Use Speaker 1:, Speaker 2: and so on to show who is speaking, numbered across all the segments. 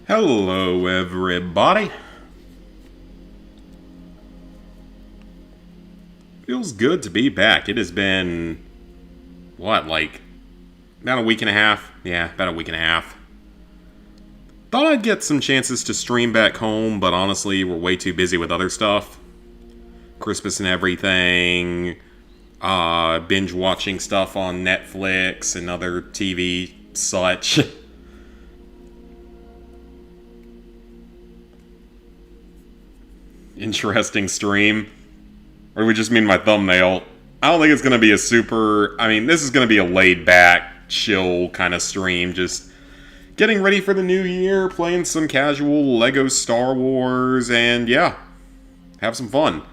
Speaker 1: Hello, everybody. Feels good to be back. It has been, about a week and a half? Yeah, about a week and a half. Thought I'd get some chances to stream back home, but honestly, we're way too busy with other stuff. Christmas and everything. Binge watching stuff on Netflix and other TV such. Interesting stream. Or do we just mean my thumbnail? I don't think it's going to be a super... this is going to be a laid-back, chill kind of stream. Just getting ready for the new year, playing some casual LEGO Star Wars, and yeah, have some fun.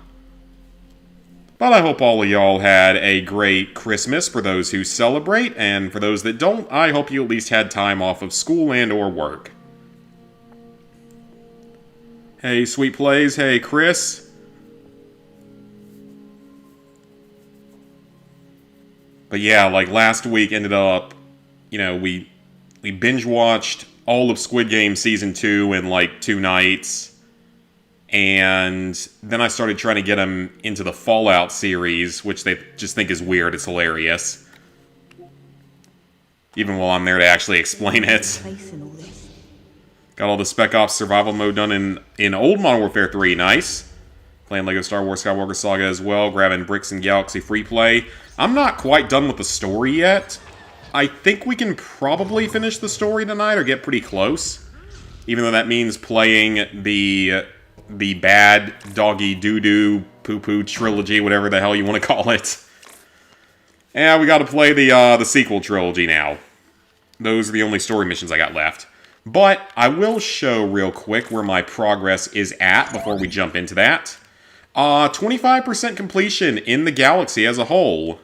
Speaker 1: But I hope all of y'all had a great Christmas for those who celebrate, and for those that don't, I hope you at least had time off of school and or work. Hey, Sweet Plays. Hey, Chris. But yeah, last week ended up, we binge-watched all of Squid Game Season 2 in 2 nights. And then I started trying to get them into the Fallout series, which they just think is weird. It's hilarious. Even while I'm there to actually explain it. Got all the Spec Ops survival mode done in old Modern Warfare 3. Nice. Playing LEGO Star Wars Skywalker Saga as well. Grabbing Bricks and Galaxy Free Play. I'm not quite done with the story yet. I think we can probably finish the story tonight or get pretty close. Even though that means playing the bad doggy doo-doo poo-poo trilogy, whatever the hell you want to call it. Yeah, we got to play the sequel trilogy now. Those are the only story missions I got left. But I will show real quick where my progress is at before we jump into that. 25% completion in the galaxy as a whole.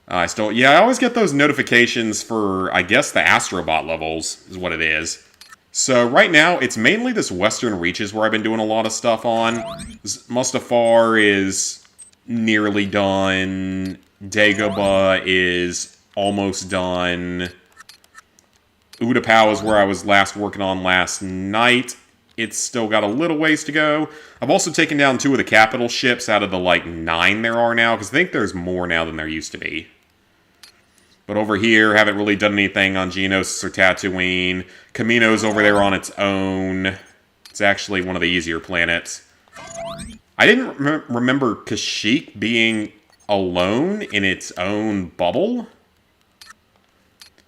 Speaker 1: I always get those notifications for, I guess, the Astrobot levels is what it is. So right now, it's mainly this Western Reaches where I've been doing a lot of stuff on. Mustafar is nearly done. Dagobah is almost done. Utapau is where I was last working on last night. It's still got a little ways to go. I've also taken down 2 of the capital ships out of the 9 there are now, because I think there's more now than there used to be. But over here, haven't really done anything on Geonosis or Tatooine. Kamino's over there on its own. It's actually one of the easier planets. I didn't remember Kashyyyk being alone in its own bubble.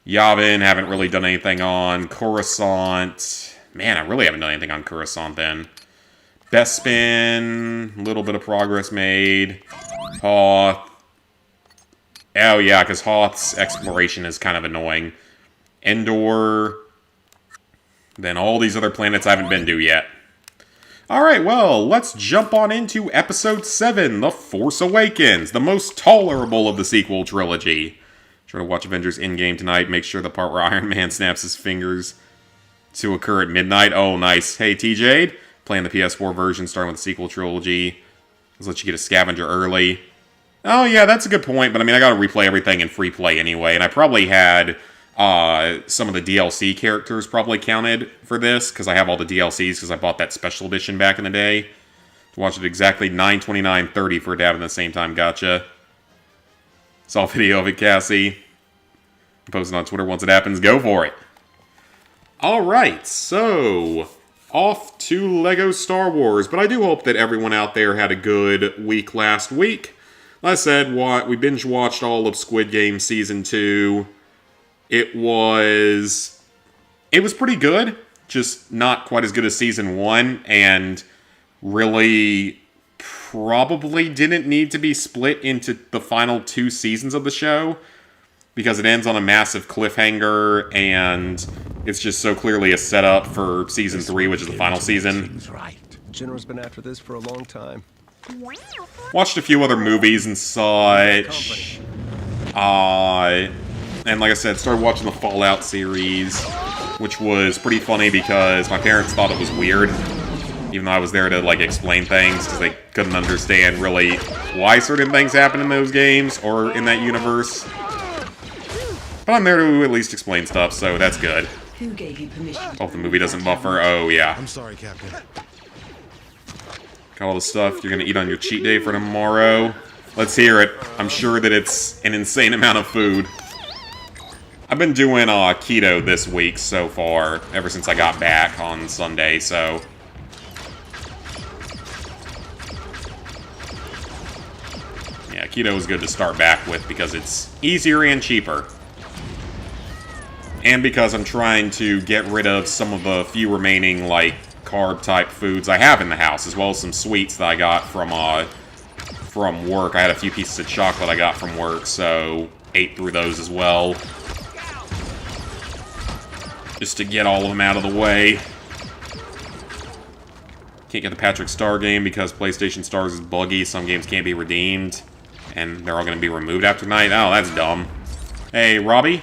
Speaker 1: Yavin, haven't really done anything on. Coruscant. Man, I really haven't done anything on Coruscant then. Bespin, a little bit of progress made. Hoth. Oh yeah, because Hoth's exploration is kind of annoying. Endor. Then all these other planets I haven't been to yet. Alright, well, let's jump on into Episode 7, The Force Awakens, the most tolerable of the sequel trilogy. Try to watch Avengers Endgame tonight, make sure the part where Iron Man snaps his fingers to occur at midnight. Oh, nice. Hey, TJ, playing the PS4 version, starting with the sequel trilogy. Let's let you get a scavenger early. Oh, yeah, that's a good point, but I gotta replay everything in free play anyway, and I probably had some of the DLC characters probably counted for this, because I have all the DLCs, because I bought that special edition back in the day. To watch it exactly 9/29/30 for it to happen at the same time. Gotcha. Saw a video of it, Cassie. Post it on Twitter once it happens. Go for it. Alright, so off to LEGO Star Wars, but I do hope that everyone out there had a good week last week. Like I said, we binge-watched all of Squid Game Season 2. It was pretty good, just not quite as good as Season 1, and really probably didn't need to be split into the final 2 seasons of the show, because it ends on a massive cliffhanger, and it's just so clearly a setup for Season 3, which is the final season.
Speaker 2: Right. General's been after this for a long time.
Speaker 1: Watched a few other movies and such. And like I said, started watching the Fallout series, which was pretty funny because my parents thought it was weird, even though I was there to, explain things, because they couldn't understand, really, why certain things happen in those games, or in that universe. But I'm there to at least explain stuff, so that's good.
Speaker 3: Who gave you permission?
Speaker 1: Oh, if the movie doesn't buffer. Oh, yeah.
Speaker 4: I'm sorry, Captain.
Speaker 1: Got all the stuff you're gonna eat on your cheat day for tomorrow. Let's hear it. I'm sure that it's an insane amount of food. I've been doing keto this week so far, ever since I got back on Sunday, so... Yeah, keto is good to start back with because it's easier and cheaper. And because I'm trying to get rid of some of the few remaining, like, carb-type foods I have in the house, as well as some sweets that I got from work. I had a few pieces of chocolate I got from work, so ate through those as well. Just to get all of them out of the way. Can't get the Patrick Star game because PlayStation Stars is buggy. Some games can't be redeemed. And they're all going to be removed after tonight. Oh, that's dumb. Hey, Robbie?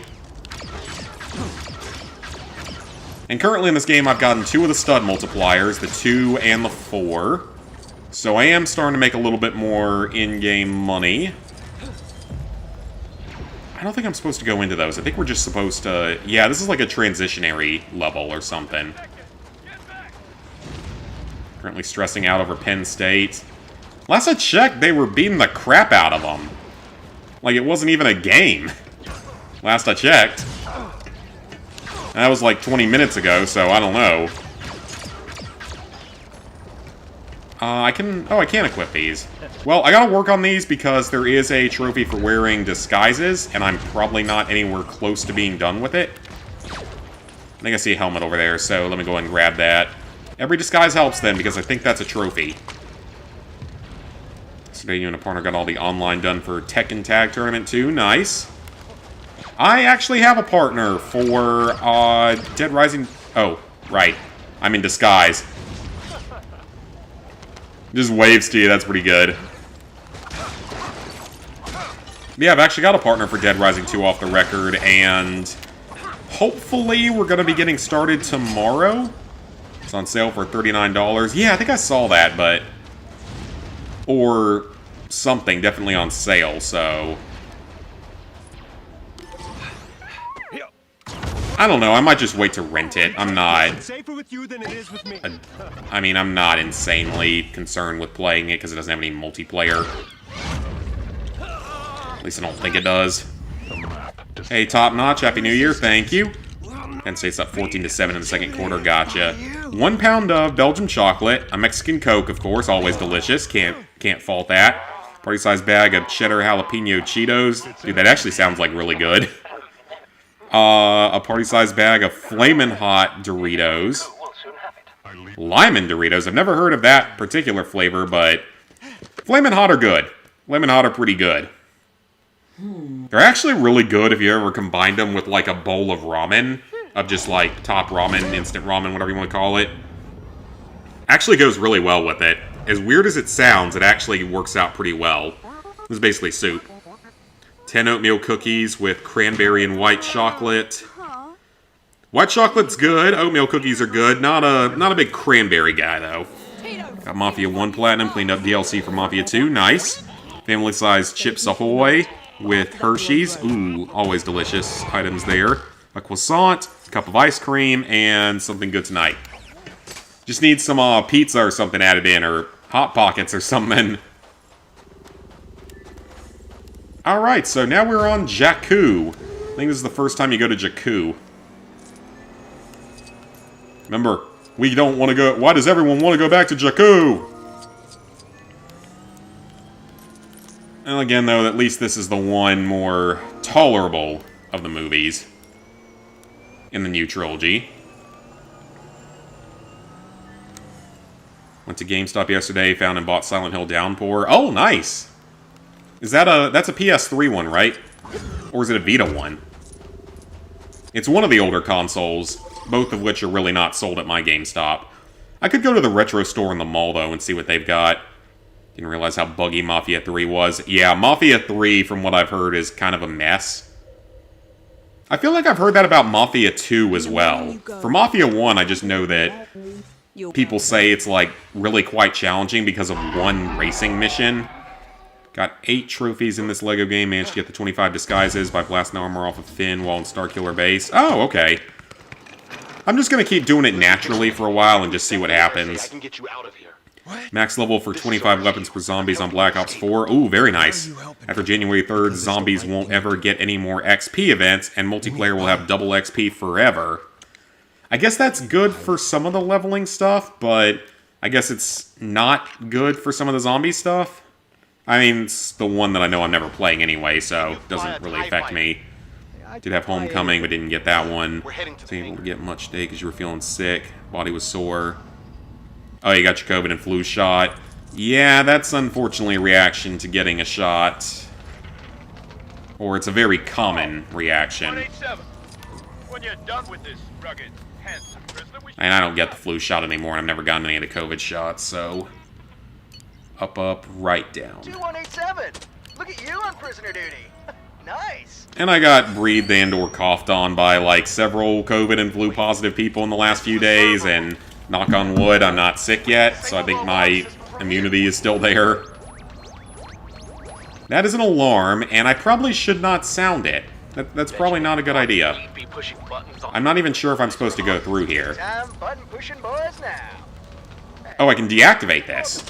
Speaker 1: And currently in this game, I've gotten 2 of the stud multipliers, the 2 and the 4. So I am starting to make a little bit more in-game money. I don't think I'm supposed to go into those. I think we're just supposed to... Yeah, this is like a transitionary level or something. Currently stressing out over Penn State. Last I checked, they were beating the crap out of them. Like, it wasn't even a game. Last I checked. That was like 20 minutes ago, so I don't know. I can equip these. Well, I gotta work on these because there is a trophy for wearing disguises, and I'm probably not anywhere close to being done with it. I think I see a helmet over there, so let me go ahead and grab that. Every disguise helps then, because I think that's a trophy. Today you and a partner got all the online done for Tekken Tag Tournament 2. Nice. I actually have a partner for Dead Rising... Oh, right. I'm in disguise. Just waves to you, that's pretty good. Yeah, I've actually got a partner for Dead Rising 2 off the record, and hopefully we're going to be getting started tomorrow. It's on sale for $39. Yeah, I think I saw that, but... Or something, definitely on sale, so... I don't know, I might just wait to rent it. I'm not...
Speaker 2: Safer with you than it is with me.
Speaker 1: I mean, I'm not insanely concerned with playing it because it doesn't have any multiplayer. At least I don't think it does. Hey, Top Notch, Happy New Year, thank you. Penn State's up 14-7 in the second quarter, gotcha. 1 pound of Belgian chocolate, a Mexican Coke, of course, always delicious, can't fault that. Party-sized bag of cheddar jalapeno Cheetos. Dude, that actually sounds like really good. A party-sized bag of Flamin' Hot Doritos. Lyman Doritos. I've never heard of that particular flavor, but Flamin' Hot are good. Flamin' Hot are pretty good. They're actually really good if you ever combined them with, like, a bowl of ramen. Of just, like, top ramen, instant ramen, whatever you want to call it. Actually goes really well with it. As weird as it sounds, it actually works out pretty well. This is basically soup. 10 oatmeal cookies with cranberry and white chocolate. White chocolate's good. Oatmeal cookies are good. Not a big cranberry guy, though. Got Mafia 1 Platinum. Cleaned up DLC for Mafia 2. Nice. Family-sized Chips Ahoy with Hershey's. Ooh, always delicious items there. A croissant, a cup of ice cream, and something good tonight. Just need some pizza or something added in, or Hot Pockets or something. Alright, so now we're on Jakku. I think this is the first time you go to Jakku. Remember, we don't want to go... Why does everyone want to go back to Jakku? Well, again, though, at least this is the one more tolerable of the movies in the new trilogy. Went to GameStop yesterday, found and bought Silent Hill Downpour. Oh, nice! Is that that's a PS3 one, right? Or is it a Vita one? It's one of the older consoles, both of which are really not sold at my GameStop. I could go to the retro store in the mall, though, and see what they've got. Didn't realize how buggy Mafia 3 was. Yeah, Mafia 3, from what I've heard, is kind of a mess. I feel like I've heard that about Mafia 2 as well. For Mafia 1, I just know that people say it's, like, really quite challenging because of one racing mission. Got 8 trophies in this LEGO game. Managed to get the 25 disguises by blasting armor off of Finn while in Starkiller Base. Oh, okay. I'm just going to keep doing it naturally for a while and just see what happens. Max level for 25 weapons per zombies on Black Ops 4. Ooh, very nice. After January 3rd, zombies won't ever get any more XP events, and multiplayer will have double XP forever. I guess that's good for some of the leveling stuff, but I guess it's not good for some of the zombie stuff. I mean, it's the one that I know I'm never playing anyway, so it doesn't really affect me. Did have Homecoming, but didn't get that one. Wasn't able to get much today because you were feeling sick. Body was sore. Oh, you got your COVID and flu shot. Yeah, that's unfortunately a reaction to getting a shot. Or it's a very common reaction.
Speaker 3: 187. When you're done with this rugged, handsome prisoner,
Speaker 1: And I don't get the flu shot anymore, and I've never gotten any of the COVID shots, so... Up, right, down.
Speaker 4: 2187. Look at you on prisoner duty. Nice.
Speaker 1: And I got breathed and or coughed on by, like, several COVID and flu positive people in the last few days, and... Knock on wood, I'm not sick yet, so I think my immunity is still there. That is an alarm, and I probably should not sound it. That's probably not a good idea. I'm not even sure if I'm supposed to go through here. Oh, I can deactivate this.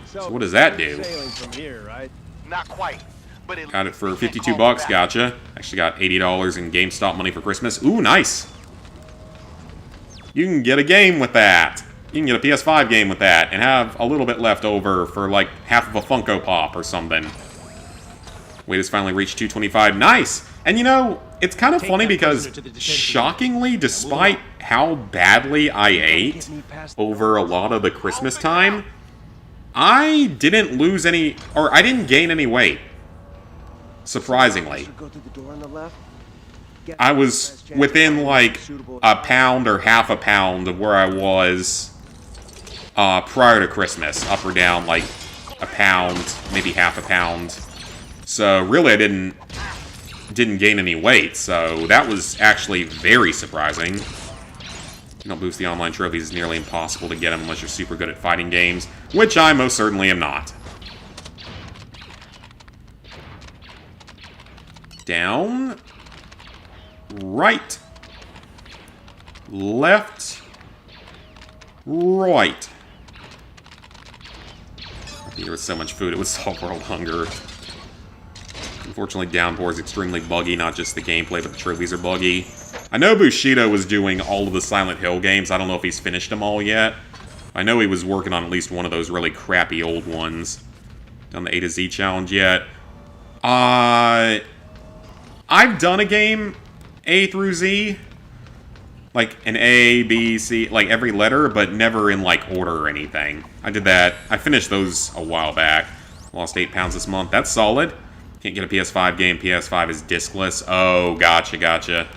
Speaker 1: So what does that do?
Speaker 3: Not quite.
Speaker 1: Got it for 52 bucks, gotcha. Actually got $80 in GameStop money for Christmas. Ooh, nice. You can get a game with that. You can get a PS5 game with that and have a little bit left over for like half of a Funko Pop or something. Wait, it's finally reached 225. Nice! And you know, it's kind of funny because, shockingly, despite how badly I ate over a lot of the Christmas time, I didn't lose any, or I didn't gain any weight. Surprisingly. I was within, like, a pound or half a pound of where I was prior to Christmas. Up or down, like, a pound, maybe half a pound. So, really, I didn't gain any weight, so that was actually very surprising. You don't boost the online trophies, it's nearly impossible to get them unless you're super good at fighting games, which I most certainly am not. Down... Right. Left. Right. There was so much food, it was solve world hunger. Unfortunately, Downpour is extremely buggy, not just the gameplay, but the trophies are buggy. I know Bushido was doing all of the Silent Hill games. I don't know if he's finished them all yet. I know he was working on at least one of those really crappy old ones. Done the A to Z challenge yet. I've done a game A through Z, like an A, B, C, like every letter, but never in like order or anything. I did that. I finished those a while back. Lost 8 pounds this month. That's solid. Can't get a PS5 game. PS5 is discless. Oh, gotcha.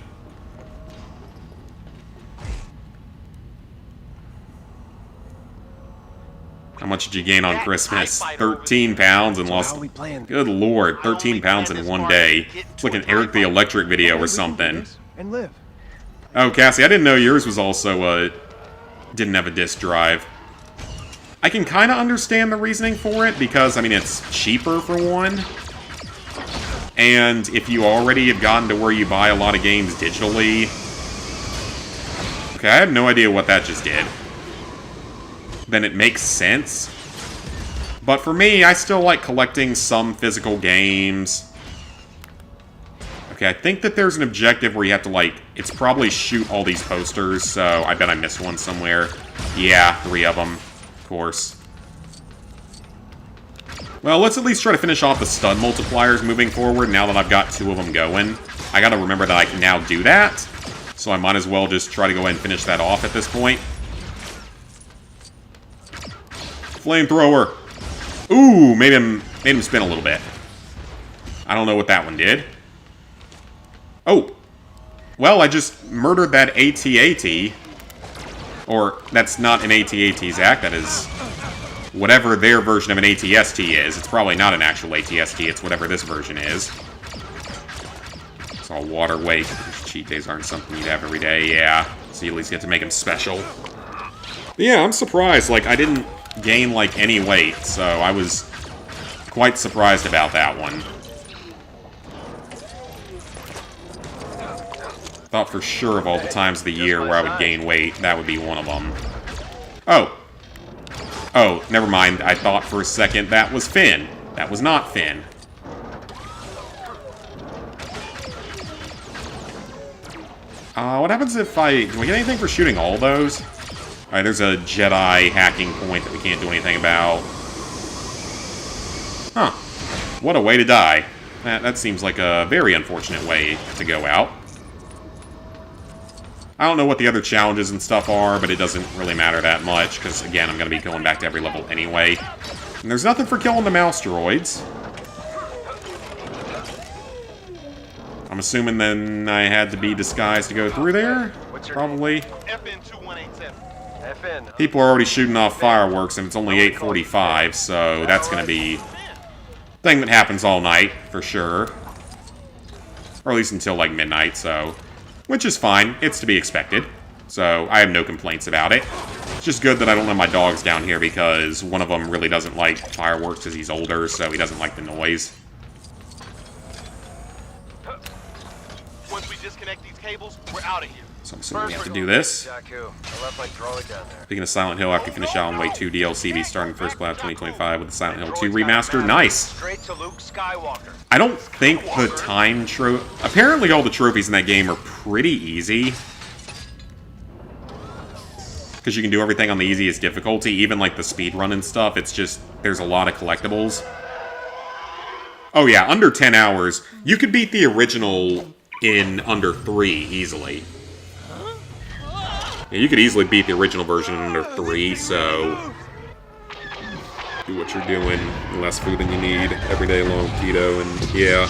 Speaker 1: How much did you gain on Christmas? 13 pounds and lost... Good lord, 13 pounds in one day. It's like an Eric the Electric video or something. Oh, Cassie, I didn't know yours was also, didn't have a disk drive. I can kind of understand the reasoning for it, because, I mean, it's cheaper for one. And if you already have gotten to where you buy a lot of games digitally... Okay, I have no idea what that just did. Then it makes sense. But for me, I still like collecting some physical games. Okay, I think that there's an objective where you have to, like, it's probably shoot all these posters, so I bet I missed one somewhere. Yeah, 3 of them, of course. Well, let's at least try to finish off the stun multipliers moving forward now that I've got 2 of them going. I gotta remember that I can now do that, so I might as well just try to go ahead and finish that off at this point. Flamethrower. Ooh, made him spin a little bit. I don't know what that one did. Oh. Well, I just murdered that AT-AT. Or, that's not an AT-AT, Zach. That is whatever their version of an AT-ST is. It's probably not an actual AT-ST. It's whatever this version is. It's all water weight. Cheat days aren't something you'd have every day. Yeah. So you at least get to make them special. But yeah, I'm surprised. Like, I didn't gain, like, any weight, so I was Quite surprised about that one. Thought for sure of all the times of the year where I would gain weight, that would be one of them. Oh. Oh, never mind. I thought for a second that was Finn. That was not Finn. What happens if do I get anything for shooting all those? Alright, there's a Jedi hacking point that we can't do anything about. Huh. What a way to die. That seems like a very unfortunate way to go out. I don't know what the other challenges and stuff are, but it doesn't really matter that much, because, again, I'm going to be going back to every level anyway. And there's nothing for killing the mouse droids. I'm assuming then I had to be disguised to go through there? Probably. People are already shooting off fireworks, and it's only 8:45, so that's going to be a thing that happens all night, for sure. Or at least until, like, midnight, so... Which is fine. It's to be expected. So, I have no complaints about it. It's just good that I don't let my dogs down here because one of them really doesn't like fireworks because he's older, so he doesn't like the noise.
Speaker 3: Once we disconnect these cables, we're out of here.
Speaker 1: So I'm assuming we have to do this. Speaking of Silent Hill, after you finish Alan Wake 2 DLC, be starting First Cloud 2025 with the Silent Hill 2 remaster. Nice!
Speaker 4: Straight to Luke Skywalker.
Speaker 1: I don't think the time apparently all the trophies in that game are pretty easy. Because you can do everything on the easiest difficulty, even like the speedrun and stuff. It's just, there's a lot of collectibles. Oh yeah, under 10 hours. You could beat the original in under 3 easily. Yeah, you could easily beat the original version in under 3, so... Do what you're doing, less food than you need, every day long keto, and yeah.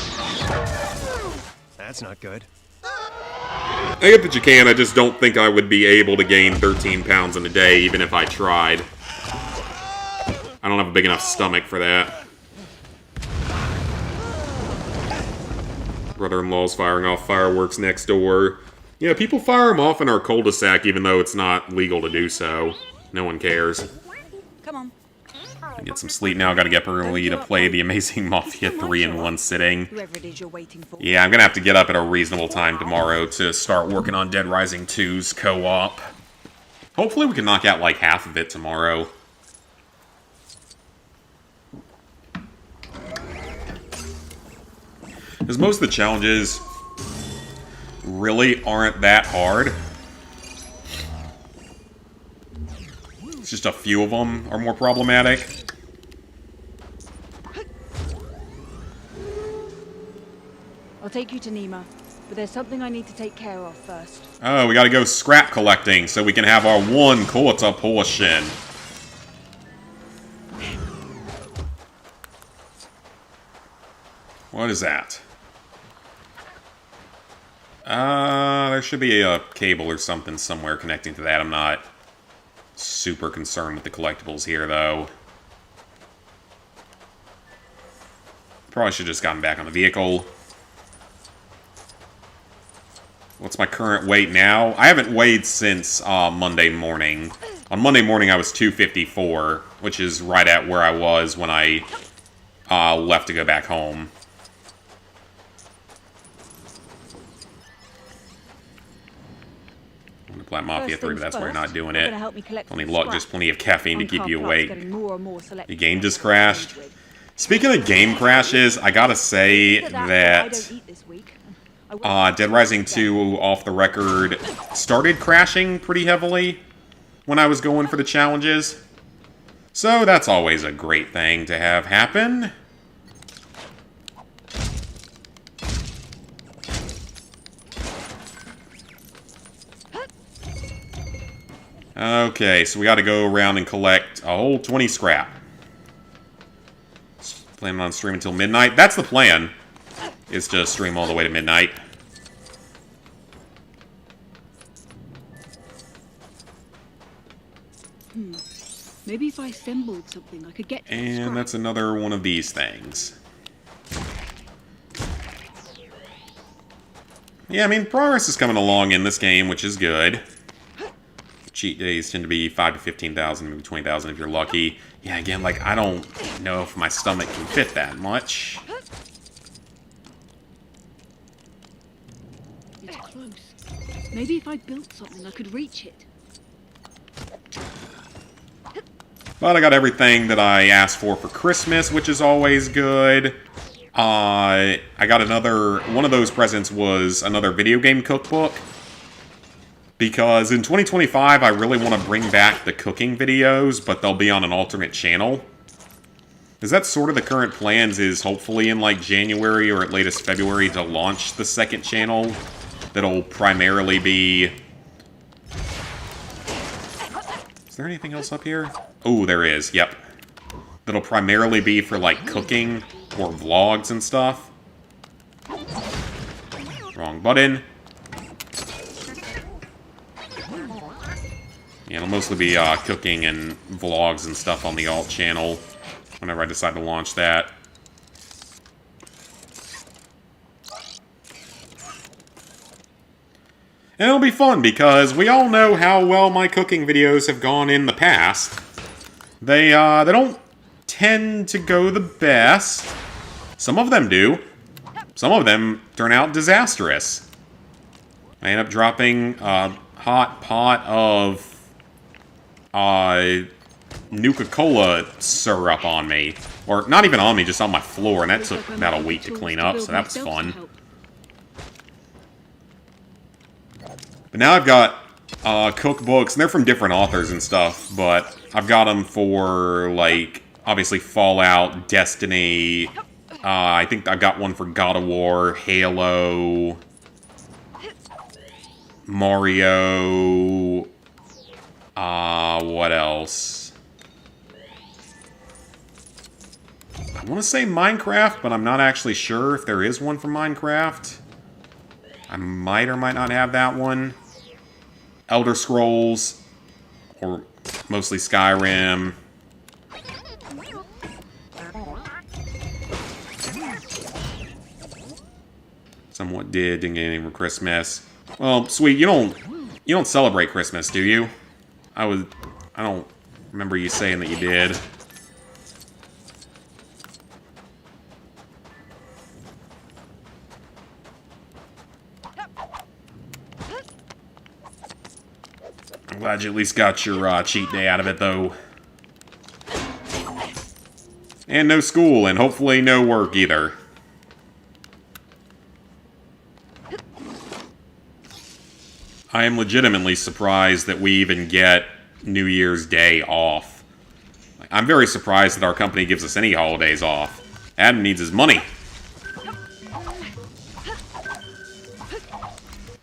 Speaker 2: That's not good.
Speaker 1: I get that you can, I just don't think I would be able to gain 13 pounds in a day, even if I tried. I don't have a big enough stomach for that. Brother-in-law's firing off fireworks next door. Yeah, people fire them off in our cul-de-sac, even though it's not legal to do so. No one cares.
Speaker 5: Come on.
Speaker 1: I get some sleep now. Got to get up early to play The Amazing Mafia 3 in one sitting.
Speaker 5: Whoever it is you're waiting for.
Speaker 1: Yeah, I'm going to have to get up at a reasonable time tomorrow to start working on Dead Rising 2's co-op. Hopefully we can knock out like half of it tomorrow. Because most of the challenges really aren't that hard. It's just a few of them are more problematic.
Speaker 5: I'll take you to Nima, but there's something I need to take care of first.
Speaker 1: Oh, we gotta go scrap collecting so we can have our one quota portion. What is that? There should be a cable or something somewhere connecting to that. I'm not super concerned with the collectibles here, though. Probably should have just gotten back on the vehicle. What's my current weight now? I haven't weighed since Monday morning. On Monday morning, I was 254, which is right at where I was when I left to go back home. Play Mafia 3, but that's why you're not doing it. Just plenty of caffeine to keep you awake. The game just crashed. Speaking of game crashes, I gotta say that Dead Rising 2, off the record, started crashing pretty heavily when I was going for the challenges. So that's always a great thing to have happen. Okay, so we gotta go around and collect a whole 20 scrap. Planning on streaming until midnight. That's the plan, is to stream all the way to midnight.
Speaker 5: Maybe if I assembled something, I could get to
Speaker 1: And that's another one of these things. Yeah, I mean, progress is coming along in this game, which is good. cheat days tend to be 5 to 15,000, maybe 20,000 if you're lucky. Yeah, again, like, I don't know if my stomach can fit that much.
Speaker 5: It's close. Maybe if I built something, I could reach it.
Speaker 1: But I got everything that I asked for Christmas, which is always good. I got another... One of those presents was another video game cookbook. Because in 2025, I really want to bring back the cooking videos, but they'll be on an alternate channel. Because that's sort of the current plans, is hopefully in like January or at latest February to launch the second channel. That'll primarily be... Is there anything else up here? Oh, there is, yep. That'll primarily be for like cooking or vlogs and stuff. Wrong button. Yeah, it'll mostly be cooking and vlogs and stuff on the alt channel whenever I decide to launch that. And it'll be fun because we all know how well my cooking videos have gone in the past. They don't tend to go the best. Some of them do. Some of them turn out disastrous. I end up dropping a hot pot of Nuka-Cola syrup on me. Or not even on me, just on my floor, and that took about a week to clean up, so that was fun. But now I've got cookbooks, and they're from different authors and stuff, but I've got them for, like, obviously Fallout, Destiny, I think I've got one for God of War, Halo, Mario, what else? I want to say Minecraft, but I'm not actually sure if there is one for Minecraft. I might or might not have that one. Elder Scrolls, or mostly Skyrim. Somewhat didn't get anything for Christmas. Well, sweet, you don't celebrate Christmas, do you? I don't remember you saying that you did. I'm glad you at least got your cheat day out of it, though. And no school, and hopefully no work either. I am legitimately surprised that we even get New Year's Day off. I'm very surprised that our company gives us any holidays off. Adam needs his money.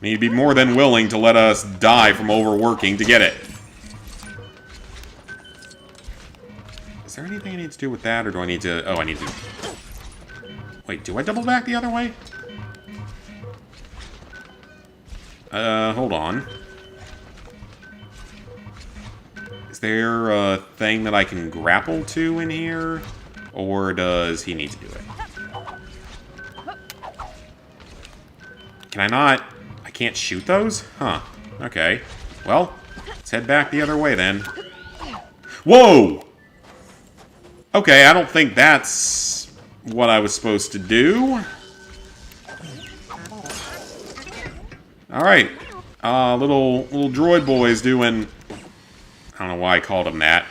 Speaker 1: He'd be more than willing to let us die from overworking to get it. Is there anything I need to do with that, or do I need to... Oh, I need to... Wait, do I double back the other way? Hold on. Is there a thing that I can grapple to in here? Or does he need to do it? Can I not... I can't shoot those? Huh. Okay. Well, let's head back the other way then. Whoa! Okay, I don't think that's what I was supposed to do. Alright. Little droid boy's doing... I don't know why I called him that.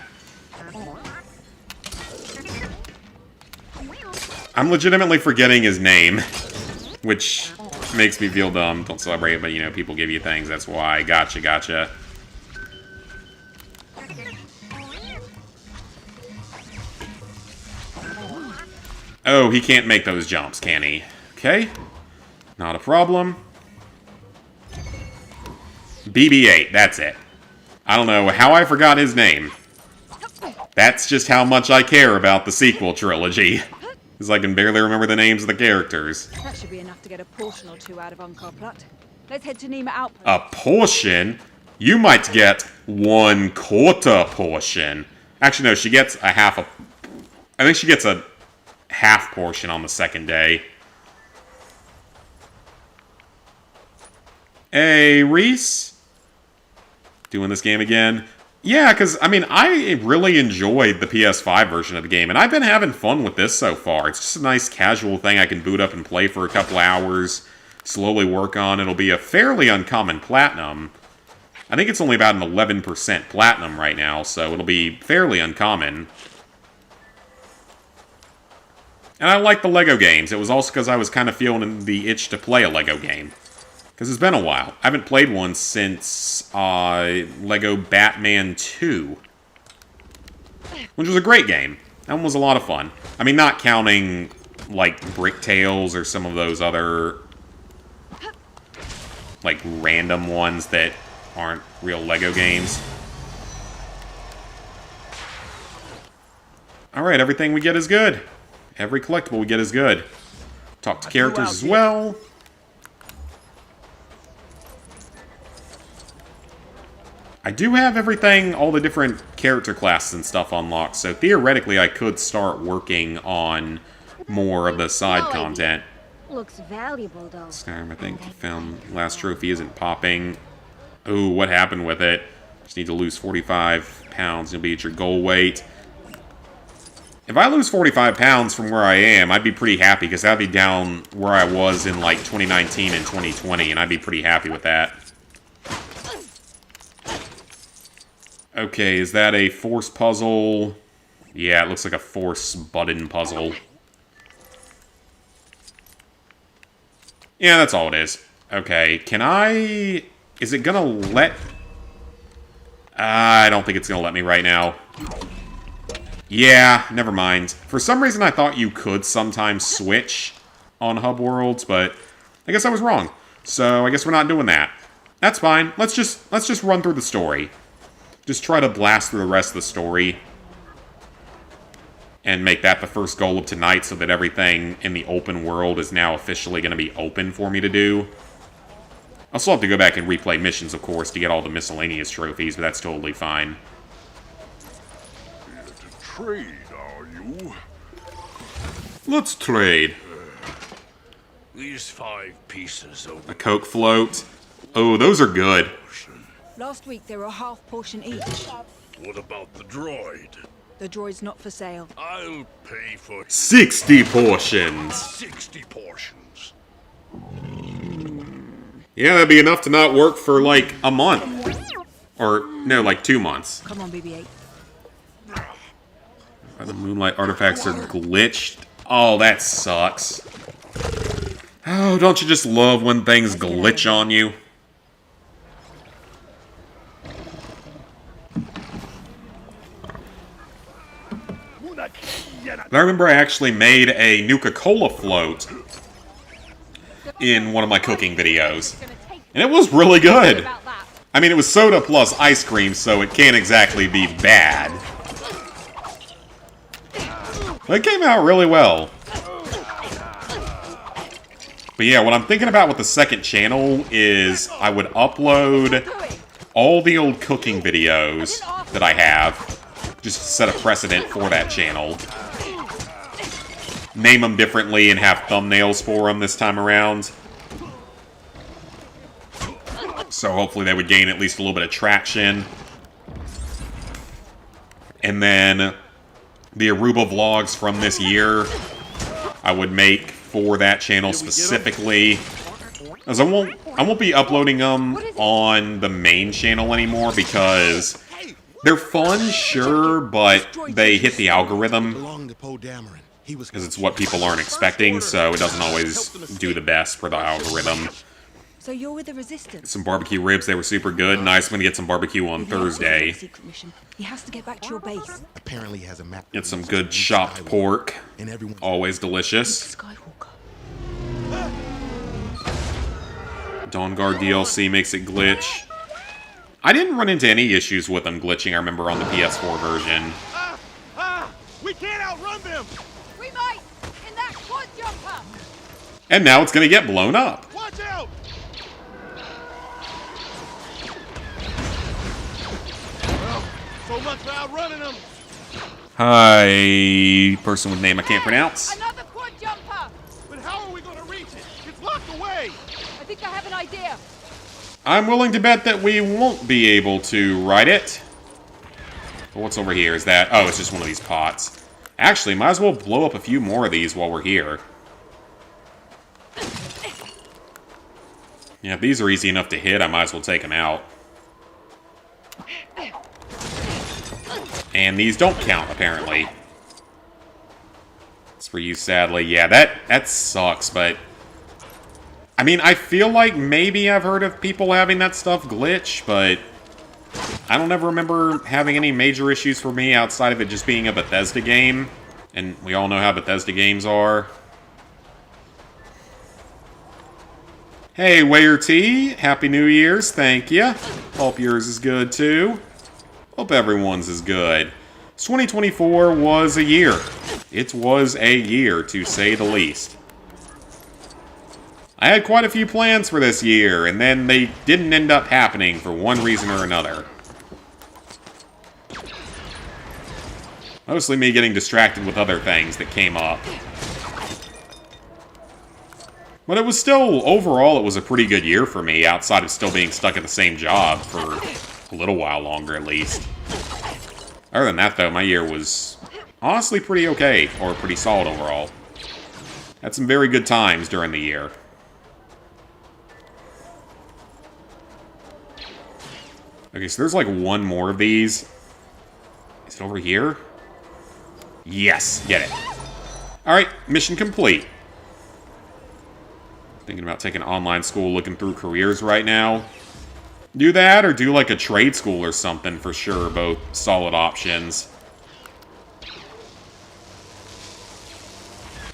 Speaker 1: I'm legitimately forgetting his name. Which makes me feel dumb. Don't celebrate it, but, you know, people give you things. That's why. Gotcha, gotcha. Oh, he can't make those jumps, can he? Okay. Not a problem. BB-8, that's it. I don't know how I forgot his name. That's just how much I care about the sequel trilogy. Because I can barely remember the names of the characters.
Speaker 5: That should be enough to get a portion or two out of Unkar Plutt. Let's head to Nima Outpost.
Speaker 1: A portion? You might get 1/4 portion. Actually, no, she gets a half a... I think she gets a half portion on the second day. Hey, Reese? doing this game again. Yeah, because, I mean, I really enjoyed the PS5 version of the game, and I've been having fun with this so far. It's just a nice casual thing I can boot up and play for a couple hours, slowly work on. It'll be a fairly uncommon platinum. I think it's only about an 11% platinum right now, so it'll be fairly uncommon. And I like the LEGO games. It was also because I was kind of feeling the itch to play a LEGO game. Because it's been a while. I haven't played one since LEGO Batman 2. Which was a great game. That one was a lot of fun. I mean, not counting, like, Brick Tales or some of those other, like, random ones that aren't real LEGO games. Alright, everything we get is good. Every collectible we get is good. Talk to characters as well. I do have everything, all the different character classes and stuff unlocked, so theoretically I could start working on more of the side content.
Speaker 6: Looks valuable, though.
Speaker 1: Skyrim, I think, found last trophy isn't popping. Ooh, what happened with it? Just need to lose 45 pounds. You'll be at your goal weight. If I lose 45 pounds from where I am, I'd be pretty happy, because that'd be down where I was in, like, 2019 and 2020, and I'd be pretty happy with that. Okay, is that a force puzzle? Yeah, it looks like a force button puzzle. Yeah, that's all it is. Okay, can I... Is it gonna let... I don't think it's gonna let me right now. Yeah, never mind. For some reason I thought you could sometimes switch on Hub Worlds, but I guess I was wrong. So I guess we're not doing that. That's fine. Let's just run through the story. Just try to blast through the rest of the story. And make that the first goal of tonight so that everything in the open world is now officially going to be open for me to do. I'll still have to go back and replay missions, of course, to get all the miscellaneous trophies, but that's totally fine.
Speaker 3: Here to trade, are you?
Speaker 1: Let's trade.
Speaker 3: These 5 pieces of
Speaker 1: A Coke float. Oh, those are good.
Speaker 5: Last week they were a half portion each.
Speaker 3: What about the droid?
Speaker 5: The droid's not for sale.
Speaker 3: I'll pay for
Speaker 1: 60 portions.
Speaker 3: 60 portions.
Speaker 1: Yeah, that'd be enough to not work for, like, a month. Or, no, like 2 months.
Speaker 5: Come on, BB-8.
Speaker 1: The moonlight artifacts are glitched. Oh, that sucks. Oh, don't you just love when things glitch on you? But I remember I actually made a Nuka-Cola float in one of my cooking videos. And it was really good. I mean, it was soda plus ice cream, so it can't exactly be bad. But it came out really well. But yeah, what I'm thinking about with the second channel is I would upload all the old cooking videos that I have, just to set a precedent for that channel. Name them differently and have thumbnails for them this time around. So hopefully they would gain at least a little bit of traction. And then the Aruba vlogs from this year I would make for that channel specifically. As I won't be uploading them on the main channel anymore because they're fun, sure, but they hit the algorithm because it's what people aren't expecting, so it doesn't always do the best for the algorithm.
Speaker 5: So you're with the Resistance?
Speaker 1: Some barbecue ribs, they were super good. Nice, I'm gonna get some barbecue on Thursday.
Speaker 5: Secret mission. He has to get back to your base.
Speaker 7: Apparently has a map.
Speaker 1: Get some good chopped pork. Always delicious.
Speaker 5: Skywalker.
Speaker 1: Dawn Guard DLC makes it glitch. I didn't run into any issues with them glitching, I remember, on the PS4 version.
Speaker 3: We can't outrun them!
Speaker 6: We might! In that quad jumper!
Speaker 1: And now it's gonna get blown up.
Speaker 3: Watch out! Well, so much for outrunning them!
Speaker 1: Hi, person with name I can't pronounce.
Speaker 6: Another quad jumper!
Speaker 3: But how are we gonna reach it? It's locked away!
Speaker 6: I think I have an idea.
Speaker 1: I'm willing to bet that we won't be able to ride it. But what's over here? Is that... Oh, it's just one of these pots. Actually, might as well blow up a few more of these while we're here. Yeah, if these are easy enough to hit, I might as well take them out. And these don't count, apparently. It's for you, sadly. Yeah, that sucks, but... I mean, I feel like maybe I've heard of people having that stuff glitch, but... I don't ever remember having any major issues for me outside of it just being a Bethesda game. And we all know how Bethesda games are. Hey, Wayer T, Happy New Year's, thank you. Hope yours is good, too. Hope everyone's is good. 2024 was a year. It was a year, to say the least. I had quite a few plans for this year, and then they didn't end up happening for one reason or another. Mostly me getting distracted with other things that came up. But it was still, overall, it was a pretty good year for me, outside of still being stuck at the same job for a little while longer, at least. Other than that, though, my year was honestly pretty okay, or pretty solid overall. Had some very good times during the year. Okay, so there's like one more of these. Is it over here? Yes, get it. Alright, mission complete. Thinking about taking online school, looking through careers right now. Do that, or do like a trade school or something for sure. Both solid options.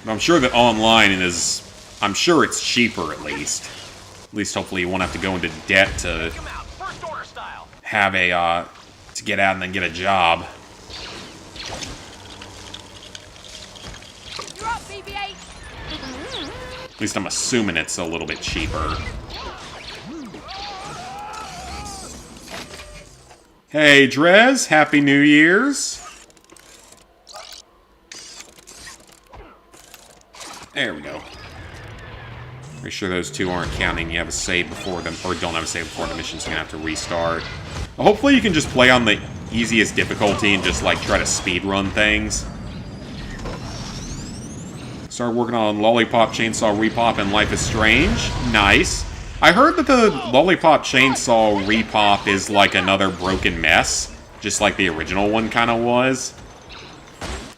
Speaker 1: But I'm sure that online is... I'm sure it's cheaper, at least. At least, hopefully, you won't have to go into debt to have a, to get out and then get a job.
Speaker 6: You're up, BB-8.
Speaker 1: At least I'm assuming it's a little bit cheaper. Hey, Drez, Happy New Year's. There we go. Pretty sure those two aren't counting. You have a save before them, or don't have a save before the mission, so you're gonna have to restart. Well, hopefully you can just play on the easiest difficulty and just, like, try to speedrun things. Started working on Lollipop Chainsaw Repop and Life is Strange. Nice. I heard that the Lollipop Chainsaw Repop is like another Broken Mess, just like the original one kind of was.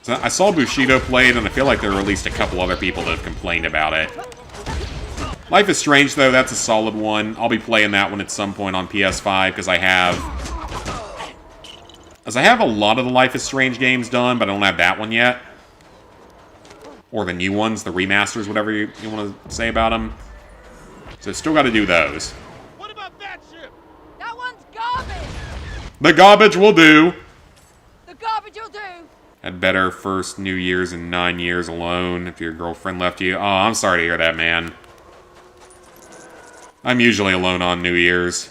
Speaker 1: So I saw Bushido play it, and I feel like there are at least a couple other people that have complained about it. Life is Strange, though, that's a solid one. I'll be playing that one at some point on PS5, because I have a lot of the Life is Strange games done, but I don't have that one yet. Or the new ones, the remasters, whatever you want to say about them. So still got to do those.
Speaker 3: What about that ship?
Speaker 6: That one's garbage.
Speaker 1: The garbage will do.
Speaker 6: The garbage will do.
Speaker 1: Had better first New Year's in 9 years alone if your girlfriend left you. Oh, I'm sorry to hear that, man. I'm usually alone on New Year's.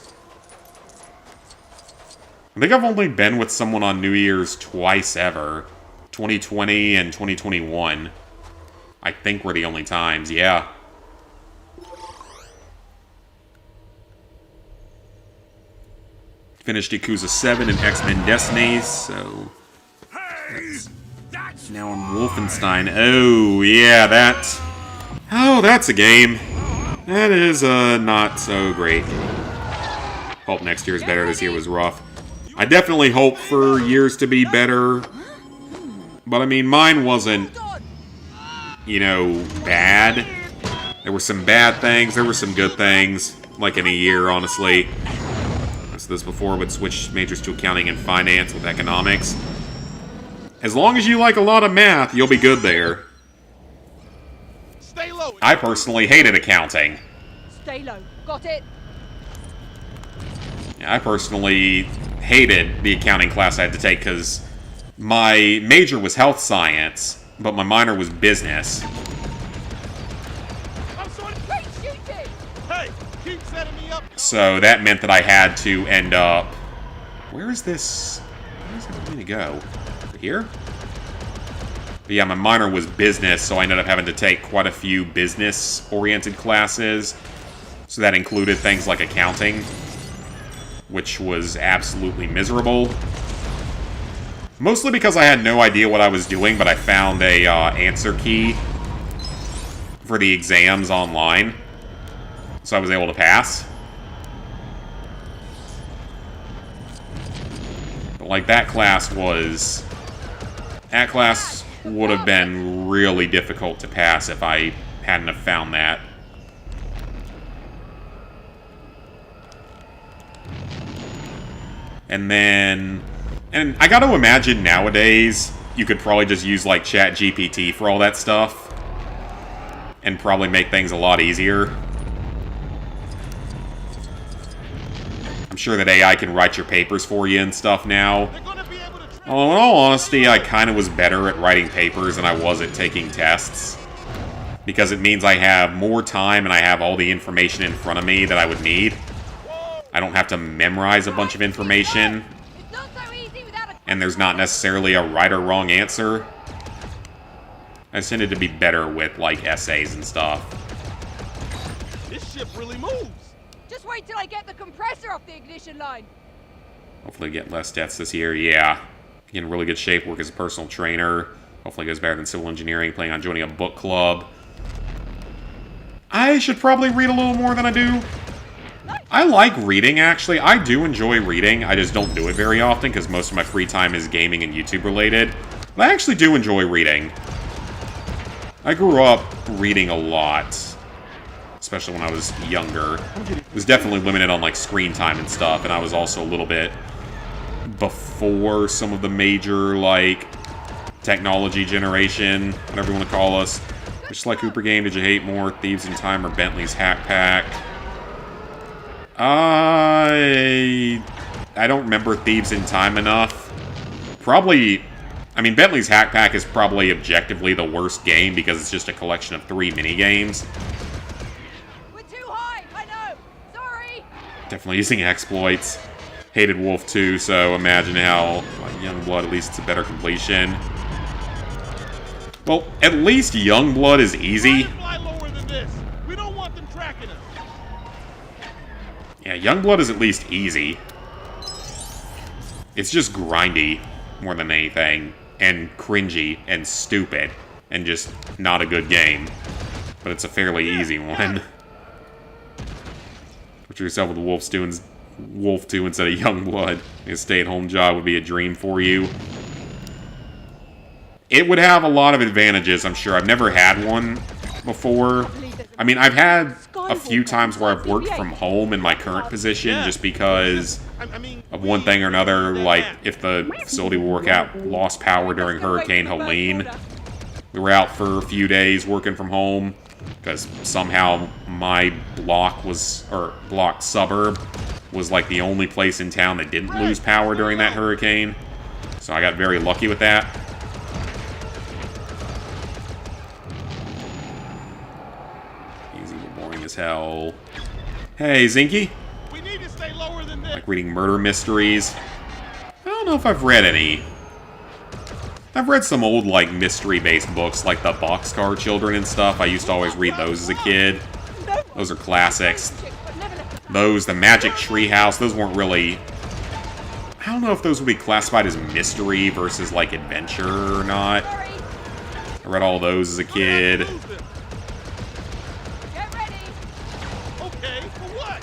Speaker 1: I think I've only been with someone on New Year's twice ever. 2020 and 2021. I think were the only times, yeah. Finished Yakuza 7 and X-Men Destiny, so... Now on Wolfenstein. Oh, yeah, that... Oh, that's a game. That is, not so great. Hope next year is better. This year was rough. I definitely hope for years to be better. But, I mean, mine wasn't, you know, bad. There were some bad things. There were some good things. Like in a year, honestly. I said this before, but switch majors to accounting and finance with economics. As long as you like a lot of math, you'll be good there.
Speaker 3: Stay low.
Speaker 1: I personally hated accounting.
Speaker 6: Stay low. Got it?
Speaker 1: I personally hated the accounting class I had to take because my major was health science, but my minor was business.
Speaker 3: I'm sorry.
Speaker 6: Great shooting.
Speaker 3: Hey, keep setting me up.
Speaker 1: So that meant that I had to end up... Where is this? Where is it going to go? Over here? But yeah, my minor was business, so I ended up having to take quite a few business-oriented classes. So that included things like accounting, which was absolutely miserable. Mostly because I had no idea what I was doing, but I found a answer key for the exams online, so I was able to pass. But like that class would have been really difficult to pass if I hadn't have found that. And I gotta imagine nowadays you could probably just use like ChatGPT for all that stuff and probably make things a lot easier. I'm sure that AI can write your papers for you and stuff now. Although in all honesty, I kind of was better at writing papers than I was at taking tests, because it means I have more time and I have all the information in front of me that I would need. I don't have to memorize a bunch of information,
Speaker 6: It's not so easy without a...
Speaker 1: and there's not necessarily a right or wrong answer. I just tended to be better with, like, essays and stuff.
Speaker 3: This ship really moves.
Speaker 6: Just wait till I get the compressor off the ignition line.
Speaker 1: Hopefully get less deaths this year, yeah. Get in really good shape, work as a personal trainer. Hopefully goes better than civil engineering, planning on joining a book club. I should probably read a little more than I do. I like reading, actually. I do enjoy reading. I just don't do it very often because most of my free time is gaming and YouTube related. But I actually do enjoy reading. I grew up reading a lot, especially when I was younger. It was definitely limited on like screen time and stuff, and I was also a little bit before some of the major like technology generation, whatever you want to call us. Which like Cooper game did you hate more, Thieves in Time or Bentley's Hack Pack? I don't remember Thieves in Time enough. Probably, I mean, Bentley's Hack Pack is probably objectively the worst game because it's just a collection of 3 mini-games.
Speaker 6: We're too high, I know. Sorry.
Speaker 1: Definitely using exploits. Hated Wolf 2, so imagine how Youngblood, at least it's a better completion. Well, at least Youngblood is easy.
Speaker 3: Fly lower than this. We don't want them tracking us.
Speaker 1: Yeah, Youngblood is at least easy. It's just grindy more than anything, and cringy, and stupid, and just not a good game. But it's a fairly easy one. Picture yourself with Wolf 2 instead of Youngblood. A stay-at-home job would be a dream for you. It would have a lot of advantages, I'm sure. I've never had one before. I mean, I've had a few times where I've worked from home in my current position just because of one thing or another, like if the facility we work at lost power during Hurricane Helene. We were out for a few days working from home because somehow my block suburb was like the only place in town that didn't lose power during that hurricane. So I got very lucky with that. Easy but boring as hell. Hey, Zinky.
Speaker 3: We need to stay lower than this.
Speaker 1: Like reading murder mysteries. I don't know if I've read any. I've read some old, like, mystery-based books, like the Boxcar Children and stuff. I used to always read those as a kid. Those are classics. Those, the Magic Treehouse, those weren't really... I don't know if those would be classified as mystery versus, like, adventure or not. I read all those as a kid.
Speaker 6: Get ready.
Speaker 3: Okay, for what?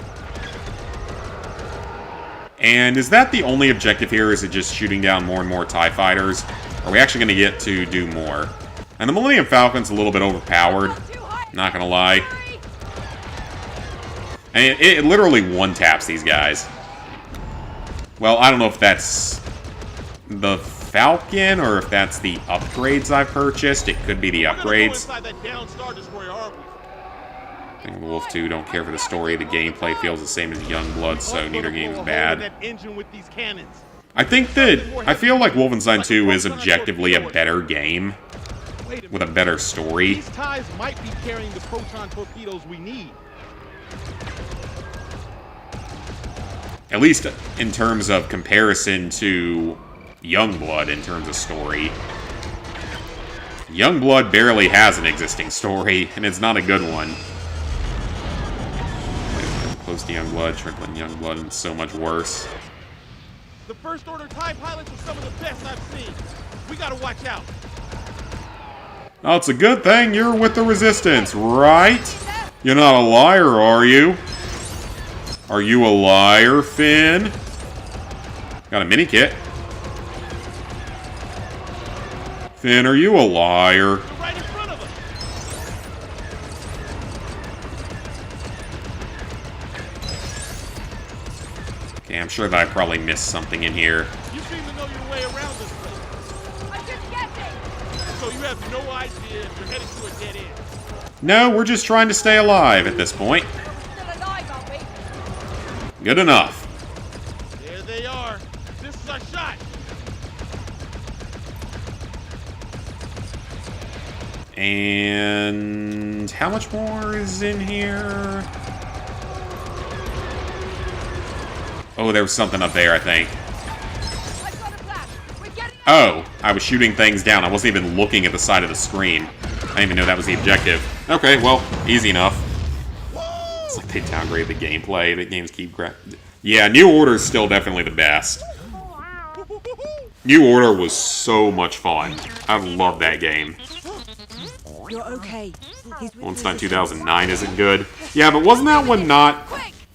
Speaker 1: And is that the only objective here? Is it just shooting down more and more TIE fighters? Are we actually going to get to do more? And the Millennium Falcon's a little bit overpowered. Not going to lie. And it literally one-taps these guys. Well, I don't know if that's the Falcon or if that's the upgrades I've purchased. It could be the upgrades.
Speaker 3: Inside that down Star Destroyer, aren't we?
Speaker 1: I think Wolf 2 don't care for the story. The gameplay feels the same as Youngblood, so neither game is bad.
Speaker 3: That engine with these cannons.
Speaker 1: I think that... I feel like Wolfenstein 2 is objectively a better game with a better story.
Speaker 3: These ties might be carrying the proton torpedoes we need.
Speaker 1: At least in terms of comparison to Youngblood in terms of story. Youngblood barely has an existing story, and it's not a good one. close to Youngblood. Trickling Youngblood and so much worse.
Speaker 3: The First Order TIE pilots are some of the best I've seen. We gotta watch out.
Speaker 1: Oh, it's a good thing you're with the Resistance, right? You're not a liar, are you? Are you a liar, Finn? Got a mini kit. Finn, are you a liar?
Speaker 3: They're right in front of us.
Speaker 1: Okay, I'm sure that I probably missed something in here.
Speaker 3: You seem to know your way around this place.
Speaker 6: I'm just guessing.
Speaker 3: So you have no idea if you're headed to a dead end.
Speaker 1: No, we're just trying to stay alive at this point.
Speaker 6: We're still alive, aren't we?
Speaker 1: Good enough.
Speaker 3: There they are. This is our shot.
Speaker 1: And how much more is in here? Oh, there was something up there, I think.
Speaker 6: I've got a plan. We're getting
Speaker 1: Oh, I was shooting things down. I wasn't even looking at the side of the screen. I didn't even know that was the objective. Okay, well, easy enough. It's like they downgrade the gameplay. The games keep Yeah, New Order is still definitely the best. New Order was so much fun. I love that game.
Speaker 5: You're okay. He's with
Speaker 1: Wolfenstein
Speaker 5: the
Speaker 1: 2009 isn't good. Yeah, but wasn't that one not...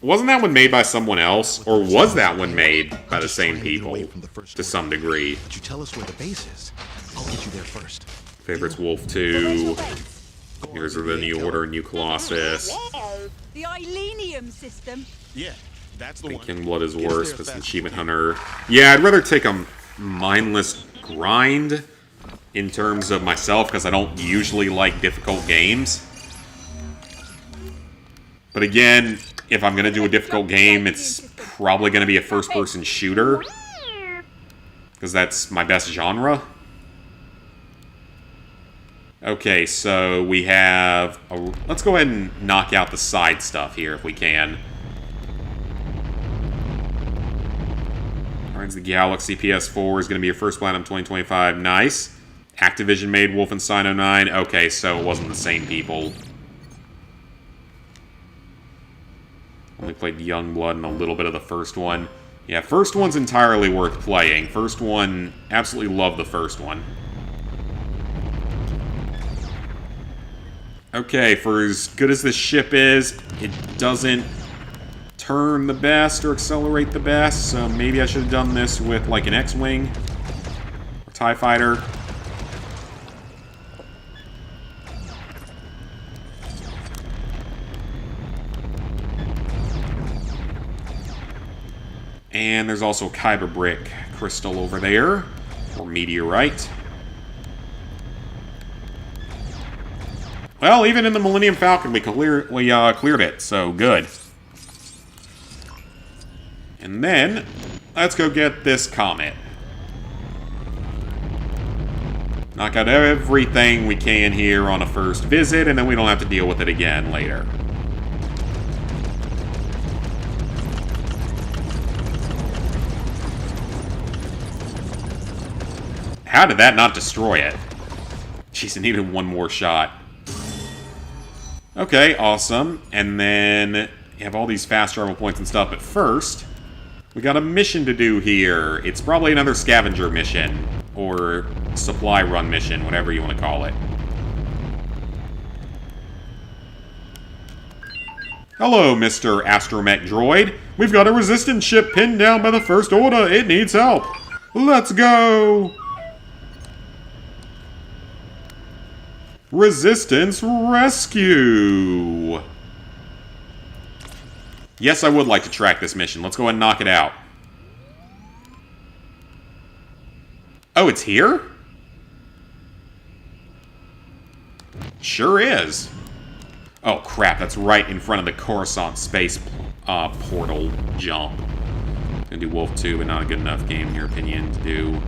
Speaker 1: Wasn't that one made by someone else? Or was that one made by the same people? To some degree.
Speaker 2: But you tell us where the base is. I'll get you there first.
Speaker 1: Favorites Wolf 2. Here's the New Order, New Colossus.
Speaker 6: the Ilenium system.
Speaker 2: Yeah, that's the
Speaker 1: I
Speaker 2: one.
Speaker 1: think Youngblood is
Speaker 2: Get us
Speaker 1: worse
Speaker 2: there
Speaker 1: because
Speaker 2: fast.
Speaker 1: Achievement Hunter. Yeah, I'd rather take a mindless grind in terms of myself because I don't usually like difficult games. But again, if I'm going to do a difficult game, it's probably going to be a first-person shooter. Because that's my best genre. Okay, so we have... let's go ahead and knock out the side stuff here if we can. Guardians of the Galaxy PS4 is going to be your first Platinum 2025. Nice. Activision made Wolfenstein 09. Okay, so it wasn't the same people. Only played Youngblood and a little bit of the first one. Yeah, first one's entirely worth playing. First one, absolutely love the first one. Okay, for as good as this ship is, it doesn't turn the best or accelerate the best, so maybe I should have done this with, like, an X-Wing or TIE Fighter. And there's also a Kyber Brick crystal over there, or meteorite. Well, even in the Millennium Falcon, we cleared it, so good. And then, let's go get this comet. Knock out everything we can here on a first visit, and then we don't have to deal with it again later. How did that not destroy it? Jeez, it needed one more shot. Okay, awesome. And then you have all these fast travel points and stuff, but first, we got a mission to do here. It's probably another scavenger mission, or supply run mission, whatever you want to call it. Hello, Mr. Astromech Droid. We've got a resistance ship pinned down by the First Order. It needs help. Let's go! Resistance Rescue! Yes, I would like to track this mission. Let's go ahead and knock it out. Oh, it's here? Sure is. Oh, crap. That's right in front of the Coruscant space portal jump. Gonna do Wolf 2, but not a good enough game, in your opinion, to do.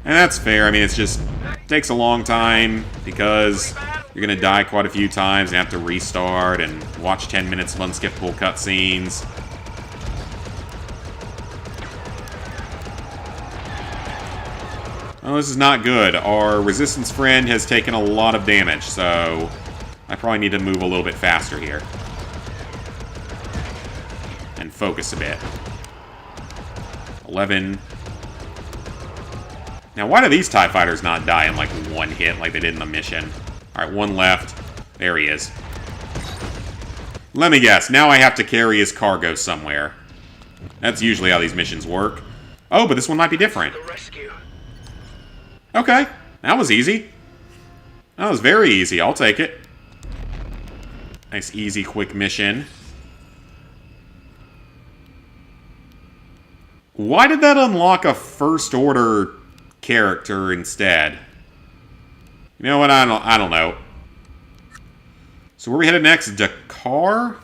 Speaker 1: And that's fair. I mean, it's just... takes a long time because you're going to die quite a few times and have to restart and watch 10 minutes of unskippable cutscenes. Oh, this is not good. Our resistance friend has taken a lot of damage, so I probably need to move a little bit faster here. focus a bit. 11. Now, why do these TIE fighters not die in, like, one hit like they did in the mission? Alright, one left. There he is. Let me guess. Now I have to carry his cargo somewhere. That's usually how these missions work. Oh, but this one might be different. Okay. That was easy. That was very easy. I'll take it. Nice, easy, quick mission. Why did that unlock a First Order character instead? You know what? I don't know. So where are we headed next? Dakar?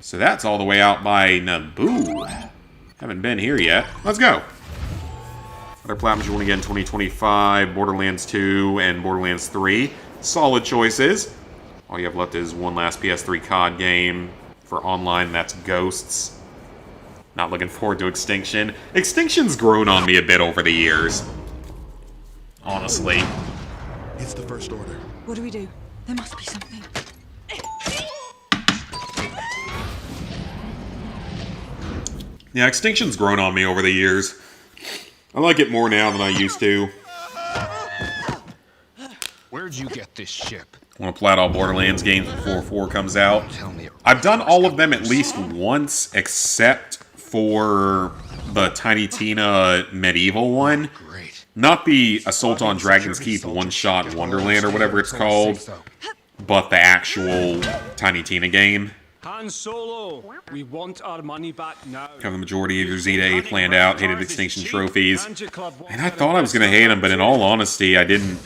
Speaker 1: So that's all the way out by Naboo. Haven't been here yet. Let's go. Other platforms you want to get in 2025, Borderlands 2 and Borderlands 3. Solid choices. All you have left is one last PS3 COD game for online, and that's Ghosts. Not looking forward to Extinction. Extinction's grown on me a bit over the years. Honestly.
Speaker 2: It's the First Order.
Speaker 5: What do we do? There must be something.
Speaker 1: Yeah, Extinction's grown on me over the years. I like it more now than I used to.
Speaker 2: Where'd you get this ship?
Speaker 1: I want to play out all Borderlands games before 4 comes out.
Speaker 2: Tell me.
Speaker 1: I've done all of them at least once, except for the Tiny Tina medieval one.
Speaker 2: Great.
Speaker 1: Not the Assault on Dragon's Keep one-shot Wonderland or whatever it's called, but the actual Tiny Tina game.
Speaker 7: Han Solo, we want our money back now.
Speaker 1: Have the majority of your Z-Day planned out, hated Extinction trophies. And I thought I was going to hate them, but in all honesty, I didn't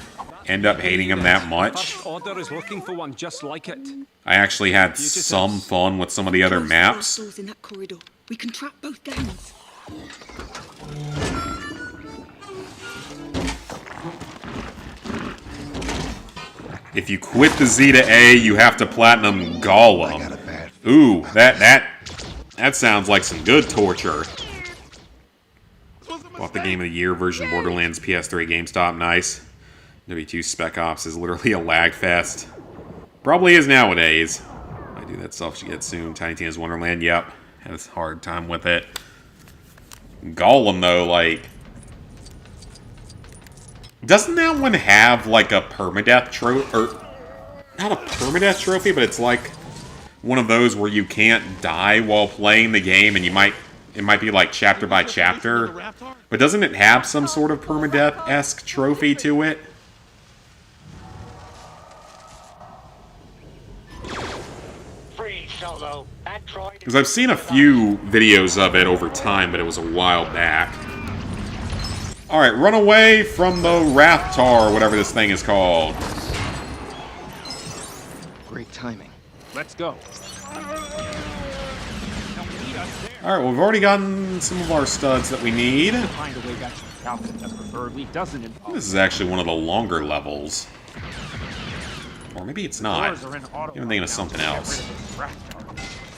Speaker 1: end up hating them that much.
Speaker 7: First Order is looking for one just like it.
Speaker 1: I actually had some fun with some of the other maps.
Speaker 5: Doors in that corridor. We can trap both gangs.
Speaker 1: If you quit the Z to A, you have to platinum Gollum. Ooh, that sounds like some good torture. Bought the Game of the Year version of Borderlands PS3 GameStop. Nice. W2 Spec Ops is literally a lag fest. Probably is nowadays. I do that stuff should get soon. Tiny Tina's Wonderland, yep. Had a hard time with it. Gollum, though, like... Doesn't that one have, like, a permadeath trophy? Or, not a permadeath trophy, but it's like one of those where you can't die while playing the game, and it might be, like, chapter by chapter. But doesn't it have some sort of permadeath-esque trophy to it? Because I've seen a few videos of it over time, but it was a while back. Alright, run away from the Rathtar, whatever this thing is called.
Speaker 2: Great timing.
Speaker 7: Let's go.
Speaker 1: Alright, well, we've already gotten some of our studs that we need.
Speaker 7: Find a way back to the Falcon that preferably doesn't involve.
Speaker 1: This is actually one of the longer levels. Or maybe it's not.
Speaker 7: Doors are in auto
Speaker 1: I'm thinking of something
Speaker 7: now.
Speaker 1: else.
Speaker 7: Get rid of this Rathtar.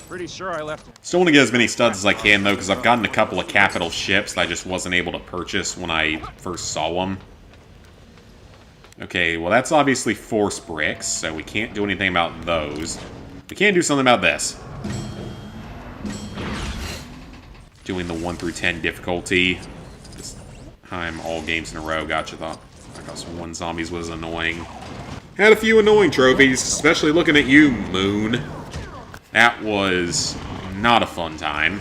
Speaker 7: Pretty sure I left it.
Speaker 1: Still want to get as many studs as I can, though, because I've gotten a couple of capital ships that I just wasn't able to purchase when I first saw them. Okay, well, that's obviously force bricks, so we can't do anything about those. We can do something about this. Doing the 1 through 10 difficulty. This time, all games in a row. Gotcha, thought one zombies was annoying. Had a few annoying trophies, especially looking at you, Moon. That was not a fun time.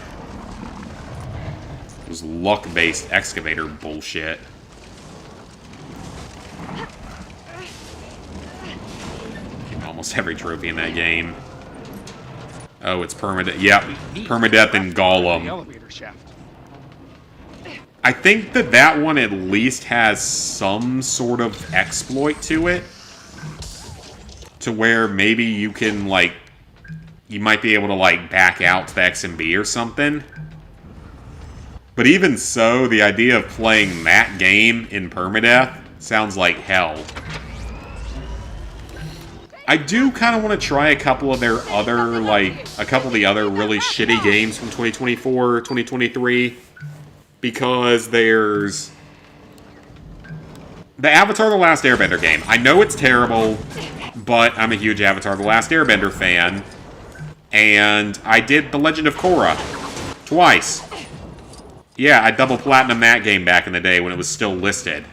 Speaker 1: It was luck-based excavator bullshit. Almost every trophy in that game. Oh, it's permadeath. Yep, permadeath and Gollum.
Speaker 7: Elevator shaft.
Speaker 1: I think that one at least has some sort of exploit to it. To where maybe you can, like, you might be able to, like, back out to the XMB or something. But even so, the idea of playing that game in permadeath sounds like hell. I do kind of want to try a couple of their other, like, a couple of the other really shitty games from 2024 or 2023. Because there's the Avatar The Last Airbender game. I know it's terrible, but I'm a huge Avatar The Last Airbender fan. And I did The Legend of Korra twice. Yeah, I double platinum that game back in the day when it was still listed.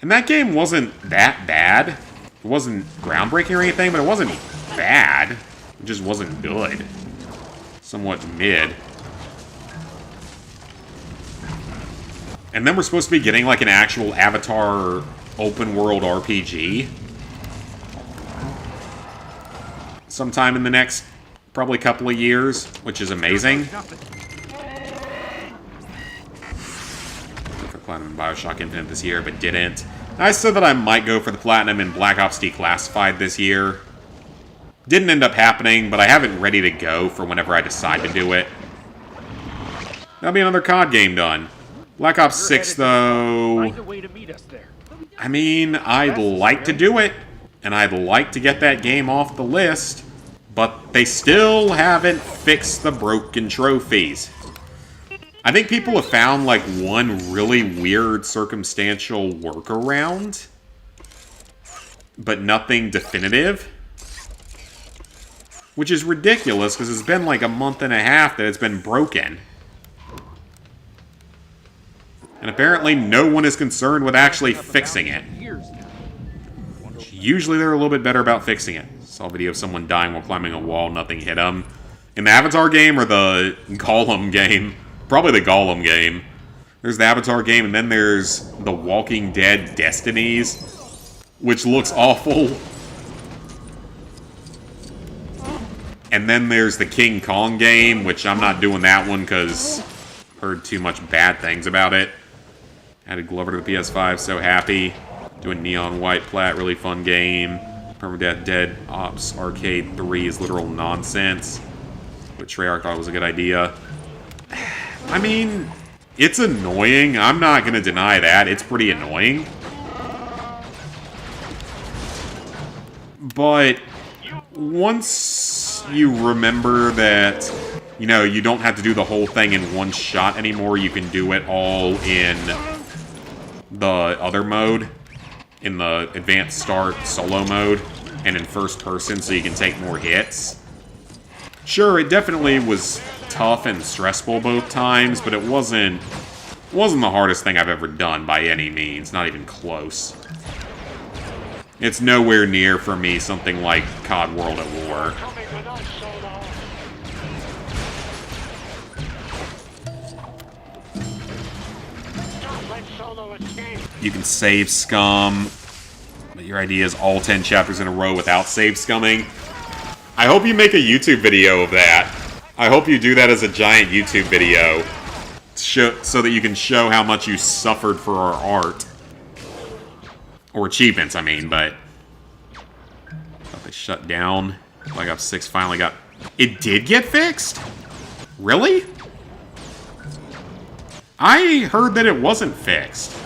Speaker 1: And that game wasn't that bad. It wasn't groundbreaking or anything, but it wasn't bad. It just wasn't good. Somewhat mid. And then we're supposed to be getting like an actual Avatar open world RPG. Sometime in the next probably couple of years, which is amazing. For Platinum in Bioshock Infinite this year, but didn't. I said that I might go for the Platinum in Black Ops Declassified this year. Didn't end up happening, but I have it ready to go for whenever I decide to do it. That'll be another COD game done. Black Ops 6, though... I mean, I'd like to do it, and I'd like to get that game off the list, but they still haven't fixed the broken trophies. I think people have found, like, one really weird circumstantial workaround, but nothing definitive. Which is ridiculous, because it's been like a month and a half that it's been broken. And apparently no one is concerned with actually fixing it. Usually they're a little bit better about fixing it. Saw a video of someone dying while climbing a wall, nothing hit them. In the Avatar game or the Gollum game? Probably the Gollum game. There's the Avatar game, and then there's the Walking Dead Destinies, which looks awful. And then there's the King Kong game, which I'm not doing that one because heard too much bad things about it. Added Glover to the PS5, so happy. Doing Neon White Plat, really fun game. Permadeath Dead Ops Arcade 3 is literal nonsense. But Treyarch thought it was a good idea. I mean, it's annoying. I'm not going to deny that. It's pretty annoying. But once you remember that, you know, you don't have to do the whole thing in one shot anymore. You can do it all in the other mode. In the Advanced Start solo mode. And in first person, so you can take more hits. Sure, it definitely was tough and stressful both times, but it wasn't the hardest thing I've ever done by any means. Not even close. It's nowhere near, for me, something like COD World at War. You can save scum, but your idea is all 10 chapters in a row without save scumming. I hope you make a YouTube video of that. I hope you do that as a giant YouTube video, so that you can show how much you suffered for our art. Or achievements, I mean, but... thought they shut down. Black Ops 6 finally got... It did get fixed? Really? I heard that it wasn't fixed.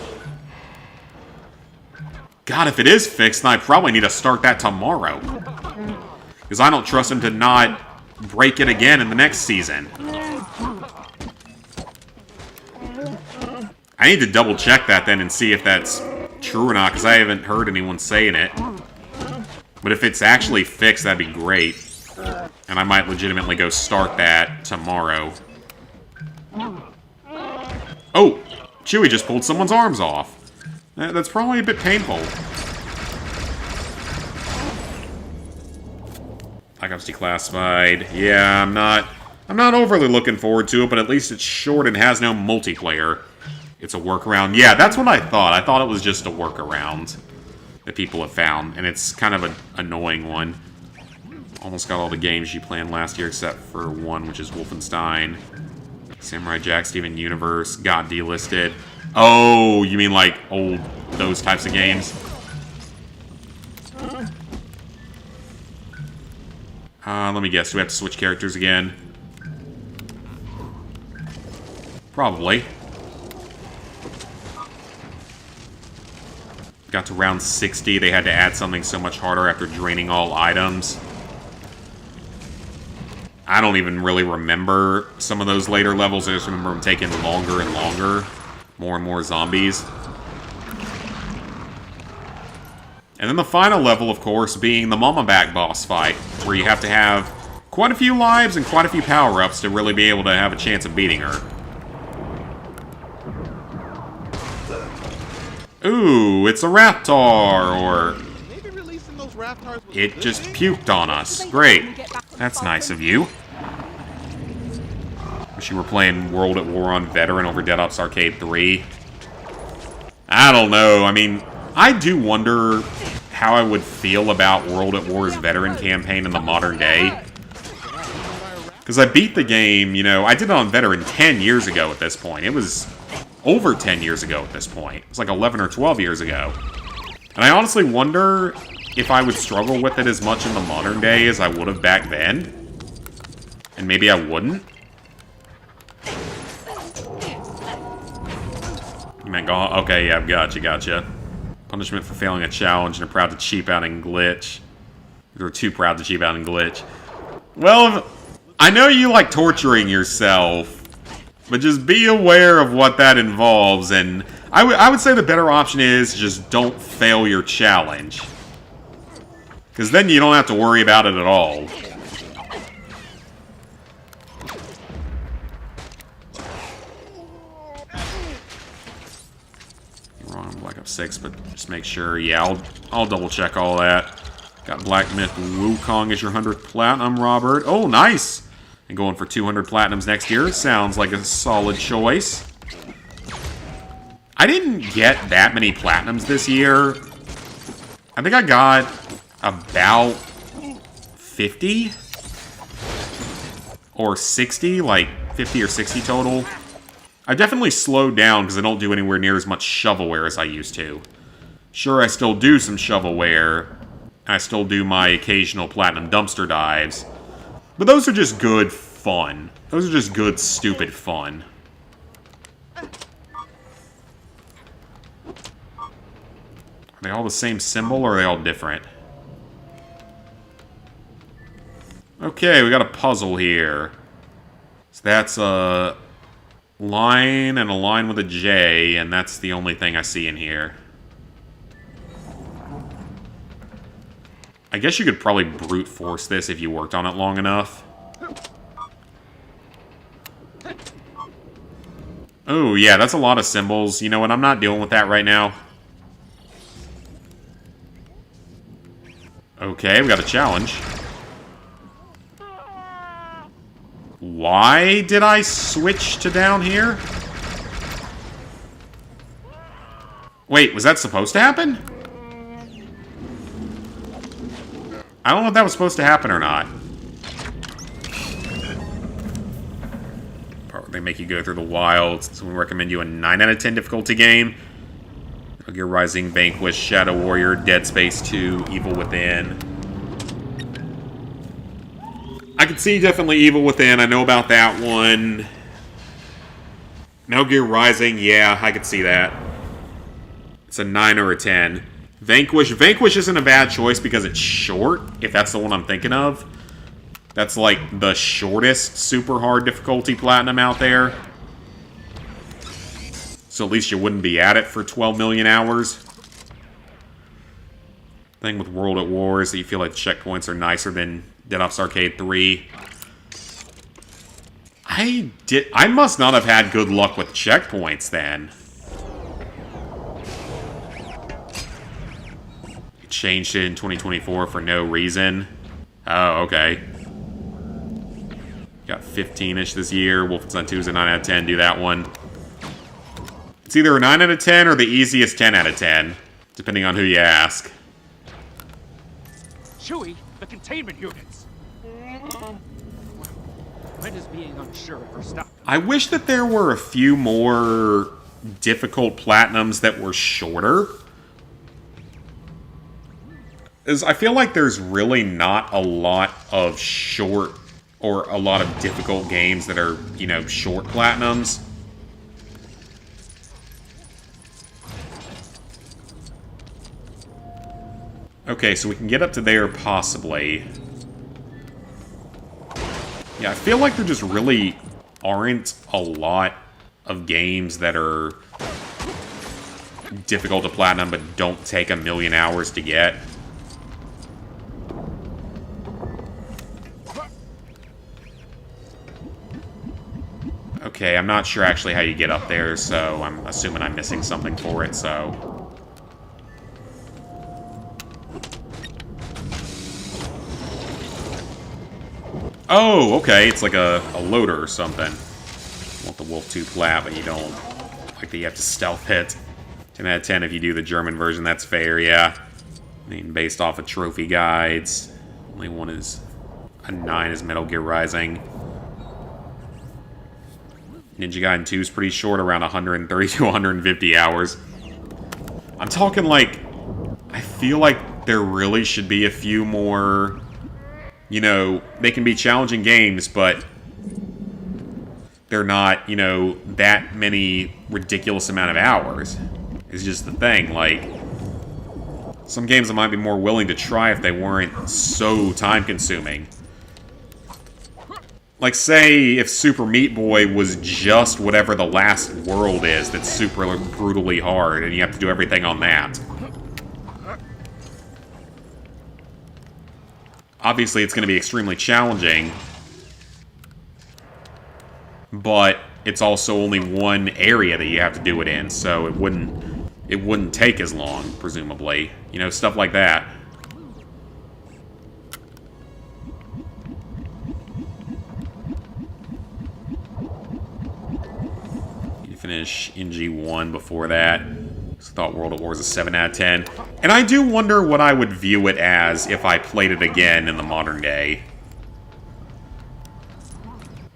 Speaker 1: God, if it is fixed, then I probably need to start that tomorrow. Because I don't trust him to not break it again in the next season. I need to double check that then and see if that's true or not, because I haven't heard anyone saying it. But if it's actually fixed, that'd be great. And I might legitimately go start that tomorrow. Oh! Chewie just pulled someone's arms off. That's probably a bit painful. Black Ops Declassified. Yeah, I'm not overly looking forward to it, but at least it's short and has no multiplayer. It's a workaround. Yeah, that's what I thought. I thought it was just a workaround that people have found, and it's kind of an annoying one. Almost got all the games you planned last year except for one, which is Wolfenstein. Samurai Jack, Steven Universe got delisted. Oh, you mean like old, those types of games? Let me guess. Do we have to switch characters again? Probably. Got to round 60. They had to add something so much harder after draining all items. I don't even really remember some of those later levels. I just remember them taking longer and longer. More and more zombies. And then the final level, of course, being the Mama Back boss fight, where you have to have quite a few lives and quite a few power-ups to really be able to have a chance of beating her. Ooh, it's a Raptor, or...
Speaker 3: Maybe releasing those Raptors was a
Speaker 1: It
Speaker 3: good
Speaker 1: just
Speaker 3: thing?
Speaker 1: puked on us. Great. That's nice of you. Wish you were playing World at War on Veteran over Dead Ops Arcade 3. I don't know. I mean, I do wonder how I would feel about World at War's Veteran campaign in the modern day. Because I beat the game, you know, I did it on Veteran 10 years ago at this point. It was over 10 years ago at this point. It was like 11 or 12 years ago. And I honestly wonder if I would struggle with it as much in the modern day as I would have back then. And maybe I wouldn't. You meant go... Okay, yeah, gotcha. Punishment for failing a challenge and are proud to cheap out and glitch. You're too proud to cheap out and glitch. Well, I know you like torturing yourself, but just be aware of what that involves, and I would say the better option is just don't fail your challenge. Because then you don't have to worry about it at all. You're wrong, Black Ops 6, but just make sure, yeah, I'll double check all that. Got Black Myth Wukong as your 100th Platinum, Robert. Oh, nice! And going for 200 Platinums next year. Sounds like a solid choice. I didn't get that many Platinums this year. I think I got about 50? Or 60? Like, 50 or 60 total. I definitely slowed down because I don't do anywhere near as much shovelware as I used to. Sure, I still do some shovelware. I still do my occasional platinum dumpster dives. But those are just good fun. Those are just good, stupid fun. Are they all the same symbol, or are they all different? Okay, we got a puzzle here. So that's a line and a line with a J, and that's the only thing I see in here. I guess you could probably brute force this if you worked on it long enough. Oh, yeah, that's a lot of symbols. You know what? I'm not dealing with that right now. Okay, we got a challenge. Why did I switch to down here? Wait, was that supposed to happen? I don't know if that was supposed to happen or not. Part where they make you go through the wilds. So we recommend you a 9 out of 10 difficulty game. Metal Gear Rising, Vanquish, Shadow Warrior, Dead Space 2, Evil Within. I could see definitely Evil Within. I know about that one. Metal Gear Rising, yeah, I could see that. It's a 9 or a 10. Vanquish. Vanquish isn't a bad choice because it's short, if that's the one I'm thinking of. That's like the shortest super hard difficulty platinum out there. So at least you wouldn't be at it for 12 million hours. Thing with World at War is that you feel like the checkpoints are nicer than Dead Ops Arcade 3. I must not have had good luck with checkpoints then. Changed it in 2024 for no reason. Oh, okay. Got 15-ish this year. Wolfenstein 2 is a 9 out of 10. Do that one. It's either a 9 out of 10 or the easiest 10 out of 10, depending on who you ask.
Speaker 7: Chewie, the containment units. When is being unsure of her stuff?
Speaker 1: I wish that there were a few more difficult platinums that were shorter. I feel like there's really not a lot of short or a lot of difficult games that are, you know, short platinums. Okay, so we can get up to there, possibly. Yeah, I feel like there just really aren't a lot of games that are difficult to platinum but don't take a million hours to get. I'm not sure actually how you get up there, so I'm assuming I'm missing something for it, so... Oh, okay, it's like a loader or something. You want the Wolf 2 plat, but you don't. Like that you have to stealth hit. 10 out of 10 if you do the German version, that's fair, yeah. I mean, based off of trophy guides. Only one is... A 9 is Metal Gear Rising. Ninja Gaiden 2 is pretty short, around 130 to 150 hours. I'm talking like... I feel like there really should be a few more... You know, they can be challenging games, but... They're not, you know, that many ridiculous amount of hours. It's just the thing, like... Some games I might be more willing to try if they weren't so time-consuming. Like, say, if Super Meat Boy was just whatever the last world is that's super brutally hard, and you have to do everything on that. Obviously, it's going to be extremely challenging, but it's also only one area that you have to do it in, so it wouldn't take as long, presumably. You know, stuff like that. Finish NG1 before that. I thought World at War was a 7 out of 10. And I do wonder what I would view it as if I played it again in the modern day.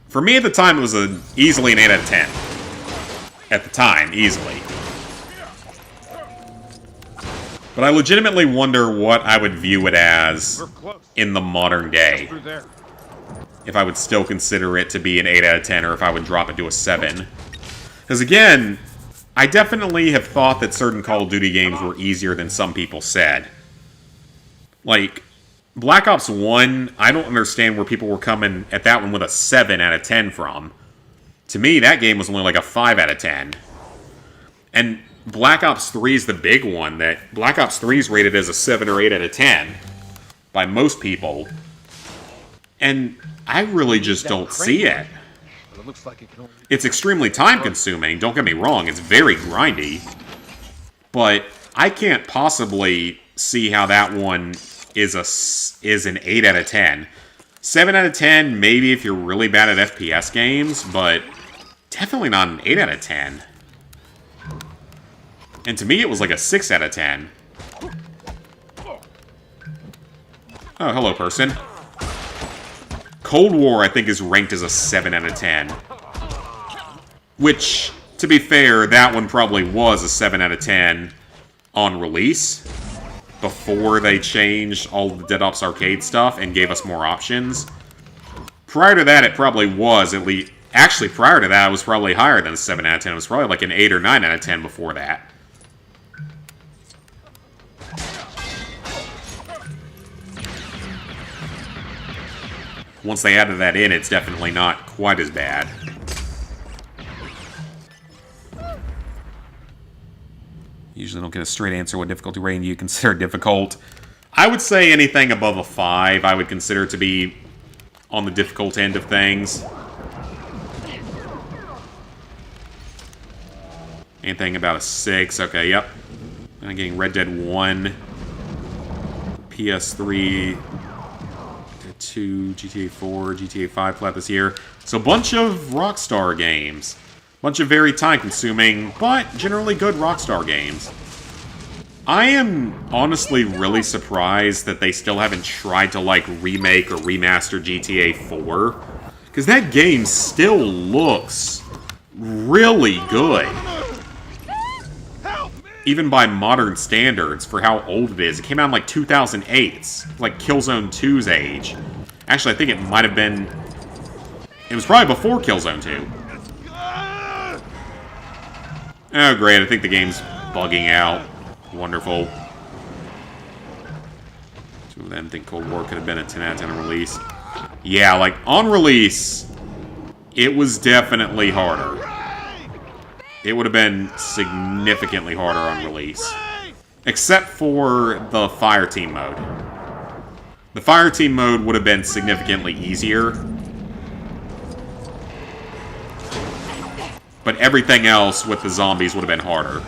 Speaker 1: For me at the time, it was easily an 8 out of 10. At the time, easily. But I legitimately wonder what I would view it as in the modern day. If I would still consider it to be an 8 out of 10, or if I would drop it to a 7. Because again, I definitely have thought that certain Call of Duty games were easier than some people said. Like, Black Ops 1, I don't understand where people were coming at that one with a 7 out of 10 from. To me, that game was only like a 5 out of 10. And Black Ops 3 is the big one, that Black Ops 3 is rated as a 7 or 8 out of 10 by most people. And I really just don't see it. It's extremely time-consuming, don't get me wrong, it's very grindy. But I can't possibly see how that one is an 8 out of 10. 7 out of 10, maybe if you're really bad at FPS games, but definitely not an 8 out of 10. And to me, it was like a 6 out of 10. Oh, hello, person. Cold War, I think, is ranked as a 7 out of 10. Which, to be fair, that one probably was a 7 out of 10 on release. Before they changed all the Dead Ops Arcade stuff and gave us more options. Prior to that, it probably was at least... Actually, prior to that, it was probably higher than a 7 out of 10. It was probably like an 8 or 9 out of 10 before that. Once they added that in, it's definitely not quite as bad. Usually don't get a straight answer. What difficulty rating do you consider difficult? I would say anything above a 5 I would consider to be on the difficult end of things. Anything about a 6. Okay, yep. I'm getting Red Dead 1. PS3... 2, GTA 4, GTA 5 plat this year. So a bunch of Rockstar games. Bunch of very time-consuming, but generally good Rockstar games. I am honestly really surprised that they still haven't tried to, like, remake or remaster GTA 4. Because that game still looks really good. Even by modern standards, for how old it is. It came out in, like, 2008. It's like Killzone 2's age. Actually, I think it might have been... It was probably before Killzone 2. Oh, great. I think the game's bugging out. Wonderful. Two of them think Cold War could have been a 10 out of 10 on release. Yeah, like, on release, it was definitely harder. It would have been significantly harder on release. Except for the Fireteam mode. The Fireteam mode would have been significantly easier. But everything else with the zombies would have been harder.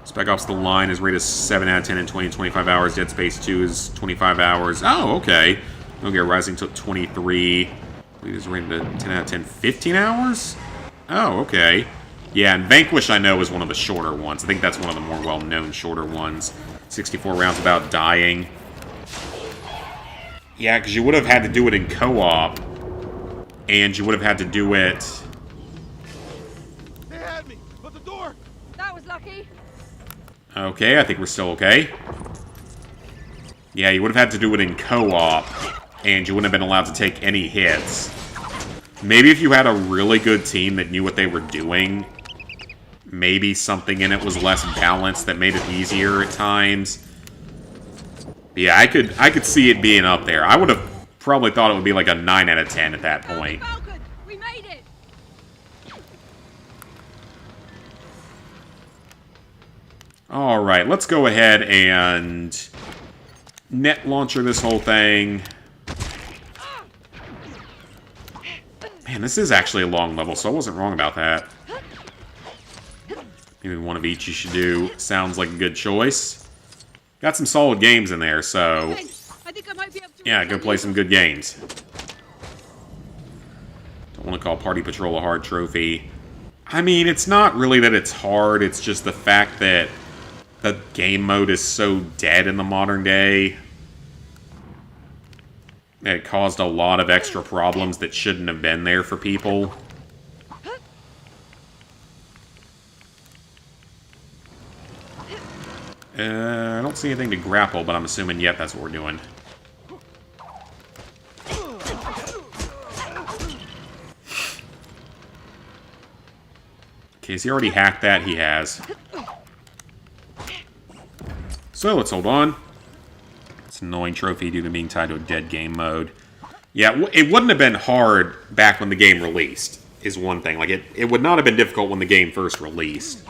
Speaker 1: Spec Ops The Line is rated 7 out of 10 in 20 to 25 hours. Dead Space 2 is 25 hours. Oh, okay. Metal Gear Rising took 23. I believe it's rated at 10 out of 10. 15 hours? Oh, okay. Yeah, and Vanquish, I know, is one of the shorter ones. I think that's one of the more well-known shorter ones. 64 rounds without dying. Yeah, because you would have had to do it in co-op. And you would have had to do it...
Speaker 3: They had me, but the door.
Speaker 6: That was lucky.
Speaker 1: Okay, I think we're still okay. Yeah, you would have had to do it in co-op. And you wouldn't have been allowed to take any hits. Maybe if you had a really good team that knew what they were doing, maybe something in it was less balanced that made it easier at times. But yeah, I could see it being up there. I would have probably thought it would be like a 9 out of 10 at that point.
Speaker 6: Falcon, we made it.
Speaker 1: Alright, let's go ahead and net launcher this whole thing. Man, this is actually a long level, so I wasn't wrong about that. Maybe one of each you should do. Sounds like a good choice. Got some solid games in there, so...
Speaker 6: I think I might be able to
Speaker 1: yeah, go play some good games. Don't want to call Party Patrol a hard trophy. I mean, it's not really that it's hard, it's just the fact that the game mode is so dead in the modern day. It caused a lot of extra problems that shouldn't have been there for people. I don't see anything to grapple, but I'm assuming, yep, that's what we're doing. Okay, has he already hacked that? He has. So, let's hold on. It's an annoying trophy due to being tied to a dead game mode. Yeah, it wouldn't have been hard back when the game released, is one thing. Like, it would not have been difficult when the game first released.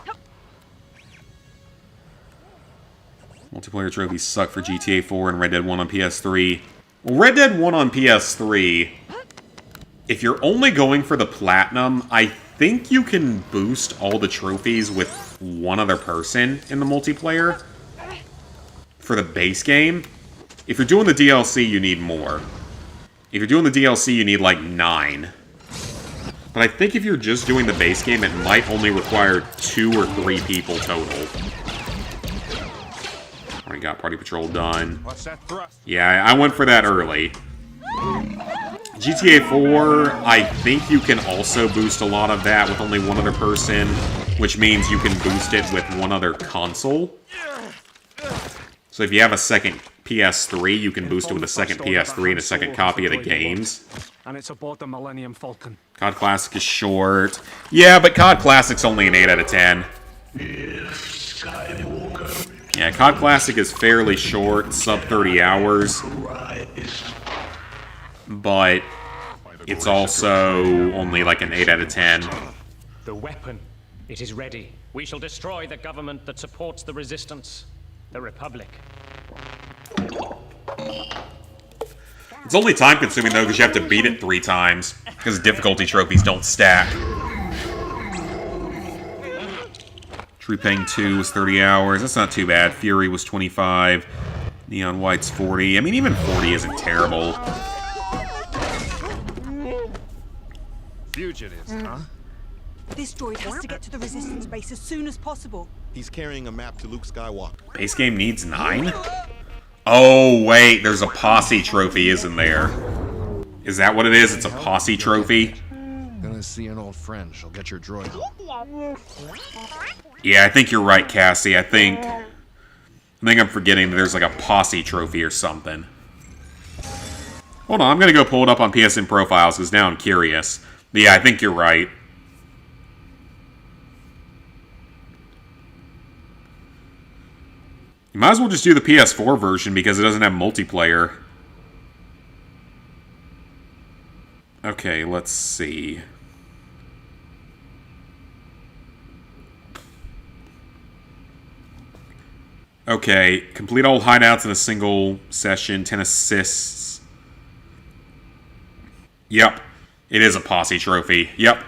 Speaker 1: Multiplayer trophies suck for GTA 4 and Red Dead 1 on PS3. Well, Red Dead 1 on PS3, if you're only going for the Platinum, I think you can boost all the trophies with one other person in the multiplayer for the base game. If you're doing the DLC, you need more. If you're doing the DLC, you need like 9. But I think if you're just doing the base game, it might only require 2 or 3 people total. Already got Party Patrol done.
Speaker 2: What's that thrust?
Speaker 1: Yeah, I went for that early. GTA 4, I think you can also boost a lot of that with only one other person, which means you can boost it with one other console. So if you have a second PS3, you can boost it with a second PS3 and a second copy of the games.
Speaker 7: And it's aboard the Millennium Falcon.
Speaker 1: COD Classic is short. Yeah, but COD Classic's only an 8 out of 10.
Speaker 8: Skywalker.
Speaker 1: Yeah, COD Classic is fairly short, sub 30 hours. But it's also only like an 8 out of 10.
Speaker 9: The weapon. It is ready. We shall destroy the government that supports the resistance. The Republic.
Speaker 1: It's only time consuming though because you have to beat it 3 times. Because difficulty trophies don't stack. Tree Pang 2 was 30 hours. That's not too bad. Fury was 25. Neon White's 40. I mean, even 40 isn't terrible.
Speaker 2: Fugitives, huh?
Speaker 10: This droid has to get to the Resistance base as soon as possible.
Speaker 2: He's carrying a map to Luke Skywalker.
Speaker 1: Base game needs 9? Oh, wait. There's a posse trophy, isn't there? Is that what it is? It's a posse trophy?
Speaker 2: Gonna see an old friend. She'll get your droid.
Speaker 1: Yeah, I think you're right, Cassie. I think I'm forgetting that there's like a posse trophy or something. Hold on, I'm gonna go pull it up on PSN profiles because now I'm curious. But yeah, I think you're right. You might as well just do the PS4 version because it doesn't have multiplayer. Okay, let's see. Okay, complete all hideouts in a single session, 10 assists. Yep. It is a posse trophy. Yep.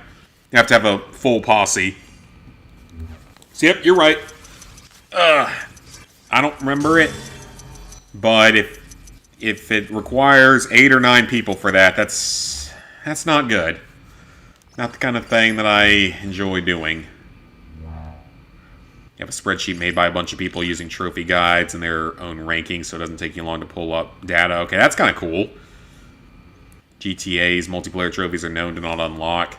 Speaker 1: You have to have a full posse. So, yep, you're right. I don't remember it. But if it requires 8 or 9 people for that, that's not good. Not the kind of thing that I enjoy doing. You have a spreadsheet made by a bunch of people using trophy guides and their own rankings, so it doesn't take you long to pull up data. Okay, that's kind of cool. GTA's multiplayer trophies are known to not unlock.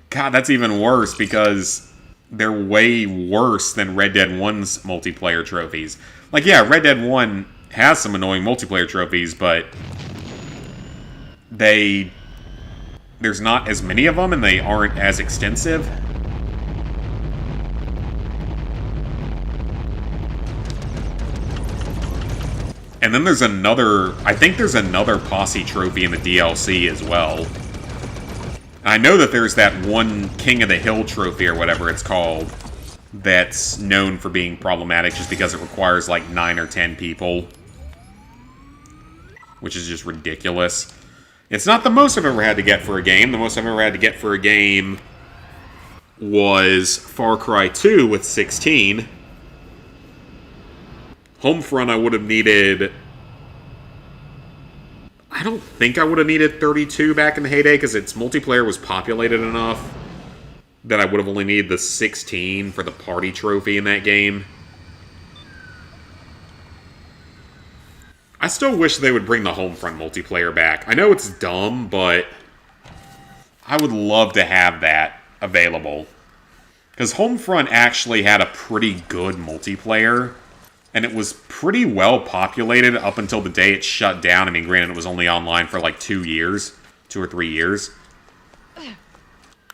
Speaker 1: God, that's even worse because they're way worse than Red Dead 1's multiplayer trophies. Like, yeah, Red Dead 1 has some annoying multiplayer trophies, but there's not as many of them and they aren't as extensive. And then there's I think there's another posse trophy in the DLC as well. I know that there's that one King of the Hill trophy or whatever it's called that's known for being problematic just because it requires like 9 or 10 people. Which is just ridiculous. It's not the most I've ever had to get for a game. The most I've ever had to get for a game was Far Cry 2 with 16. Homefront, I would have needed... I don't think I would have needed 32 back in the heyday, because its multiplayer was populated enough that I would have only needed the 16 for the party trophy in that game. I still wish they would bring the Homefront multiplayer back. I know it's dumb, but I would love to have that available. Because Homefront actually had a pretty good multiplayer. And it was pretty well populated up until the day it shut down. I mean, granted, it was only online for like 2 years. 2 or 3 years.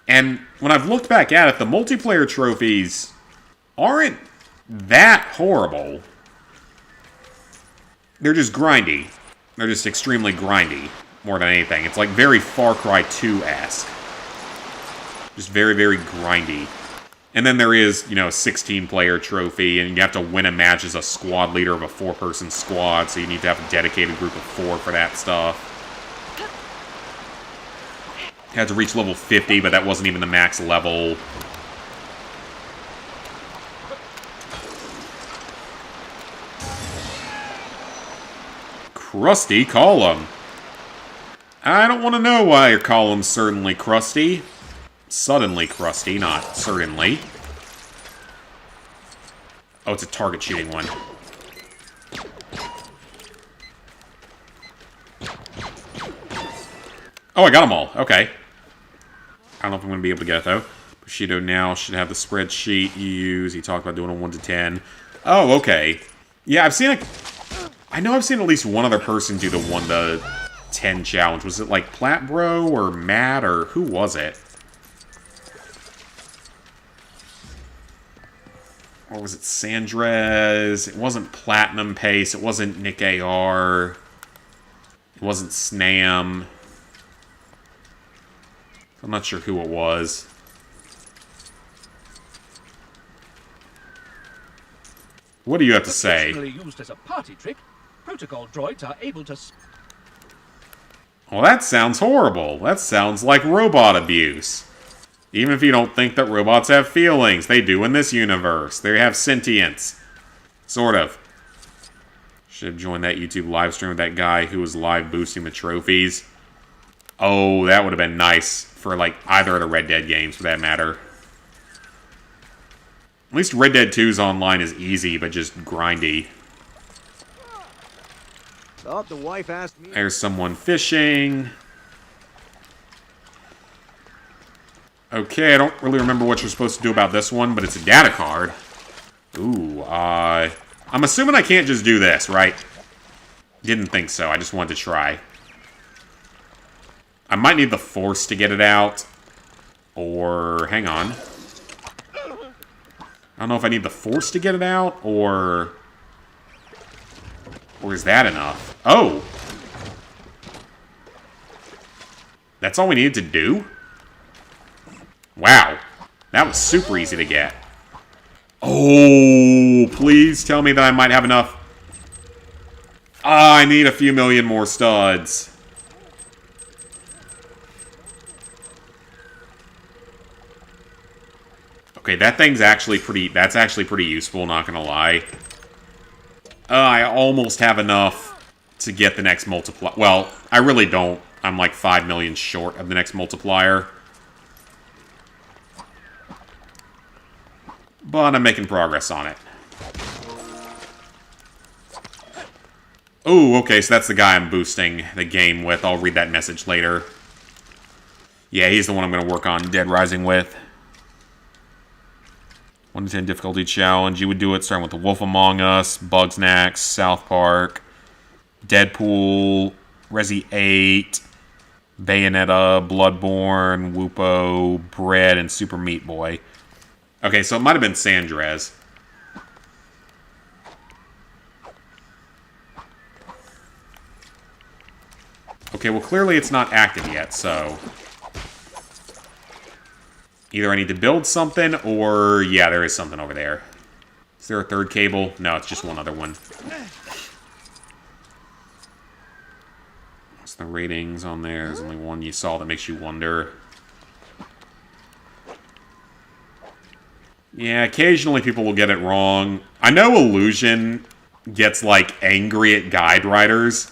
Speaker 1: And when I've looked back at it, the multiplayer trophies aren't that horrible. They're just grindy. They're just extremely grindy, more than anything. It's like very Far Cry 2-esque. Just very, very grindy. And then there is, you know, a 16-player trophy, and you have to win a match as a squad leader of a 4-person squad, so you need to have a dedicated group of 4 for that stuff. Had to reach level 50, but that wasn't even the max level. Crusty column. I don't want to know why your column's certainly crusty. Suddenly crusty, not certainly. Oh, it's a target shooting one. Oh, I got them all. Okay. I don't know if I'm going to be able to get it, though. Bushido now should have the spreadsheet you use. He talked about doing a 1 to 10. Oh, okay. Yeah, I know I've seen at least one other person do the 1 to 10 challenge. Was it like Platbro or Matt or who was it? Or was it Sandrez? It wasn't Platinum Pace. It wasn't Nick AR. It wasn't Snam. I'm not sure who it was. What do you have to say?
Speaker 8: Used as a party trick, protocol droids are able to...
Speaker 1: Well, that sounds horrible. That sounds like robot abuse. Even if you don't think that robots have feelings, they do in this universe. They have sentience. Sort of. Should have joined that YouTube live stream with that guy who was live boosting the trophies. Oh, that would have been nice for, like, either of the Red Dead games, for that matter. At least Red Dead 2's online is easy, but just grindy.
Speaker 8: Oh, the wife asked me...
Speaker 1: There's someone fishing. Okay, I don't really remember what you're supposed to do about this one, but it's a data card. Ooh, I'm assuming I can't just do this, right? Didn't think so, I just wanted to try. I might need the Force to get it out. Or, hang on. I don't know if I need the Force to get it out, or is that enough? Oh! That's all we needed to do? Wow. That was super easy to get. Oh, please tell me that I might have enough. Ah, I need a few million more studs. Okay, that thing's actually pretty... That's actually pretty useful, not gonna lie. I almost have enough to get the next multiplier. Well, I really don't. I'm like 5 million short of the next multiplier. But I'm making progress on it. Oh, okay, so that's the guy I'm boosting the game with. I'll read that message later. Yeah, he's the one I'm going to work on Dead Rising with. 1 to 10 difficulty challenge. You would do it starting with The Wolf Among Us, Bugsnax, South Park, Deadpool, Resi 8, Bayonetta, Bloodborne, Whoopo, Bread, and Super Meat Boy. Okay, so it might have been Sandrez. Okay, well, clearly it's not active yet, so... Either I need to build something, or... Yeah, there is something over there. Is there a third cable? No, it's just one other one. What's the ratings on there? There's only one you saw that makes you wonder. Yeah, occasionally people will get it wrong. I know Illusion gets, like, angry at guide writers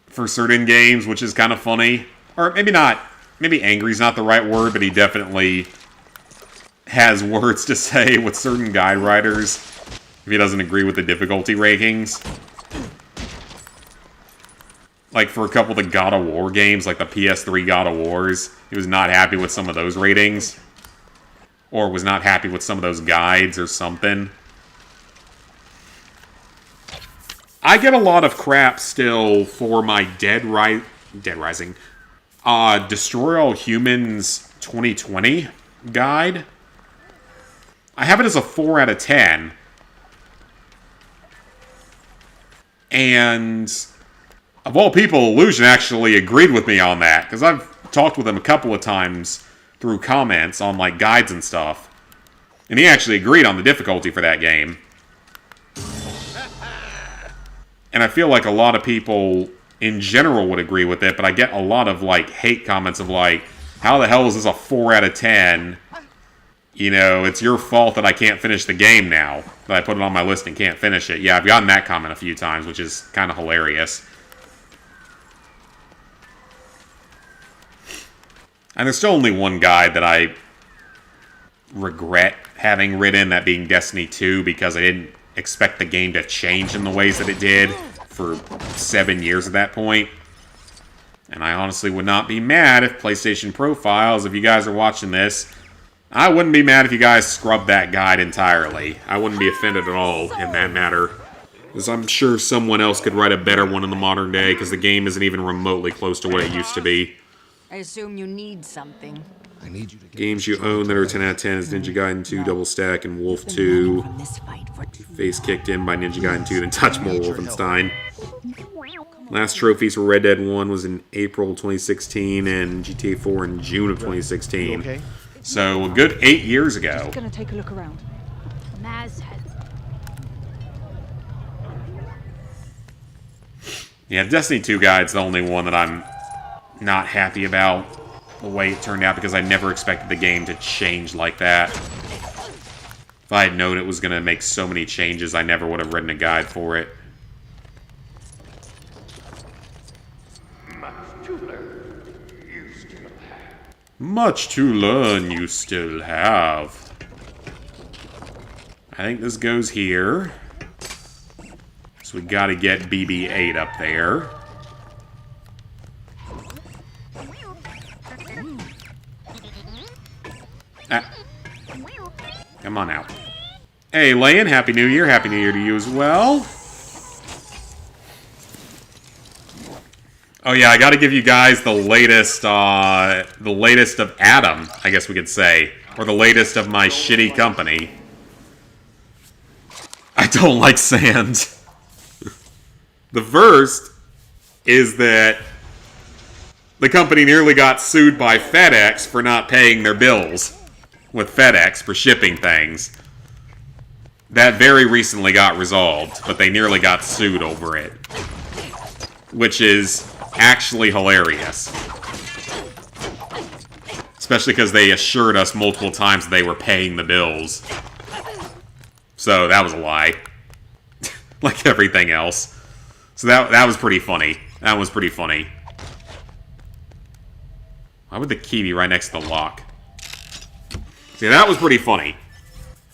Speaker 1: for certain games, which is kind of funny. Or maybe not. Maybe angry's not the right word, but he definitely has words to say with certain guide writers if he doesn't agree with the difficulty rankings. Like, for a couple of the God of War games, like the PS3 God of Wars, he was not happy with some of those ratings. Or was not happy with some of those guides or something. I get a lot of crap still for my Dead Rising. Destroy All Humans 2020 guide. I have it as a 4 out of 10. And of all people, Illusion actually agreed with me on that. Because I've talked with him a couple of times through comments on, like, guides and stuff. And he actually agreed on the difficulty for that game. And I feel like a lot of people in general would agree with it, but I get a lot of, like, hate comments of, like, how the hell is this a 4 out of 10? You know, it's your fault that I can't finish the game now. That I put it on my list and can't finish it. Yeah, I've gotten that comment a few times, which is kind of hilarious. And there's still only one guide that I regret having written, that being Destiny 2, because I didn't expect the game to change in the ways that it did for 7 years at that point. And I honestly would not be mad if PlayStation Profiles, if you guys are watching this, I wouldn't be mad if you guys scrubbed that guide entirely. I wouldn't be offended at all in that matter. Because I'm sure someone else could write a better one in the modern day, because the game isn't even remotely close to what it used to be.
Speaker 6: I assume you need something.
Speaker 2: I need you to get
Speaker 1: Games you own that are 10 out of 10 is Ninja Gaiden 2 Double Stack and Wolf 2.
Speaker 6: From this fight for
Speaker 1: Face kicked in by Ninja Gaiden 2, then touch more Wolfenstein. Last trophies for Red Dead 1 was in April 2016 and GTA 4 in June of 2016.
Speaker 2: okay?
Speaker 1: So a good 8 years ago.
Speaker 5: Just gonna take a look around.
Speaker 6: Maz has
Speaker 1: Yeah, Destiny 2 Guide's the only one that I'm not happy about the way it turned out, because I never expected the game to change like that. If I had known it was going to make so many changes, I never would have written a guide for it. Much to learn you still have. I think this goes here. So we gotta get BB-8 up there. Ah. Come on out. Hey, Layan, Happy New Year. Happy New Year to you as well. Oh yeah, I gotta give you guys the latest of Adam, I guess we could say. Or the latest of my shitty company. I don't like sand. The first is that the company nearly got sued by FedEx for not paying their bills with FedEx for shipping things. That very recently got resolved, but they nearly got sued over it. Which is actually hilarious. Especially because they assured us multiple times that they were paying the bills. So that was a lie. Like everything else. So that was pretty funny. That was pretty funny. Why would the key be right next to the lock? See, that was pretty funny.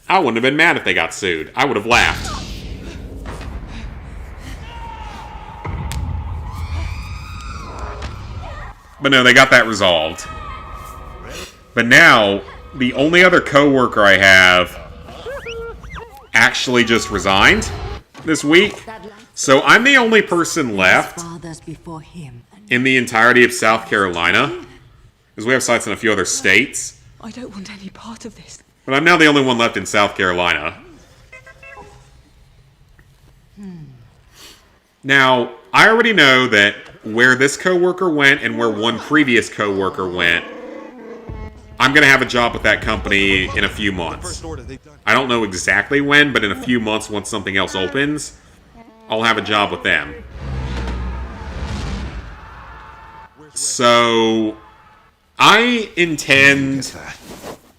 Speaker 1: I wouldn't have been mad if they got sued. I would have laughed. But no, they got that resolved. But now, the only other co-worker I have actually just resigned this week. So I'm the only person left in the entirety of South Carolina. Because we have sites in a few other states.
Speaker 10: I don't want any part of this.
Speaker 1: But I'm now the only one left in South Carolina. Now, I already know that where this coworker went and where one previous coworker went, I'm going to have a job with that company in a few months. I don't know exactly when, but in a few months, once something else opens, I'll have a job with them. So, I intend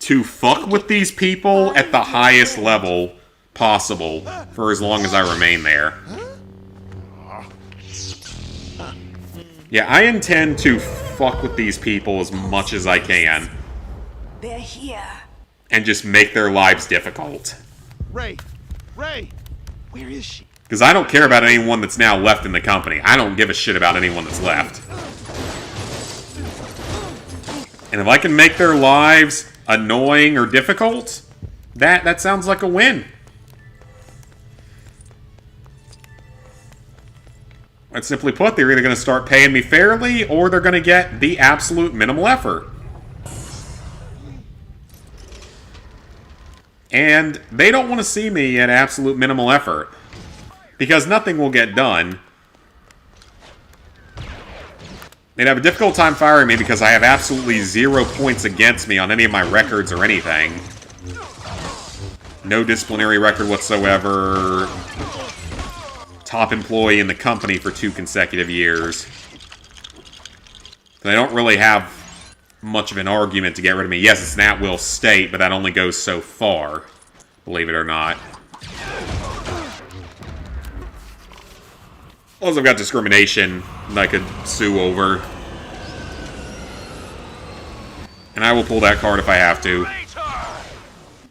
Speaker 1: to fuck with these people at the highest level possible for as long as I remain there. Yeah, I intend to fuck with these people as much as I can.
Speaker 10: They're here.
Speaker 1: And just make their lives difficult.
Speaker 3: Ray, where is she?
Speaker 1: Because I don't care about anyone that's now left in the company. I don't give a shit about anyone that's left. And if I can make their lives annoying or difficult, that sounds like a win. And simply put, they're either going to start paying me fairly, or they're going to get the absolute minimal effort. And they don't want to see me at absolute minimal effort. Because nothing will get done. They'd have a difficult time firing me because I have absolutely 0 points against me on any of my records or anything. No disciplinary record whatsoever. Top employee in the company for 2 consecutive years. They don't really have much of an argument to get rid of me. Yes, it's an at-will state, but that only goes so far, believe it or not. Plus, I've got discrimination that I could sue over. And I will pull that card if I have to.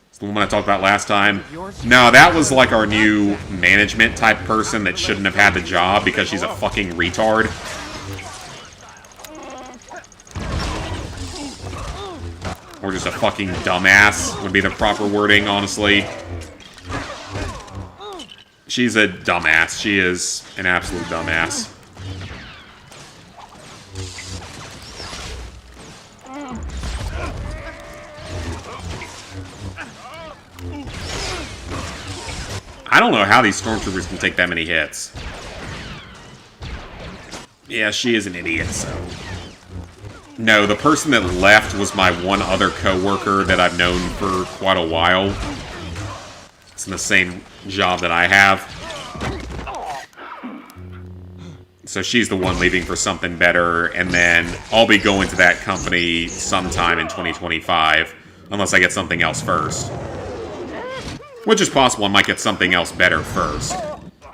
Speaker 1: It's the one I talked about last time. No, that was like our new management type person that shouldn't have had the job because she's a fucking retard. Or just a fucking dumbass would be the proper wording, honestly. She's a dumbass. She is an absolute dumbass. I don't know how these stormtroopers can take that many hits. Yeah, she is an idiot, so... No, the person that left was my one other coworker that I've known for quite a while. It's in the same job that I have. So she's the one leaving for something better, and then I'll be going to that company sometime in 2025, unless I get something else first. Which is possible, I might get something else better first.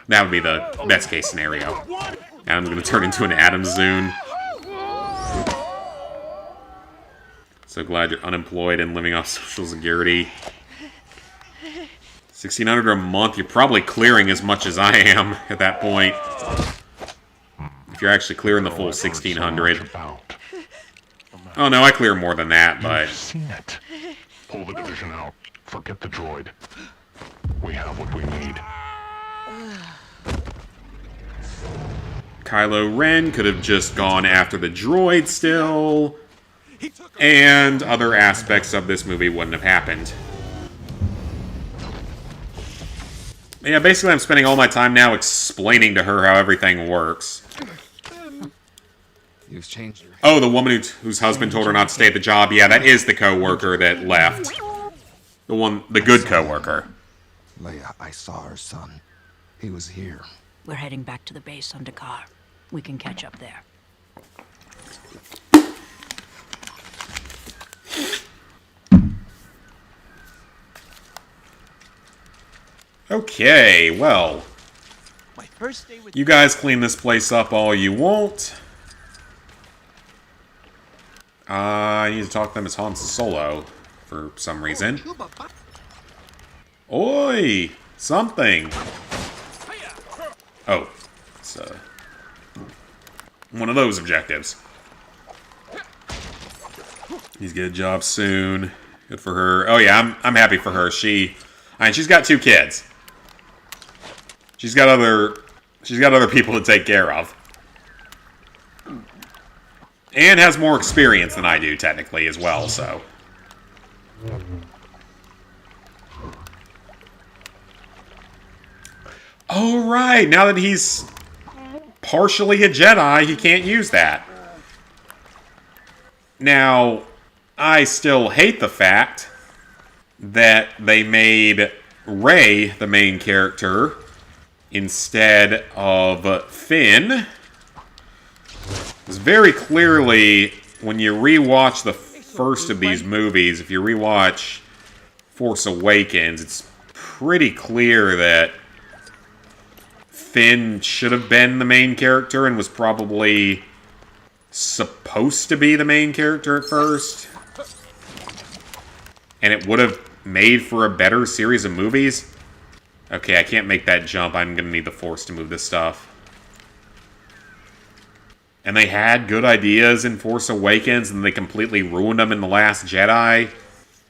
Speaker 1: That would be the best case scenario. Adam's gonna turn into an Adam Zune. So glad you're unemployed and living off Social Security. $1,600 a month, you're probably clearing as much as I am at that point. If you're actually clearing the full $1,600. Oh no, I clear more than that, but...
Speaker 11: You've seen it. Pull the division out. Forget the droid. We have what we need.
Speaker 1: Kylo Ren could have just gone after the droid still. And other aspects of this movie wouldn't have happened. Yeah, basically I'm spending all my time now explaining to her how everything works.
Speaker 2: You've changed her.
Speaker 1: Oh, the woman whose husband told her not to stay at the job. Yeah, that is the coworker that left. The good coworker.
Speaker 2: Leia, I saw her son. He was here.
Speaker 6: We're heading back to the base on Dakar. We can catch up there.
Speaker 1: Okay, well,
Speaker 3: My first day with
Speaker 1: you guys clean this place up all you want. I need to talk to them as Han Solo for some reason. Oi! Something! Oh, it's one of those objectives. He's get a job soon. Good for her. Oh yeah, I'm happy for her. She's got 2 kids. She's got other people to take care of. And has more experience than I do, technically, as well, so. Oh, right. Now that he's partially a Jedi, he can't use that. Now, I still hate the fact that they made Rey the main character instead of Finn. It's very clearly, when you rewatch the first of these movies, if you rewatch Force Awakens, it's pretty clear that Finn should have been the main character and was probably supposed to be the main character at first. And it would have made for a better series of movies. Okay, I can't make that jump. I'm going to need the Force to move this stuff. And they had good ideas in Force Awakens, and they completely ruined them in The Last Jedi.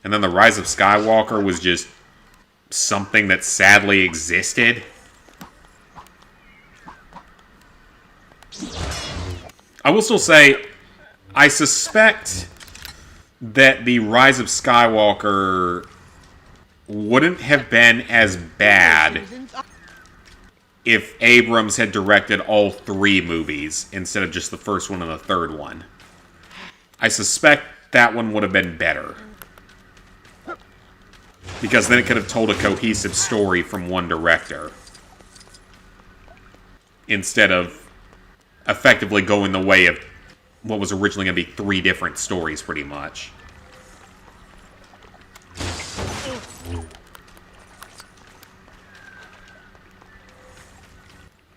Speaker 1: And then The Rise of Skywalker was just something that sadly existed. I will still say, I suspect that The Rise of Skywalker wouldn't have been as bad if Abrams had directed all 3 movies instead of just the first one and the third one. I suspect that one would have been better. Because then it could have told a cohesive story from one director. Instead of effectively going the way of what was originally going to be 3 different stories, pretty much.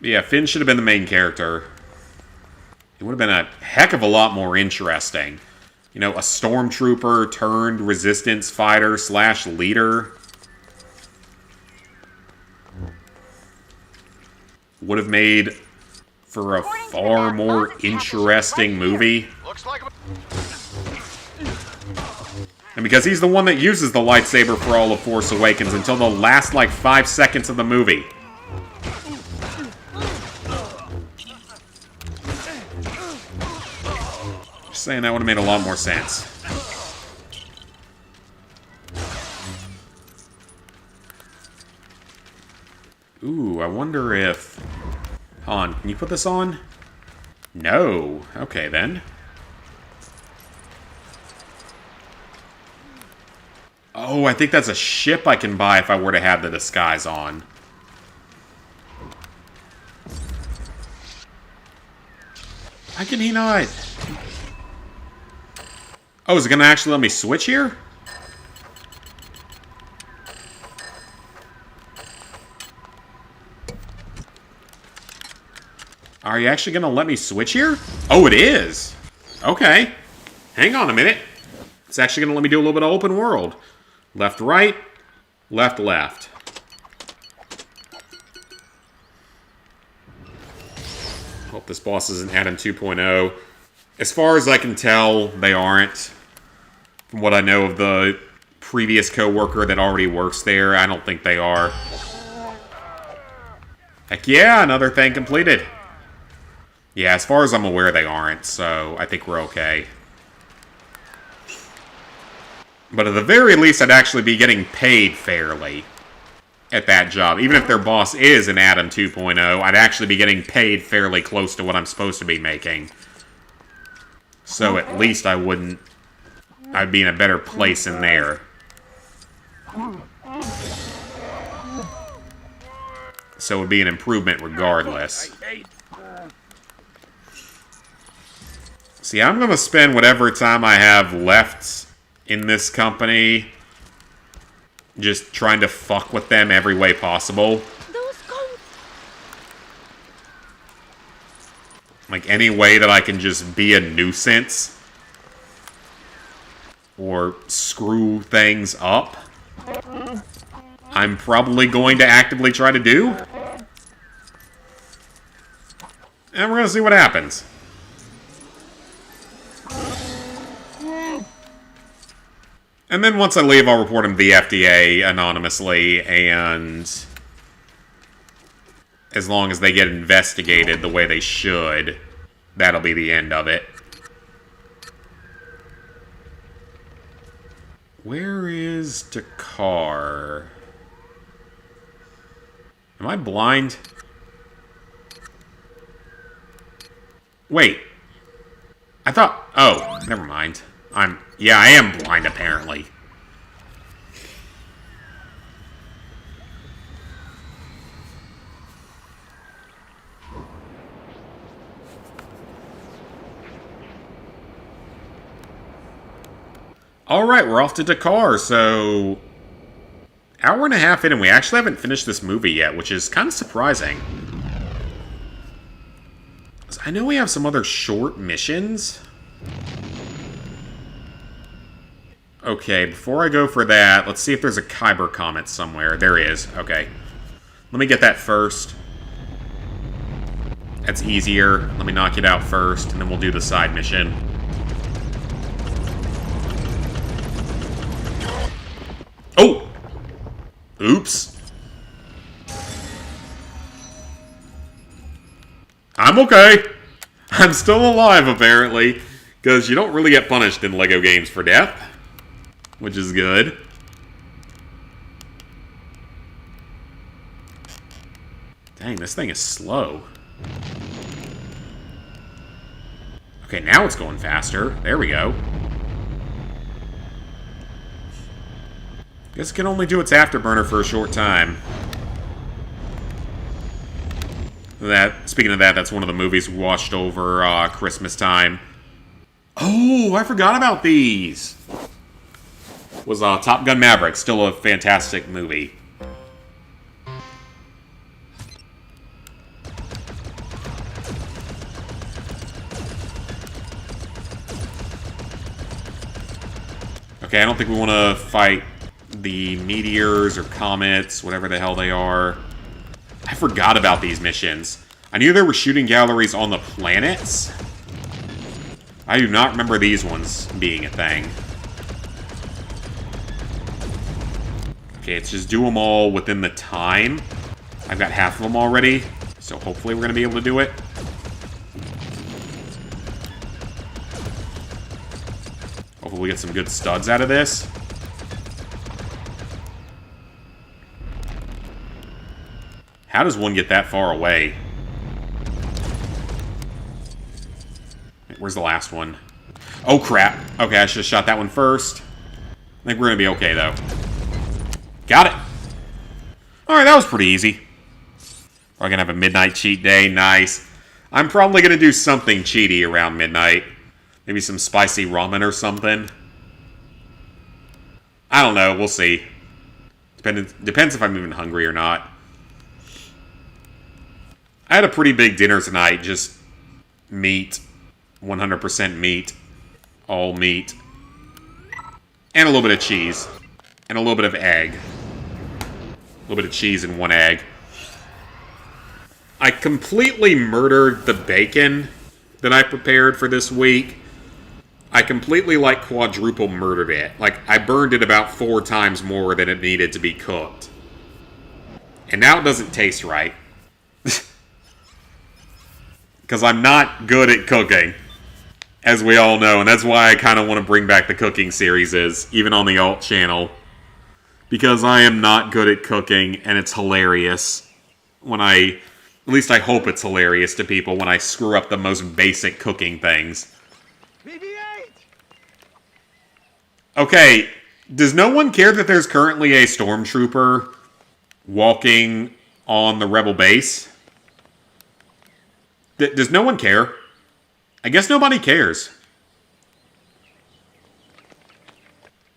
Speaker 1: Yeah, Finn should have been the main character. It would have been a heck of a lot more interesting. You know, a stormtrooper turned resistance fighter / leader. Would have made for a far more interesting movie. And because he's the one that uses the lightsaber for all of Force Awakens until the last, like, 5 seconds of the movie. Just saying, that would have made a lot more sense. Ooh, I wonder if... Han, can you put this on? No. Okay, then. Oh, I think that's a ship I can buy if I were to have the disguise on. Why can he not? Oh, is it going to actually let me switch here? Are you actually going to let me switch here? Oh, it is. Okay. Hang on a minute. It's actually going to let me do a little bit of open world. Left, right. Left, left. Hope this boss isn't Adam 2.0. As far as I can tell, they aren't. From what I know of the previous co-worker that already works there, I don't think they are. Heck yeah, another thing completed. Yeah, as far as I'm aware, they aren't, so I think we're okay. But at the very least, I'd actually be getting paid fairly at that job. Even if their boss is an Adam 2.0, I'd actually be getting paid fairly close to what I'm supposed to be making. So at least I wouldn't... I'd be in a better place in there. So it would be an improvement regardless. See, I'm going to spend whatever time I have left in this company just trying to fuck with them every way possible. Like, any way that I can just be a nuisance or screw things up, I'm probably going to actively try to do. And we're going to see what happens. And then once I leave, I'll report him to the FDA anonymously, and as long as they get investigated the way they should, that'll be the end of it. Where is Dakar? Am I blind? Wait. I thought... Oh, never mind. Yeah, I am blind, apparently. Alright, we're off to Dakar, so... Hour and a half in, and we actually haven't finished this movie yet, which is kind of surprising. I know we have some other short missions. Okay, before I go for that, let's see if there's a Kyber Comet somewhere. There is. Okay. Let me get that first. That's easier. Let me knock it out first, and then we'll do the side mission. Oh! Oops. I'm okay. I'm still alive, apparently, because you don't really get punished in LEGO games for death, which is good. Dang, this thing is slow. Okay, now it's going faster. There we go. Guess it can only do its afterburner for a short time. Speaking of that, that's one of the movies we watched over Christmas time. Oh, I forgot about these! Was Top Gun Maverick. Still a fantastic movie. Okay, I don't think we want to fight the meteors or comets, whatever the hell they are. I forgot about these missions. I knew there were shooting galleries on the planets. I do not remember these ones being a thing. Okay, let's just do them all within the time. I've got half of them already, so hopefully we're going to be able to do it. Hopefully we get some good studs out of this. How does one get that far away? Where's the last one? Oh, crap. Okay, I should have shot that one first. I think we're going to be okay, though. Got it. Alright, that was pretty easy. We're going to have a midnight cheat day. Nice. I'm probably going to do something cheaty around midnight. Maybe some spicy ramen or something. I don't know. We'll see. Depends if I'm even hungry or not. I had a pretty big dinner tonight. Just meat. 100% meat. All meat. And a little bit of cheese. And a little bit of egg. A little bit of cheese and one egg. I completely murdered the bacon that I prepared for this week. I completely, like, quadruple murdered it. Like, I burned it about 4 times more than it needed to be cooked. And now it doesn't taste right. Because I'm not good at cooking. As we all know. And that's why I kind of want to bring back the cooking series, even on the alt channel. Because I am not good at cooking, and it's hilarious. At least I hope it's hilarious to people when I screw up the most basic cooking things.
Speaker 3: BB-8!
Speaker 1: Okay, does no one care that there's currently a stormtrooper walking on the rebel base? Does no one care? I guess nobody cares.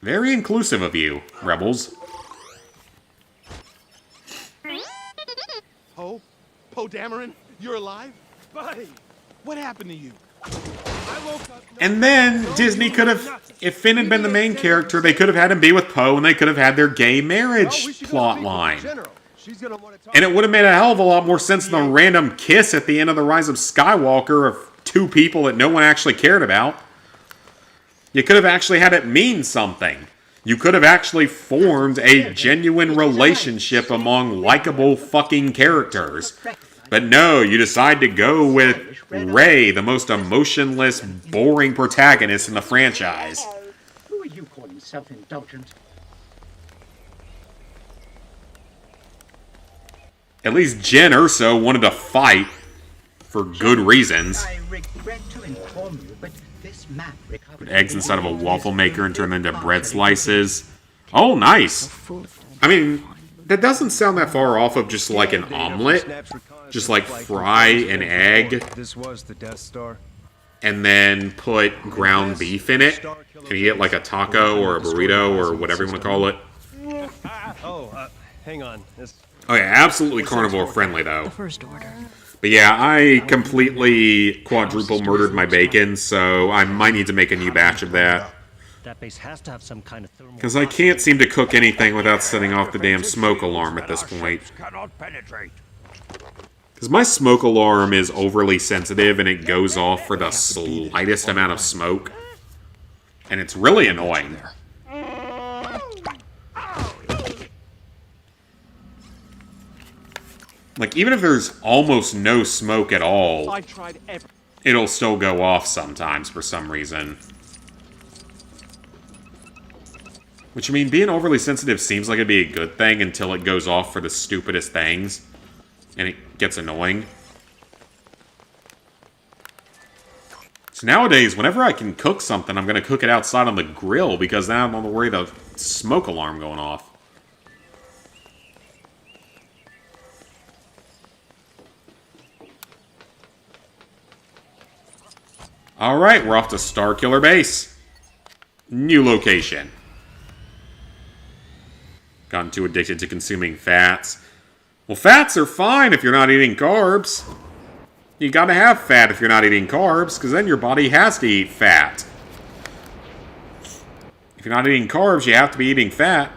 Speaker 1: Very inclusive of you, rebels.
Speaker 3: Poe Dameron, you're alive? Buddy, what happened to you? I woke up...
Speaker 1: And then Disney could have, if Finn had been the main character, they could have had him be with Poe, and they could have had their gay marriage plot line. And it would have made a hell of a lot more sense than the random kiss at the end of The Rise of Skywalker of two people that no one actually cared about. You could have actually had it mean something. You could have actually formed a genuine relationship among likable fucking characters. But no, you decide to go with Rey, the most emotionless, boring protagonist in the franchise.
Speaker 8: Who are you calling self-indulgent?
Speaker 1: At least Jen Erso wanted to fight for good reasons.
Speaker 8: I regret to inform you, but this map recovered...
Speaker 1: Put eggs inside of a waffle maker and turn them into bread slices. Oh, nice. I mean, that doesn't sound that far off of just like an omelet. Just like fry an egg.
Speaker 12: This was the Death Star.
Speaker 1: And then put ground beef in it. And you get like a taco or a burrito or whatever you want to call it.
Speaker 12: Oh, hang on.
Speaker 1: Oh yeah, absolutely carnivore friendly though.
Speaker 10: The First Order.
Speaker 1: But yeah, I completely quadruple murdered my bacon, so I might need to make a new batch of that.
Speaker 9: That base has to have some kind of thermal...
Speaker 1: Because I can't seem to cook anything without setting off the damn smoke alarm at this point. Because my smoke alarm is overly sensitive and it goes off for the slightest amount of smoke. And it's really annoying. Like, even if there's almost no smoke at all, it'll still go off sometimes for some reason. Which, I mean, being overly sensitive seems like it'd be a good thing until it goes off for the stupidest things. And it gets annoying. So nowadays, whenever I can cook something, I'm going to cook it outside on the grill because now I'm not worried about the smoke alarm going off. Alright, we're off to Starkiller Base. New location. Gotten too addicted to consuming fats. Well, fats are fine if you're not eating carbs. You gotta have fat if you're not eating carbs, because then your body has to eat fat. If you're not eating carbs, you have to be eating fat.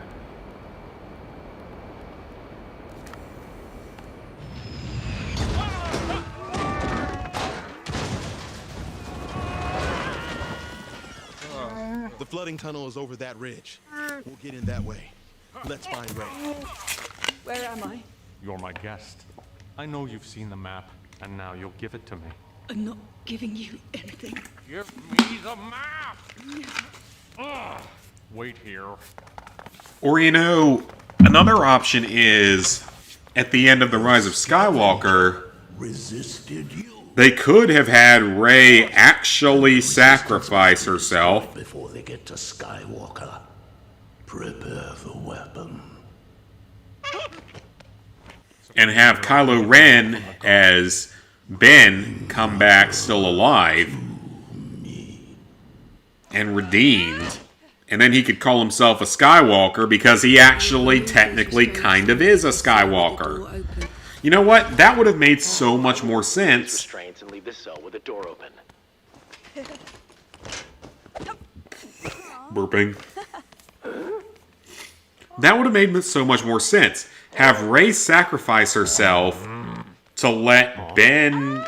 Speaker 3: The flooding tunnel is over that ridge. We'll get in that way. Let's find Rey.
Speaker 5: Where am I?
Speaker 11: You're my guest. I know you've seen the map, and now you'll give it to me.
Speaker 10: I'm not giving you anything.
Speaker 11: Give me the map! Ugh. Wait here.
Speaker 1: Or, you know, another option is, at the end of The Rise of Skywalker, they could have had Rey actually sacrifice herself.
Speaker 2: Before they get to Skywalker, prepare the weapon.
Speaker 1: And have Kylo Ren as Ben come back still alive and redeemed. And then he could call himself a Skywalker because he actually technically kind of is a Skywalker. You know what? That would have made so much more sense.
Speaker 4: And leave the cell with the door open.
Speaker 1: Burping. That would have made so much more sense. Have Rey sacrifice herself to let Ben,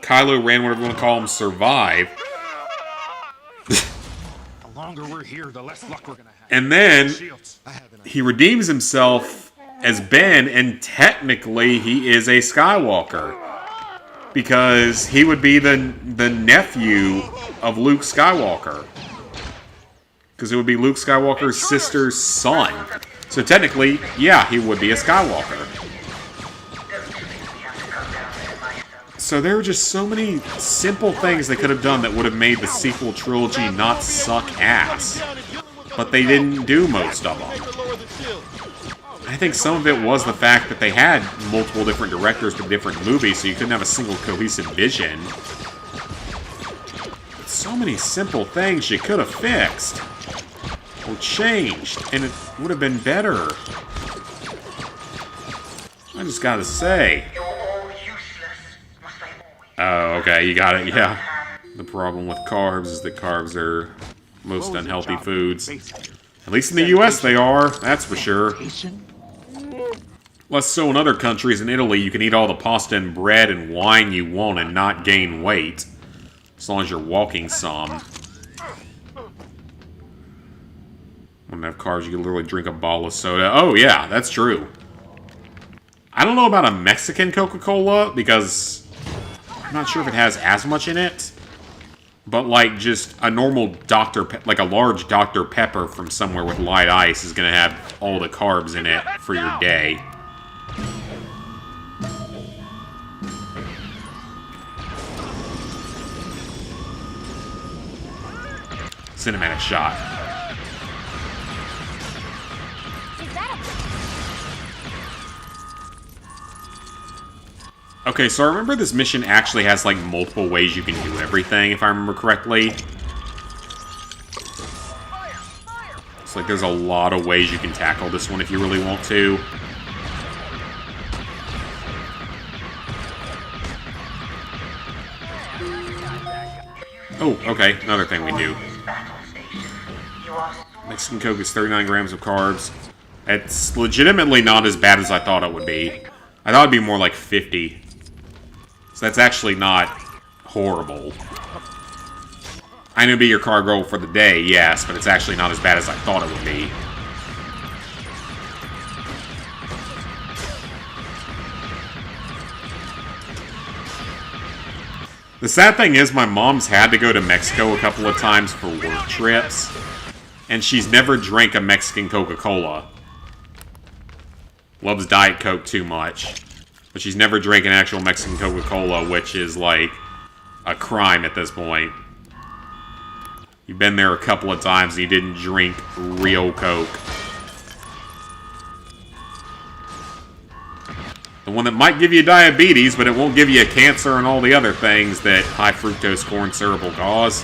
Speaker 1: Kylo Ren, whatever you want to call him, survive.
Speaker 11: The longer we're here, the less luck we're gonna have.
Speaker 1: And then he redeems himself as Ben, and technically he is a Skywalker. Because he would be the nephew of Luke Skywalker. Because it would be Luke Skywalker's sister's son. So technically, yeah, he would be a Skywalker. So there were just so many simple things they could have done that would have made the sequel trilogy not suck ass. But they didn't do most of them. I think some of it was the fact that they had multiple different directors for different movies, so you couldn't have a single cohesive vision. But so many simple things you could have fixed. Or changed, and it would have been better. I just gotta say. okay, you got it, yeah. The problem with carbs is that carbs are most unhealthy foods. At least in the US they are, that's for sure. Less so in other countries. In Italy, you can eat all the pasta and bread and wine you want and not gain weight. As long as you're walking some. When you have carbs, you can literally drink a bottle of soda. Oh yeah, that's true. I don't know about a Mexican Coca-Cola, because I'm not sure if it has as much in it. But, like, just a normal like a large Dr. Pepper from somewhere with light ice is going to have all the carbs in it for your day. Cinematic shot. Okay, so I remember this mission actually has, like, multiple ways you can do everything, if I remember correctly. It's like there's a lot of ways you can tackle this one if you really want to. Oh, okay, another thing we do. Mexican Coke is 39 grams of carbs. It's legitimately not as bad as I thought it would be. I thought it'd be more like 50. So that's actually not horrible. I know it'd be your cargo for the day, yes, but it's actually not as bad as I thought it would be. The sad thing is my mom's had to go to Mexico a couple of times for work trips, and she's never drank a Mexican Coca-Cola. Loves Diet Coke too much. But she's never drank an actual Mexican Coca-Cola, which is, like, a crime at this point. You've been there a couple of times and you didn't drink real Coke. The one that might give you diabetes, but it won't give you cancer and all the other things that high fructose corn syrup will cause.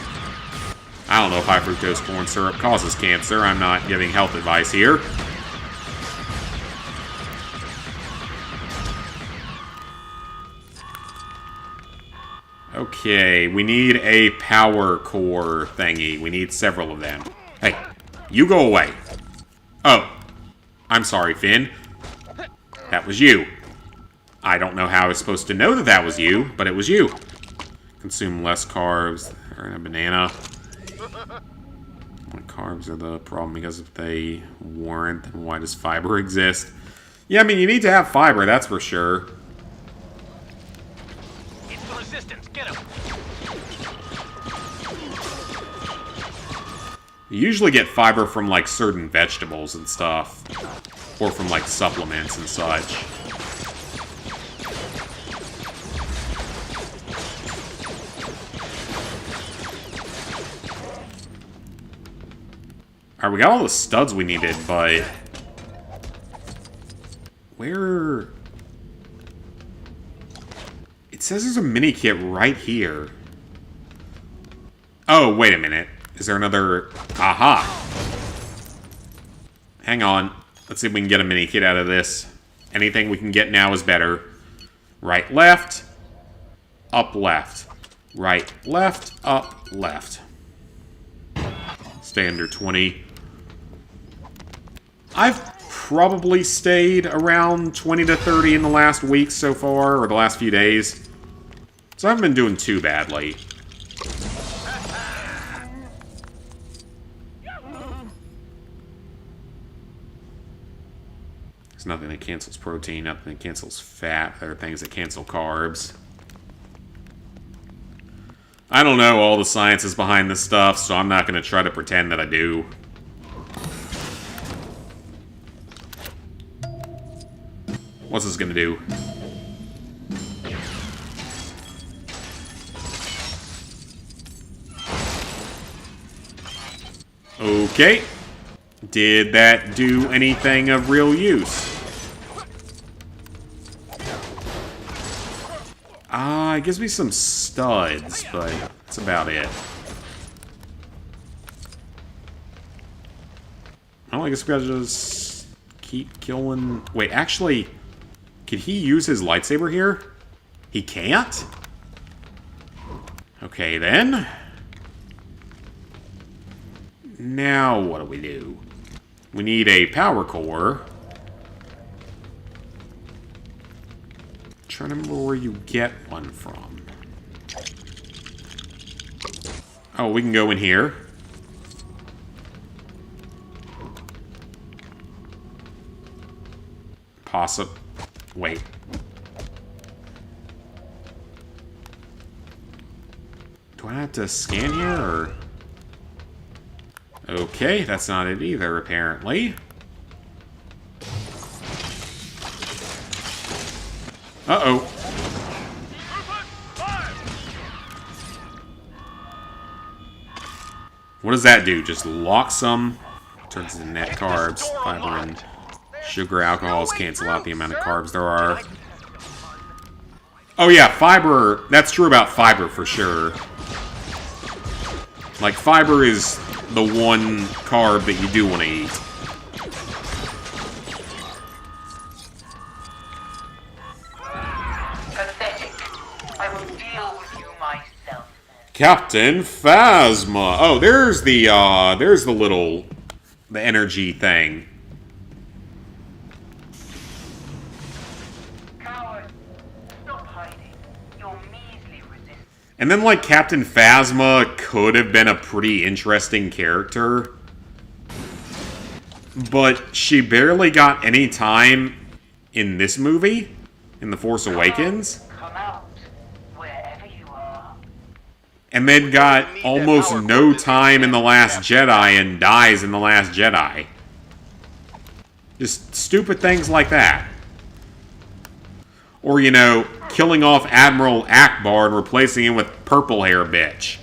Speaker 1: I don't know if high fructose corn syrup causes cancer. I'm not giving health advice here. Okay, we need a power core thingy. We need several of them. Hey, you go away. Oh, I'm sorry, Finn. That was you. I don't know how I was supposed to know that that was you, but it was you. Consume less carbs. Or a banana. Carbs are the problem, because if they weren't, then why does fiber exist? Yeah, I mean, you need to have fiber, that's for sure. You usually get fiber from, like, certain vegetables and stuff. Or from, like, supplements and such. Alright, we got all the studs we needed, but... Where... It says there's a mini-kit right here. Oh, wait a minute. Is there another... Aha! Hang on. Let's see if we can get a mini-kit out of this. Anything we can get now is better. Right, left. Up, left. Right, left. Up, left. Stay under 20. I've probably stayed around 20 to 30 in the last week so far, or the last few days. So I haven't been doing too badly. There's nothing that cancels protein, nothing that cancels fat. There are things that cancel carbs. I don't know all the sciences behind this stuff, so I'm not going to try to pretend that I do. What's this going to do? Okay. Did that do anything of real use? It gives me some studs, but that's about it. Well, I guess we gotta just keep killing... Wait, actually, could he use his lightsaber here? He can't? Okay, then. Now, what do we do? We need a power core. Trying to remember where you get one from. Oh, we can go in here. Wait. Do I have to scan here, or...? Okay, that's not it either, apparently. Uh-oh. What does that do? Just lock some? Turns into net carbs, fiber, and sugar alcohols cancel out the amount of carbs there are. Oh yeah, fiber. That's true about fiber for sure. Like, fiber is the one carb that you do want to eat.
Speaker 13: Pathetic. I will deal with you myself.
Speaker 1: Captain Phasma. Oh, there's the little, the energy thing.
Speaker 13: Coward, stop hiding. Your measly resistance.
Speaker 1: And then, like, Captain Phasma could have been a pretty interesting character. But she barely got any time in this movie, in The Force Awakens.
Speaker 13: Come out, wherever you are.
Speaker 1: And then got almost no time in The Last Jedi and dies in The Last Jedi. Just stupid things like that. Or, you know, killing off Admiral Akbar and replacing him with purple hair bitch.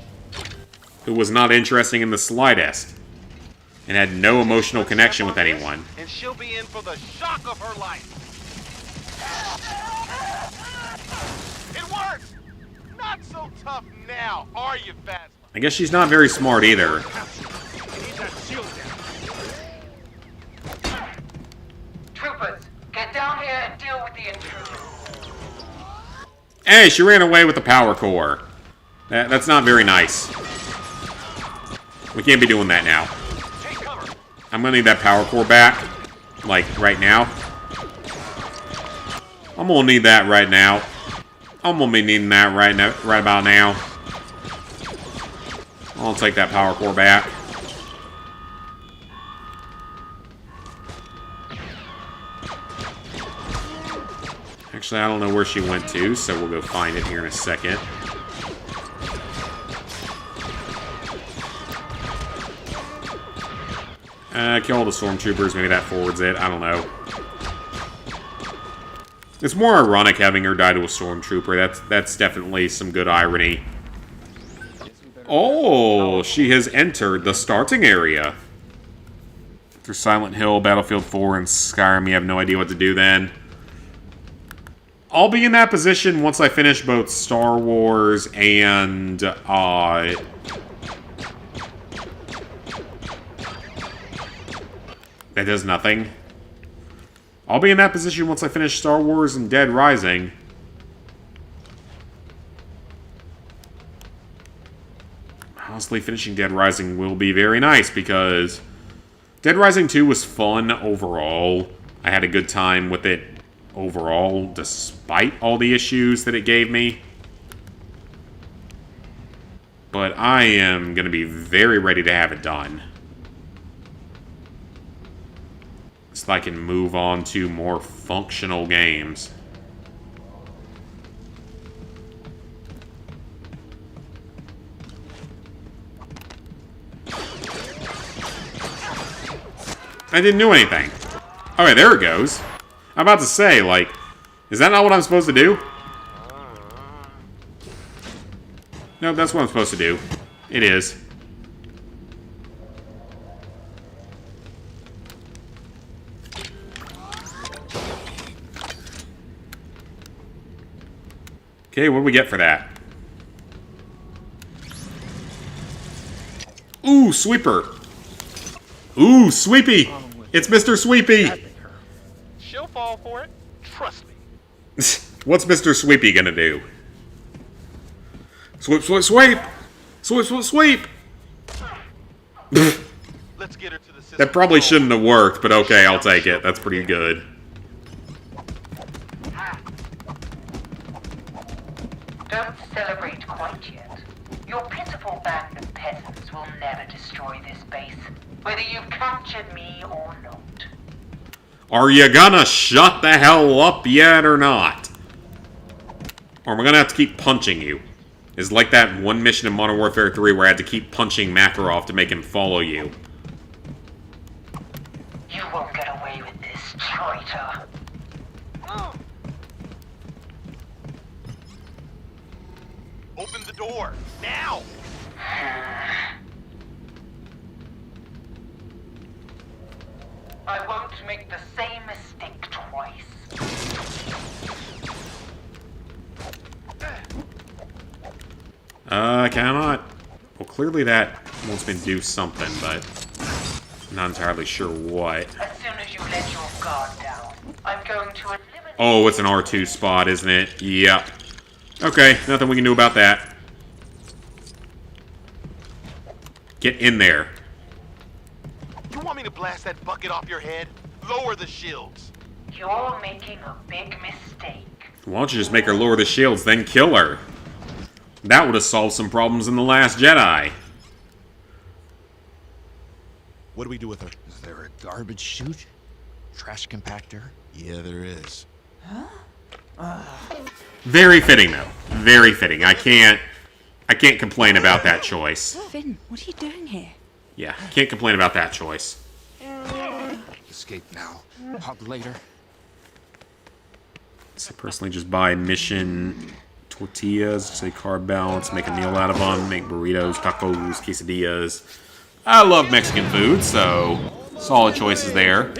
Speaker 1: Who was not interesting in the slightest. And had no emotional connection with anyone.
Speaker 3: And she'll be in for the shock of her life. It worked! Not so tough now, are you, Phasma?
Speaker 1: I guess she's not very smart either.
Speaker 13: Troopers, get down here and deal with the intruder.
Speaker 1: Hey, she ran away with the power core. That's not very nice. We can't be doing that now. I'm gonna need that power core back. Like, right now. I'm gonna need that right now. I'm gonna be needing that right about now. I'll take that power core back. Actually, I don't know where she went to, so we'll go find it here in a second. Kill all the stormtroopers. Maybe that forwards it. I don't know. It's more ironic having her die to a stormtrooper. That's definitely some good irony. Oh, she has entered the starting area. Through Silent Hill, Battlefield 4, and Skyrim, you have no idea what to do then. I'll be in that position once I finish both Star Wars and, that does nothing. I'll be in that position once I finish Star Wars and Dead Rising. Honestly, finishing Dead Rising will be very nice because Dead Rising 2 was fun overall. I had a good time with it overall, despite all the issues that it gave me. But I am going to be very ready to have it done. So I can move on to more functional games. I didn't do anything. Alright, there it goes. I'm about to say, like, is that not what I'm supposed to do? No, that's what I'm supposed to do. It is. Okay, what do we get for that? Ooh, Sweeper. Ooh, Sweepy. It's Mr. Sweepy.
Speaker 3: She'll fall for it. Trust me.
Speaker 1: What's Mr. Sweepy gonna do? Sweep, sweep, sweep! Sweep, sweep, sweep!
Speaker 3: Let's get her to the system.
Speaker 1: That probably shouldn't have worked, but okay, I'll take it. That's pretty good.
Speaker 13: Don't celebrate quite yet. Your pitiful band of peasants will never destroy this base, whether you've captured me or not.
Speaker 1: Are you gonna shut the hell up yet or not? Or am I gonna have to keep punching you? It's like that one mission in Modern Warfare 3 where I had to keep punching Makarov to make him follow you.
Speaker 13: You won't get away with this, traitor.
Speaker 3: Open the door, now!
Speaker 13: I won't make the same mistake twice.
Speaker 1: Cannot. Well, clearly that wants me to do something, but I'm not entirely sure what.
Speaker 13: As soon as you let your guard down, I'm going to eliminate...
Speaker 1: Oh, it's an R2 spot, isn't it? Yep. Okay, nothing we can do about that. Get in there.
Speaker 3: You want me to blast that bucket off your head? Lower the shields.
Speaker 13: You're making a big mistake.
Speaker 1: Why don't you just make her lower the shields, then kill her? That would have solved some problems in The Last Jedi.
Speaker 14: What do we do with her? Is there a garbage chute? Trash compactor? Yeah, there is.
Speaker 1: Very fitting, though. Very fitting. I can't complain about that choice.
Speaker 5: Finn, what are you doing here?
Speaker 1: Yeah, can't complain about that choice.
Speaker 14: Escape now. Hug later.
Speaker 1: So personally, just buy mission tortillas, say carb balance, make a meal out of them, make burritos, tacos, quesadillas. I love Mexican food, so solid choices there.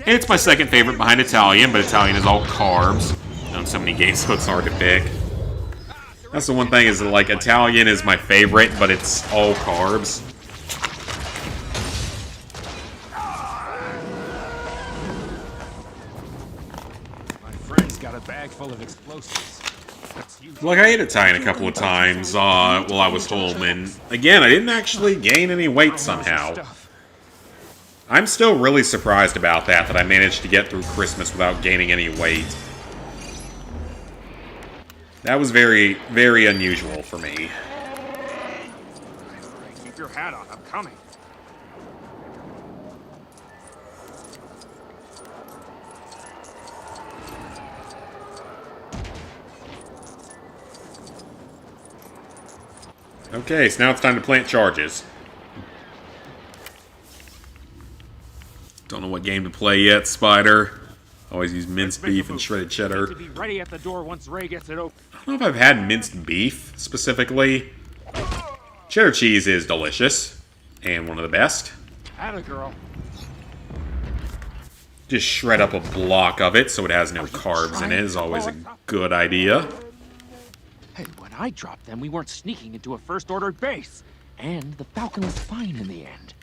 Speaker 1: It's my second favorite behind Italian, but Italian is all carbs. On so many games, so it's hard to pick. That's the one thing, is that, like, Italian is my favorite, but it's all carbs.
Speaker 12: My friend's got a bag full of explosives.
Speaker 1: Like, I ate Italian a couple of times while I was home, and again, I didn't actually gain any weight somehow. I'm still really surprised about that I managed to get through Christmas without gaining any weight. That was very, very unusual for me.
Speaker 7: Keep your hat on, I'm coming.
Speaker 1: Okay, so now it's time to plant charges. Don't know what game to play yet, Spider. Always use minced beef and shredded cheddar.
Speaker 7: To be ready at the door once Ray gets it open.
Speaker 1: I don't know if I've had minced beef, specifically. Cheddar cheese is delicious, and one of the best.
Speaker 7: Atta girl.
Speaker 1: Just shred up a block of it so it has no carbs in it is always a good idea.
Speaker 8: Hey, when I dropped them, we weren't sneaking into a first-order base. And the Falcon was fine in the end.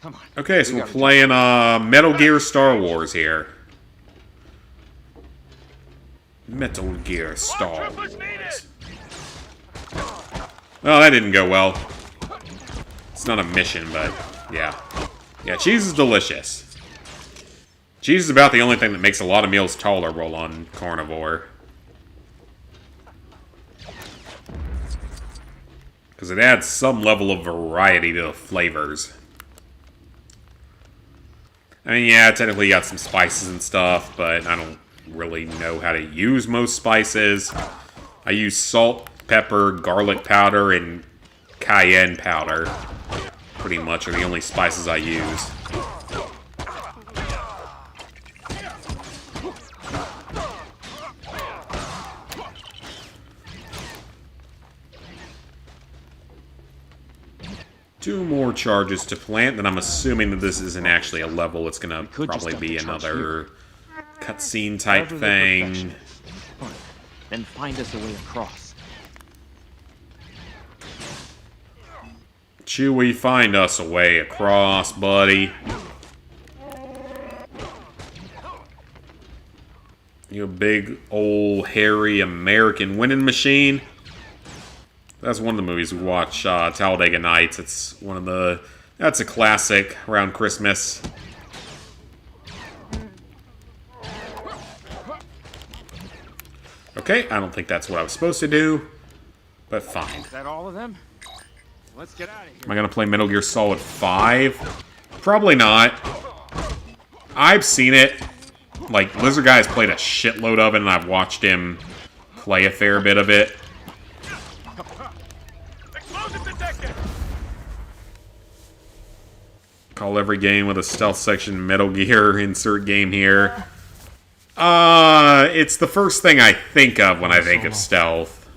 Speaker 8: Come on.
Speaker 1: Okay, so we're playing Metal Gear Star Wars here. Metal Gear Star Wars. Well, that didn't go well. It's not a mission, but yeah. Yeah, cheese is delicious. Cheese is about the only thing that makes a lot of meals tolerable on carnivore. Because it adds some level of variety to the flavors. I mean, yeah, technically you got some spices and stuff, but I don't really know how to use most spices. I use salt, pepper, garlic powder, and cayenne powder. Pretty much are the only spices I use. Two more charges to plant, then I'm assuming that this isn't actually a level. It's gonna probably be another cutscene type thing.
Speaker 8: Then find us a way across.
Speaker 1: Chewie, find us a way across, buddy. You a big, old, hairy American winning machine? That's one of the movies we watch, Talladega Nights. It's one of the... That's a classic around Christmas. Okay, I don't think that's what I was supposed to do, but fine.
Speaker 12: Is that all of them? Let's get out of here.
Speaker 1: Am I going to play Metal Gear Solid 5? Probably not. I've seen it. Like, Lizard Guy has played a shitload of it, and I've watched him play a fair bit of it. Call every game with a stealth section Metal Gear, insert game here. It's the first thing I think of when I think of stealth.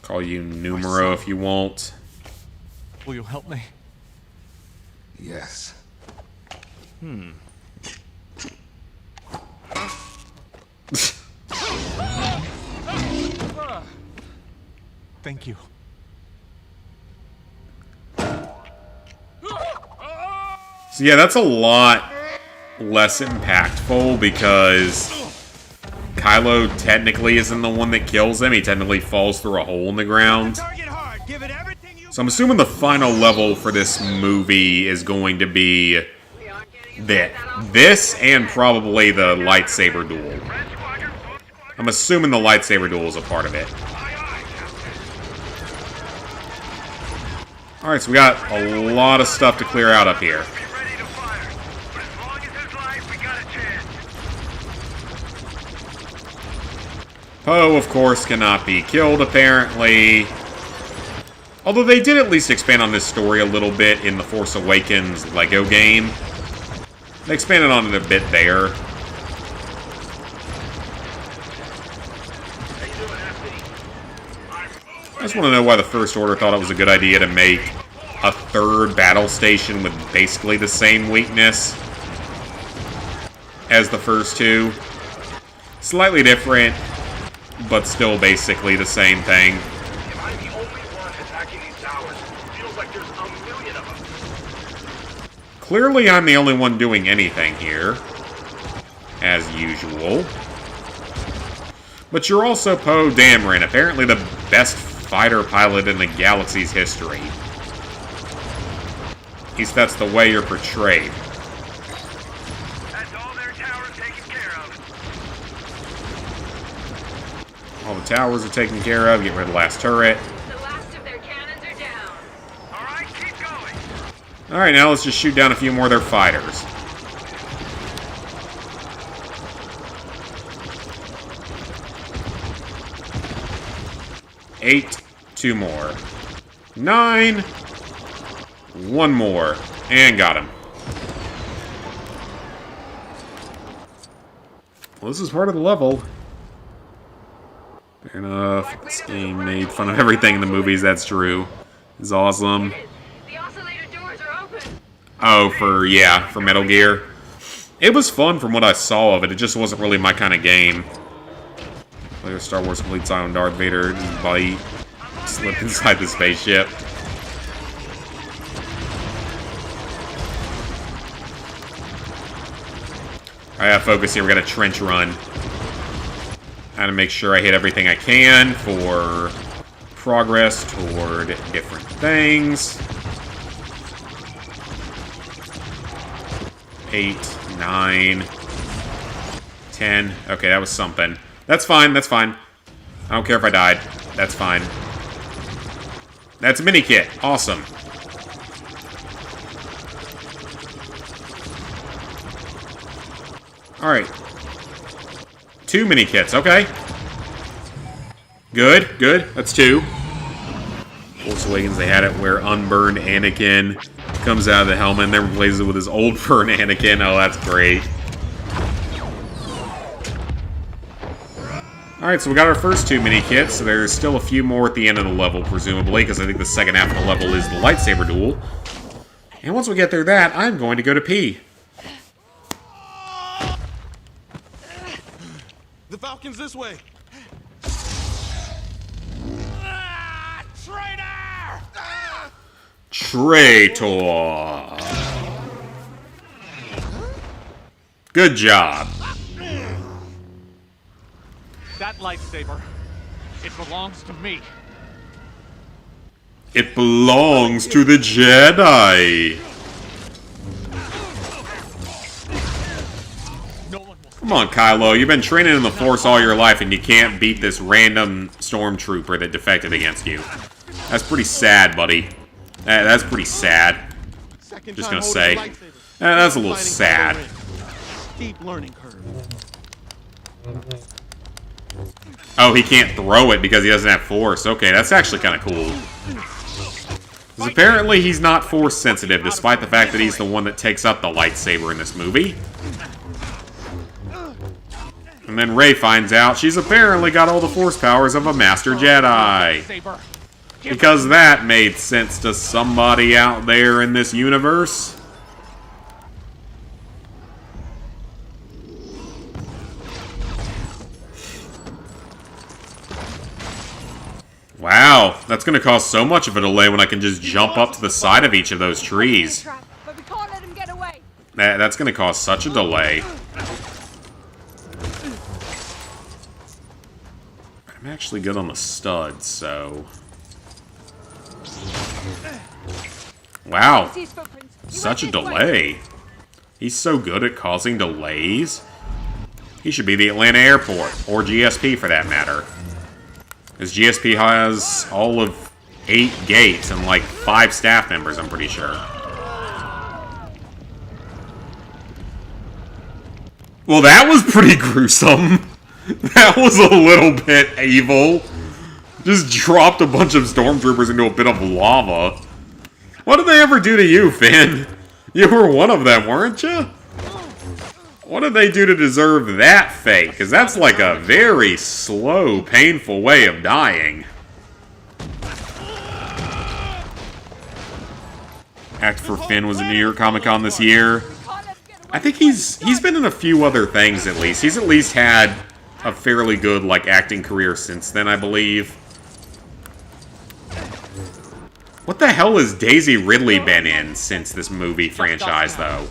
Speaker 1: Call you Numero if you won't.
Speaker 14: Will you help me?
Speaker 2: Yes.
Speaker 14: Thank you.
Speaker 1: So yeah, that's a lot less impactful because Kylo technically isn't the one that kills him. He technically falls through a hole in the ground. So I'm assuming the final level for this movie is going to be this and probably the lightsaber duel. I'm assuming the lightsaber duel is a part of it. Alright, so we got a lot of stuff to clear out up here. Poe, of course, cannot be killed, apparently. Although they did at least expand on this story a little bit in the Force Awakens Lego game. They expanded on it a bit there. I just want to know why the First Order thought it was a good idea to make a third battle station with basically the same weakness as the first two. Slightly different, but still basically the same thing.
Speaker 3: Am I the only one attacking these towers? Feels like there's a million of them.
Speaker 1: Clearly I'm the only one doing anything here, as usual. But you're also Poe Dameron, apparently the best fighter pilot in the galaxy's history. At least that's the way you're portrayed.
Speaker 3: That's all their towers taken care of.
Speaker 1: All the towers are taken care of. Get rid of the last turret.
Speaker 6: The last of their cannons are down.
Speaker 3: Alright, keep going.
Speaker 1: Alright, now let's just shoot down a few more of their fighters. Eight. 2 more. 9. 1 more. And got him. Well, this is part of the level. Fair enough. This game made fun of everything in the movies, that's true. It's awesome.
Speaker 6: The oscillator doors are open.
Speaker 1: Oh, for Metal Gear. It was fun from what I saw of it. It just wasn't really my kind of game. Like a Star Wars Complete Silent Darth Vader just bite. Slip inside the spaceship. I gotta focus here. We got a trench run. Gotta make sure I hit everything I can for progress toward different things. 8, 9, 10. Okay, that was something. That's fine, that's fine. I don't care if I died. That's fine. That's a mini kit. Awesome. Alright. 2 mini kits, okay. Good, good. That's 2. Force Awakens, they had it where unburned Anakin comes out of the helmet and then replaces it with his old burned Anakin. Oh, that's great. Alright, so we got our first 2 mini kits, so there's still a few more at the end of the level, presumably, because I think the second half of the level is the lightsaber duel. And once we get through that, I'm going to go to pee.
Speaker 14: The Falcon's this way.
Speaker 1: Traitor! Good job.
Speaker 12: That that lightsaber. It belongs to me.
Speaker 1: It belongs to the Jedi. Come on, Kylo. You've been training in the Force all your life, and you can't beat this random stormtrooper that defected against you. That's pretty sad, buddy. That's pretty sad. Just gonna say. That's a little sad.
Speaker 2: Steep learning curve.
Speaker 1: Oh, he can't throw it because he doesn't have Force. Okay, that's actually kind of cool. Because apparently he's not Force sensitive, despite the fact that he's the one that takes up the lightsaber in this movie. And then Rey finds out she's apparently got all the Force powers of a Master Jedi. Because that made sense to somebody out there in this universe. Wow, that's going to cause so much of a delay when I can just jump up to the side of each of those trees.
Speaker 6: But we can't let him get away.
Speaker 1: That's going to cause such a delay. I'm actually good on the studs, so... Wow, such a delay. He's so good at causing delays. He should be the Atlanta airport, or GSP for that matter. Because GSP has all of 8 gates and like 5 staff members, I'm pretty sure. Well, that was pretty gruesome. That was a little bit evil. Just dropped a bunch of stormtroopers into a bit of lava. What did they ever do to you, Finn? You were one of them, weren't you? What did they do to deserve that fate? Because that's like a very slow, painful way of dying. Act for Finn was at New York Comic Con this year. I think he's been in a few other things at least. He's at least had a fairly good like acting career since then, I believe. What the hell has Daisy Ridley been in since this movie franchise, though?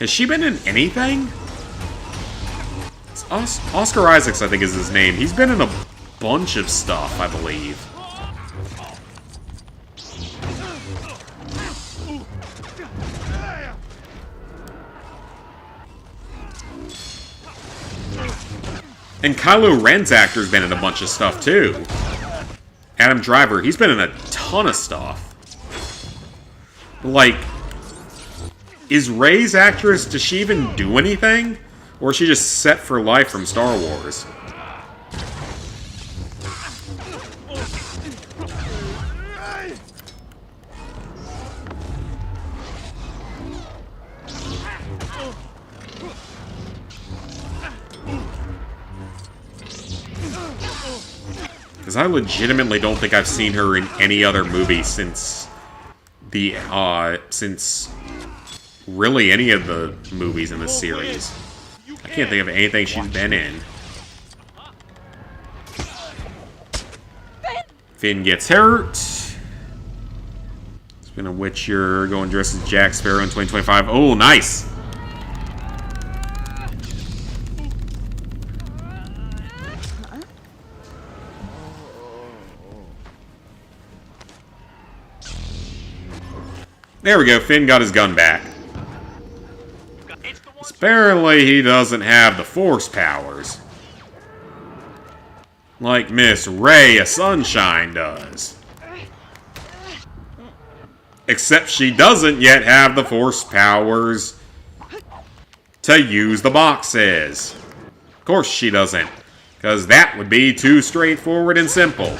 Speaker 1: Has she been in anything? Oscar Isaacs, I think, is his name. He's been in a bunch of stuff, I believe. And Kylo Ren's actor's been in a bunch of stuff, too. Adam Driver, he's been in a ton of stuff. Like, is Rey's actress, does she even do anything? Or is she just set for life from Star Wars? Because I legitimately don't think I've seen her in any other movie since the, since really any of the movies in this series. I can't think of anything she's been in. Finn gets hurt. Speaking of which, you're going dressed as Jack Sparrow in 2025. Oh, nice! There we go, Finn got his gun back. Apparently he doesn't have the Force powers. Like Miss Rey of Sunshine does. Except she doesn't yet have the Force powers to use the boxes. Of course she doesn't, because that would be too straightforward and simple.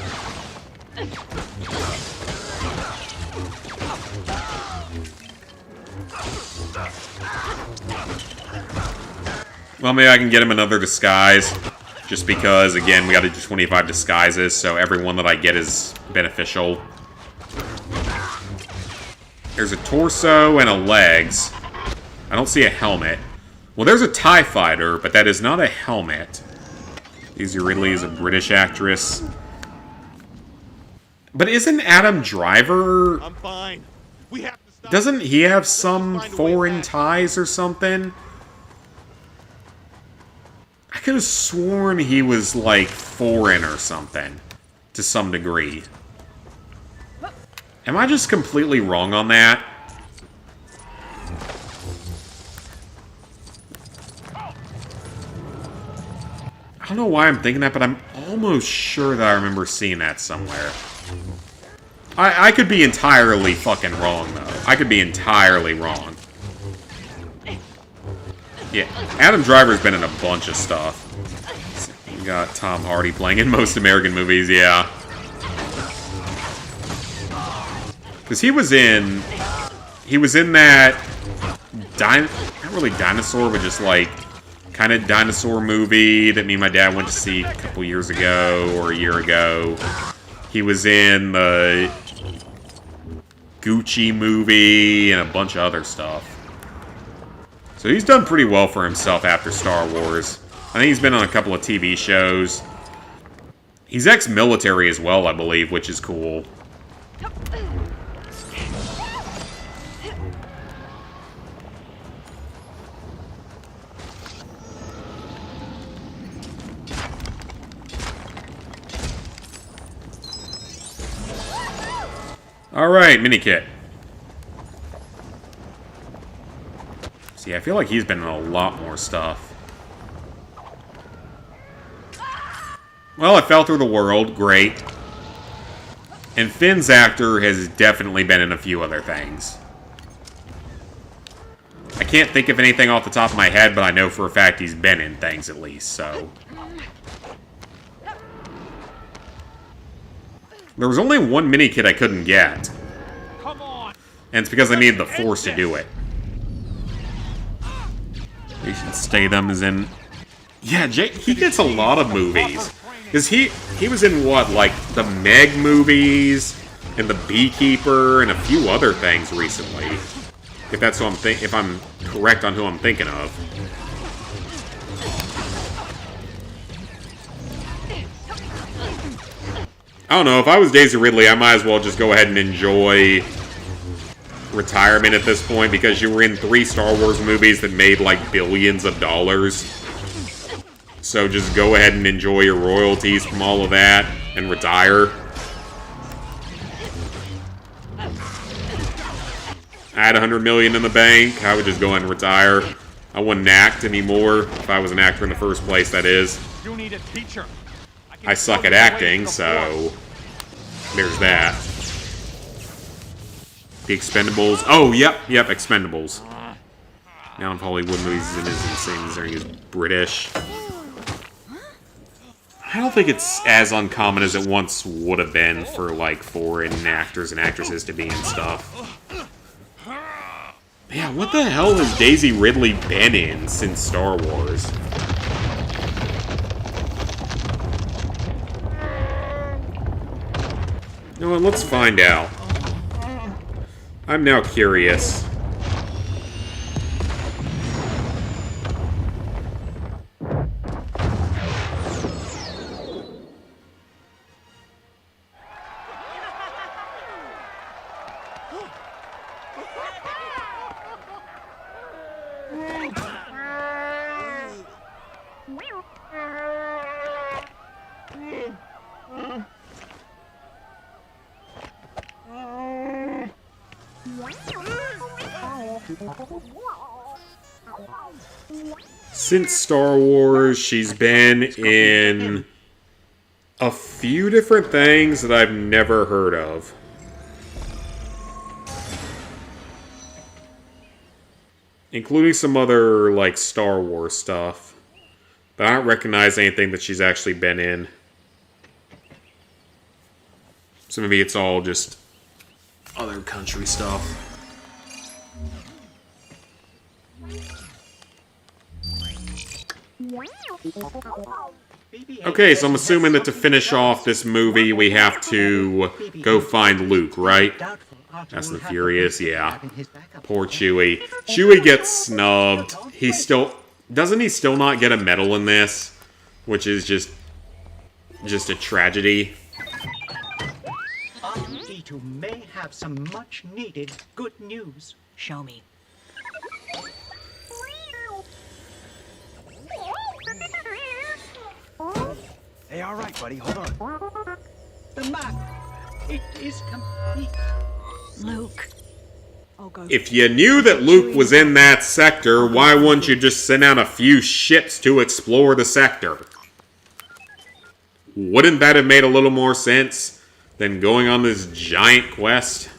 Speaker 1: Well, maybe I can get him another disguise. Just because, again, we gotta do 25 disguises, so every one that I get is beneficial. There's a torso and a legs. I don't see a helmet. Well, there's a TIE fighter, but that is not a helmet. Daisy Ridley is a British actress. But isn't Adam Driver...
Speaker 2: I'm fine. We have to stop.
Speaker 1: Doesn't he have some foreign ties or something? I could have sworn he was, like, foreign or something. To some degree. Am I just completely wrong on that? I don't know why I'm thinking that, but I'm almost sure that I remember seeing that somewhere. I could be entirely fucking wrong, though. I could be entirely wrong. Yeah, Adam Driver's been in a bunch of stuff. You got Tom Hardy playing in most American movies, yeah. Because he was in that, not really dinosaur, but just like, kind of dinosaur movie that me and my dad went to see a couple years ago, or a year ago. He was in the Gucci movie and a bunch of other stuff. So he's done pretty well for himself after Star Wars. I think he's been on a couple of TV shows. He's ex-military as well, I believe, which is cool. Alright, mini-kit. See, I feel like he's been in a lot more stuff. Well, I fell through the world. Great. And Finn's actor has definitely been in a few other things. I can't think of anything off the top of my head, but I know for a fact he's been in things at least, so... There was only one mini-kit I couldn't get.
Speaker 12: Come on.
Speaker 1: And it's because I needed the Force to do it. Jason Statham is in... Yeah, he gets a lot of movies. Because he was in, what, like, the Meg movies, and the Beekeeper, and a few other things recently. If that's who if I'm correct on who I'm thinking of. I don't know, if I was Daisy Ridley, I might as well just go ahead and enjoy retirement at this point, because you were in 3 Star Wars movies that made, like, billions of dollars. So just go ahead and enjoy your royalties from all of that, and retire. I had $100 million in the bank, I would just go ahead and retire. I wouldn't act anymore, if I was an actor in the first place, that is.
Speaker 12: You need a teacher.
Speaker 1: I suck at acting, so there's that. The Expendables. Oh, yep, Expendables. Now in Hollywood movies and sings, or he's British. I don't think it's as uncommon as it once would have been for, like, foreign actors and actresses to be in stuff. Yeah, what the hell has Daisy Ridley been in since Star Wars? You know what, let's find out. I'm now curious. Since Star Wars, she's been in a few different things that I've never heard of. Including some other, like, Star Wars stuff. But I don't recognize anything that she's actually been in. So maybe it's all just other country stuff. Okay, so I'm assuming that to finish off this movie, we have to go find Luke, right? Fast and the Furious, yeah. Poor Chewie. Chewie gets snubbed. Doesn't he still not get a medal in this? Which is just a tragedy.
Speaker 15: R2-D2 may have some much-needed good news. Show me.
Speaker 12: Hey, all right, buddy, hold on.
Speaker 15: The map. It is complete.
Speaker 10: Luke. I'll go.
Speaker 1: If you knew that Luke was in that sector, why wouldn't you just send out a few ships to explore the sector? Wouldn't that have made a little more sense than going on this giant quest?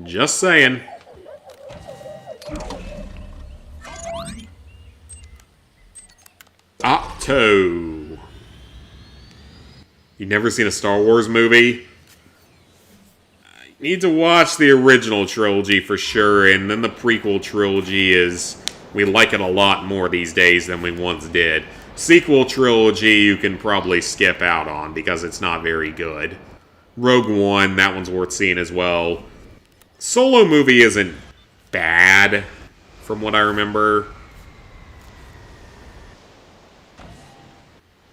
Speaker 1: Just saying. Octo. You never seen a Star Wars movie? You need to watch the original trilogy for sure, and then the prequel trilogy is... we like it a lot more these days than we once did. Sequel trilogy you can probably skip out on because it's not very good. Rogue One, that one's worth seeing as well. Solo movie isn't bad, from what I remember.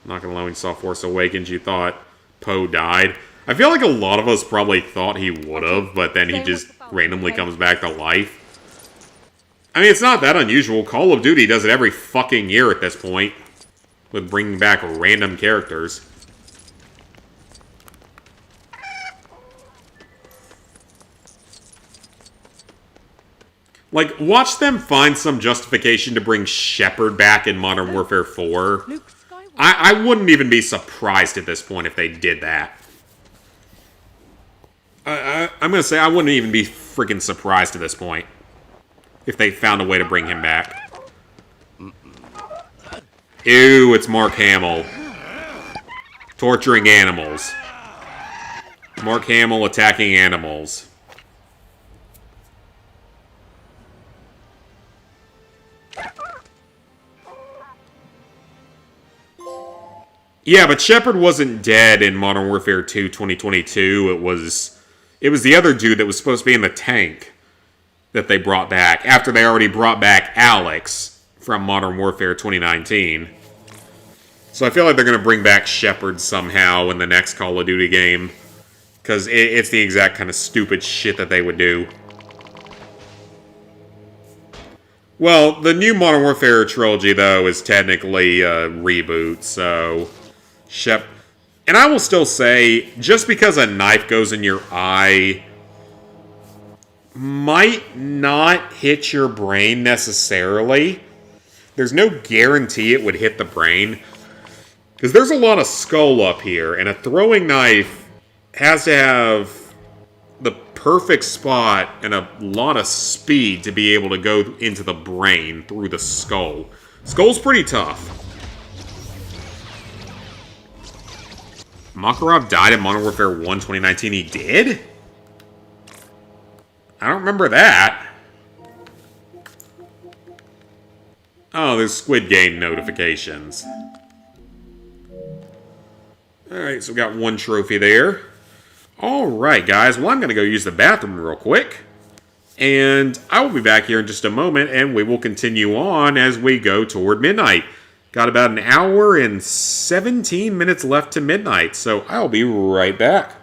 Speaker 1: I'm not gonna lie, when you saw Force Awakens, you thought Poe died. I feel like a lot of us probably thought he would've, but then he just randomly comes back to life. I mean, it's not that unusual. Call of Duty does it every fucking year at this point, with bringing back random characters. Like, watch them find some justification to bring Shepard back in Modern Warfare 4. I wouldn't even be surprised at this point if they did that. I'm gonna say I wouldn't even be freaking surprised at this point if they found a way to bring him back. Ew, it's Mark Hamill. Torturing animals. Mark Hamill attacking animals. Yeah, but Shepard wasn't dead in Modern Warfare 2 2022. It was the other dude that was supposed to be in the tank that they brought back after they already brought back Alex from Modern Warfare 2019. So I feel like they're going to bring back Shepard somehow in the next Call of Duty game, because it's the exact kind of stupid shit that they would do. Well, the new Modern Warfare trilogy, though, is technically a reboot, so... And I will still say, just because a knife goes in your eye might not hit your brain necessarily. There's no guarantee it would hit the brain. Because there's a lot of skull up here, and a throwing knife has to have the perfect spot and a lot of speed to be able to go into the brain through the skull. Skull's pretty tough. Makarov died in Modern Warfare 1 2019. He did? I don't remember that. Oh, there's Squid Game notifications. Alright, so we got one trophy there. Alright, guys. Well, I'm going to go use the bathroom real quick. And I will be back here in just a moment, and we will continue on as we go toward midnight. Got about an hour and 17 minutes left to midnight, so I'll be right back.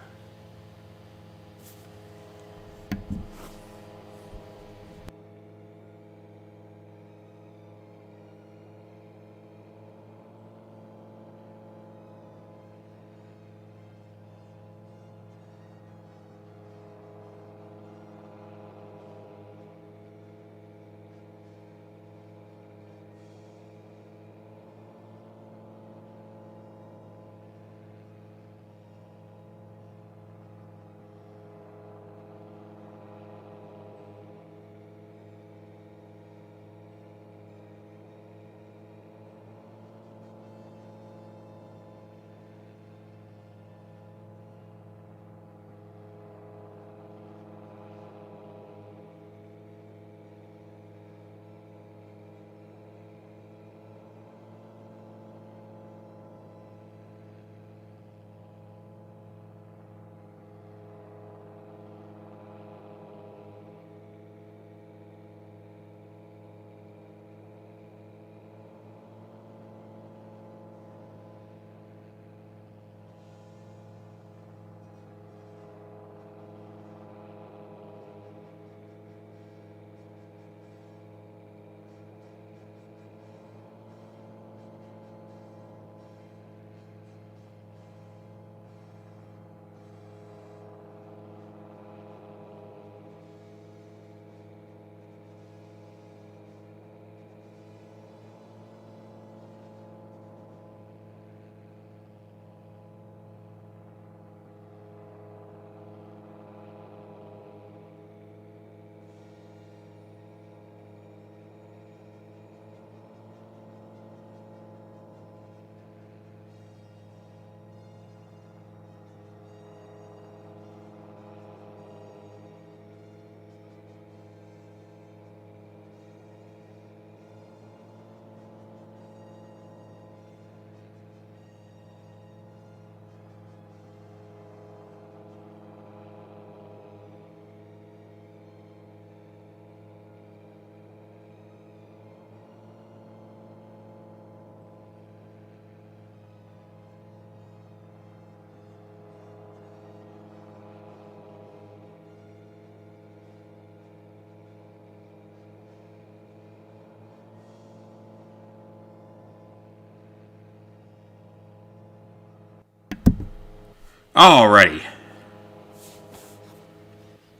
Speaker 1: Alrighty.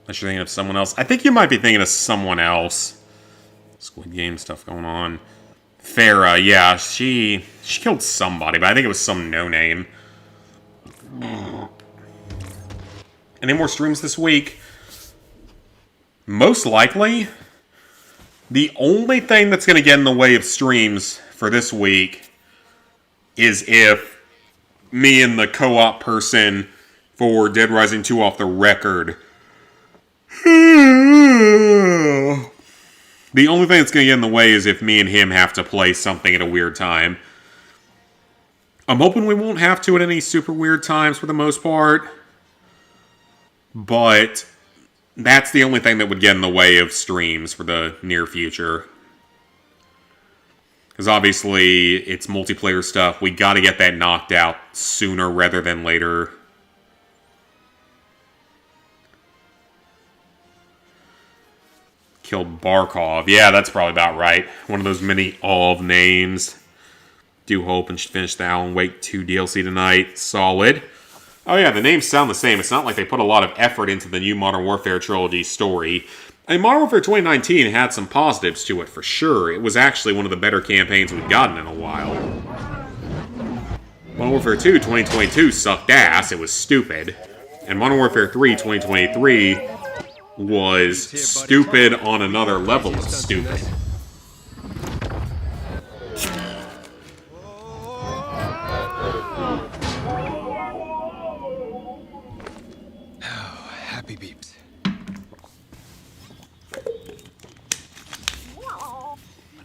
Speaker 1: Unless you're thinking of someone else. I think you might be thinking of someone else. Squid Game stuff going on. Farah, yeah, she killed somebody, but I think it was some no-name. Any more streams this week? Most likely, the only thing that's going to get in the way of streams for this week is if me and the co-op person for Dead Rising 2 off the record. The only thing that's going to get in the way is if me and him have to play something at a weird time. I'm hoping we won't have to at any super weird times for the most part. But that's the only thing that would get in the way of streams for the near future. Because obviously, it's multiplayer stuff. We got to get that knocked out sooner rather than later. Killed Barkov. Yeah, that's probably about right. One of those many Ov names. Do hope and should finish the Alan Wake 2 DLC tonight. Solid. Oh yeah, the names sound the same. It's not like they put a lot of effort into the new Modern Warfare trilogy story. I mean, Modern Warfare 2019 had some positives to it for sure. It was actually one of the better campaigns we've gotten in a while. Modern Warfare 2 2022 sucked ass. It was stupid. And Modern Warfare 3 2023 was stupid on another level of stupid.
Speaker 12: Happy beeps.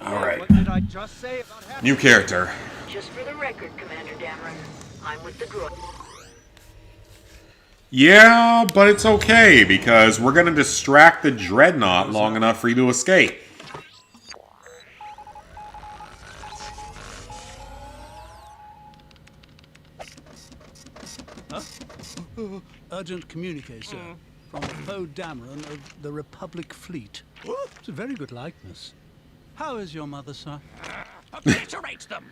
Speaker 1: Alright.
Speaker 4: What did I just say about happy?
Speaker 1: New character.
Speaker 13: Just for the record, Commander Dameron, I'm with the droid.
Speaker 1: Yeah, but it's okay, because we're going to distract the Dreadnought long enough for you to escape.
Speaker 16: Huh? Urgent communique, sir. From Poe Dameron of the Republic Fleet. It's a very good likeness. How is your mother, sir?
Speaker 12: Obliterate them!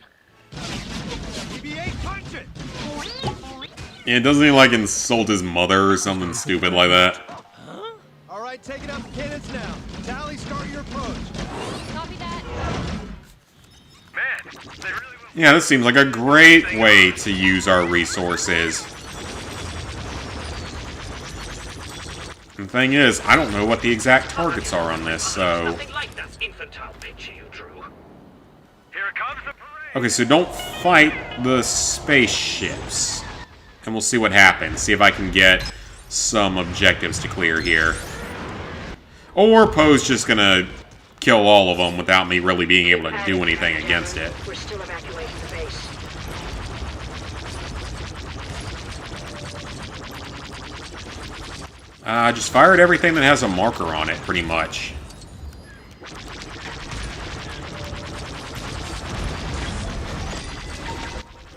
Speaker 4: BB-8, punch it!
Speaker 1: Yeah, doesn't he, like, insult his mother or something stupid like that?
Speaker 4: Huh? Alright, taking out the cannons now. Tally, start your approach.
Speaker 6: Copy that.
Speaker 3: Man, they really will.
Speaker 1: Yeah, this seems like a great way to use our resources. The thing is, I don't know what the exact targets are on this, so...
Speaker 9: Nothing like that infantile picture you drew.
Speaker 3: Here comes the parade.
Speaker 1: Okay, so don't fight the spaceships. And we'll see what happens. See if I can get some objectives to clear here. Or Poe's just gonna kill all of them without me really being able to do anything against it.
Speaker 13: We're still evacuating the base.
Speaker 1: Just fire at everything that has a marker on it, pretty much.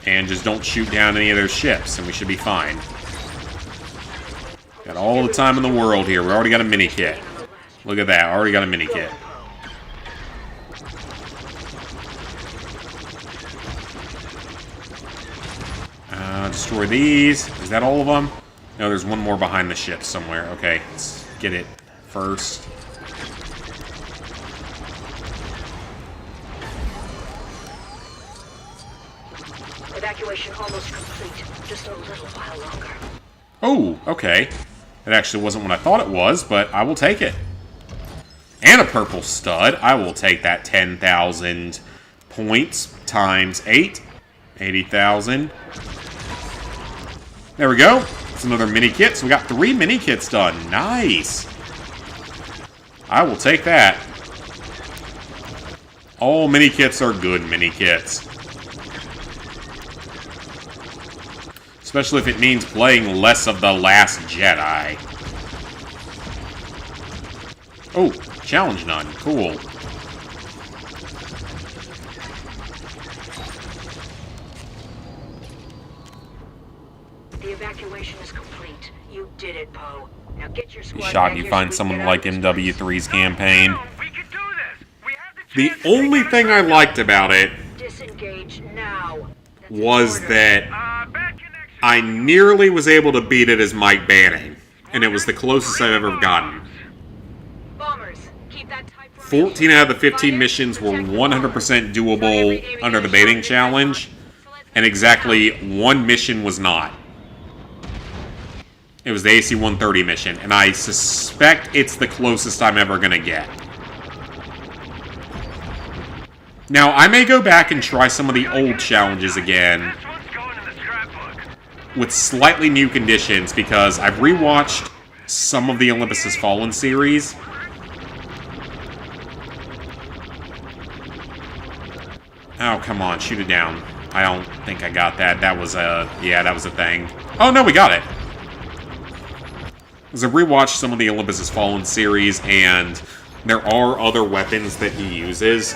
Speaker 1: And just don't shoot down any of their ships, and we should be fine. Got all the time in the world here. We already got a mini-kit. Look at that. Already got a mini-kit. Destroy these. Is that all of them? No, there's one more behind the ship somewhere. Okay, let's get it first.
Speaker 13: Evacuation almost complete. Just a little while longer.
Speaker 1: Oh, okay. That actually wasn't what I thought it was, but I will take it. And a purple stud. I will take that 10,000 points times 8. 80,000. There we go. It's another mini kit. So we got 3 mini kits done. Nice. I will take that. All mini kits are good mini kits. Especially if it means playing less of The Last Jedi. Oh, challenge none. Cool.
Speaker 13: The evacuation is complete. You did it, Poe. Now get your squad.
Speaker 1: Shot you find someone like MW3's campaign. The only thing I liked about it
Speaker 13: Disengage now.
Speaker 1: was that I nearly was able to beat it as Mike Banning, and it was the closest I've ever gotten.
Speaker 6: Bombers, keep that type
Speaker 1: 14 out of the 15 missions were 100% doable under the baiting challenge, and exactly one mission was not. It was the AC-130 mission, and I suspect it's the closest I'm ever going to get. Now, I may go back and try some of the old challenges again with slightly new conditions, because I've rewatched some of the Olympus Has Fallen series. Oh, come on, shoot it down. I don't think I got that. That was a... yeah, that was a thing. Oh, no, we got it! Because I've rewatched some of the Olympus Has Fallen series, and there are other weapons that he uses.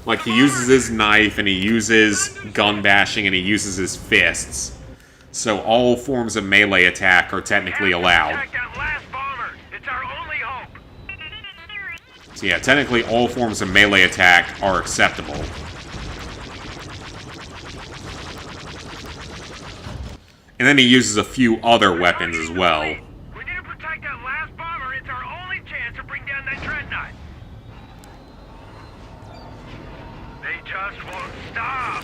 Speaker 1: Like, he uses his knife, and he uses gun bashing, and he uses his fists. So all forms of melee attack are technically allowed. So yeah, technically all forms of melee attack are acceptable. And then he uses a few other weapons as well.
Speaker 3: We need to protect that last bomber. It's our only chance to bring down that dreadnought. They just won't stop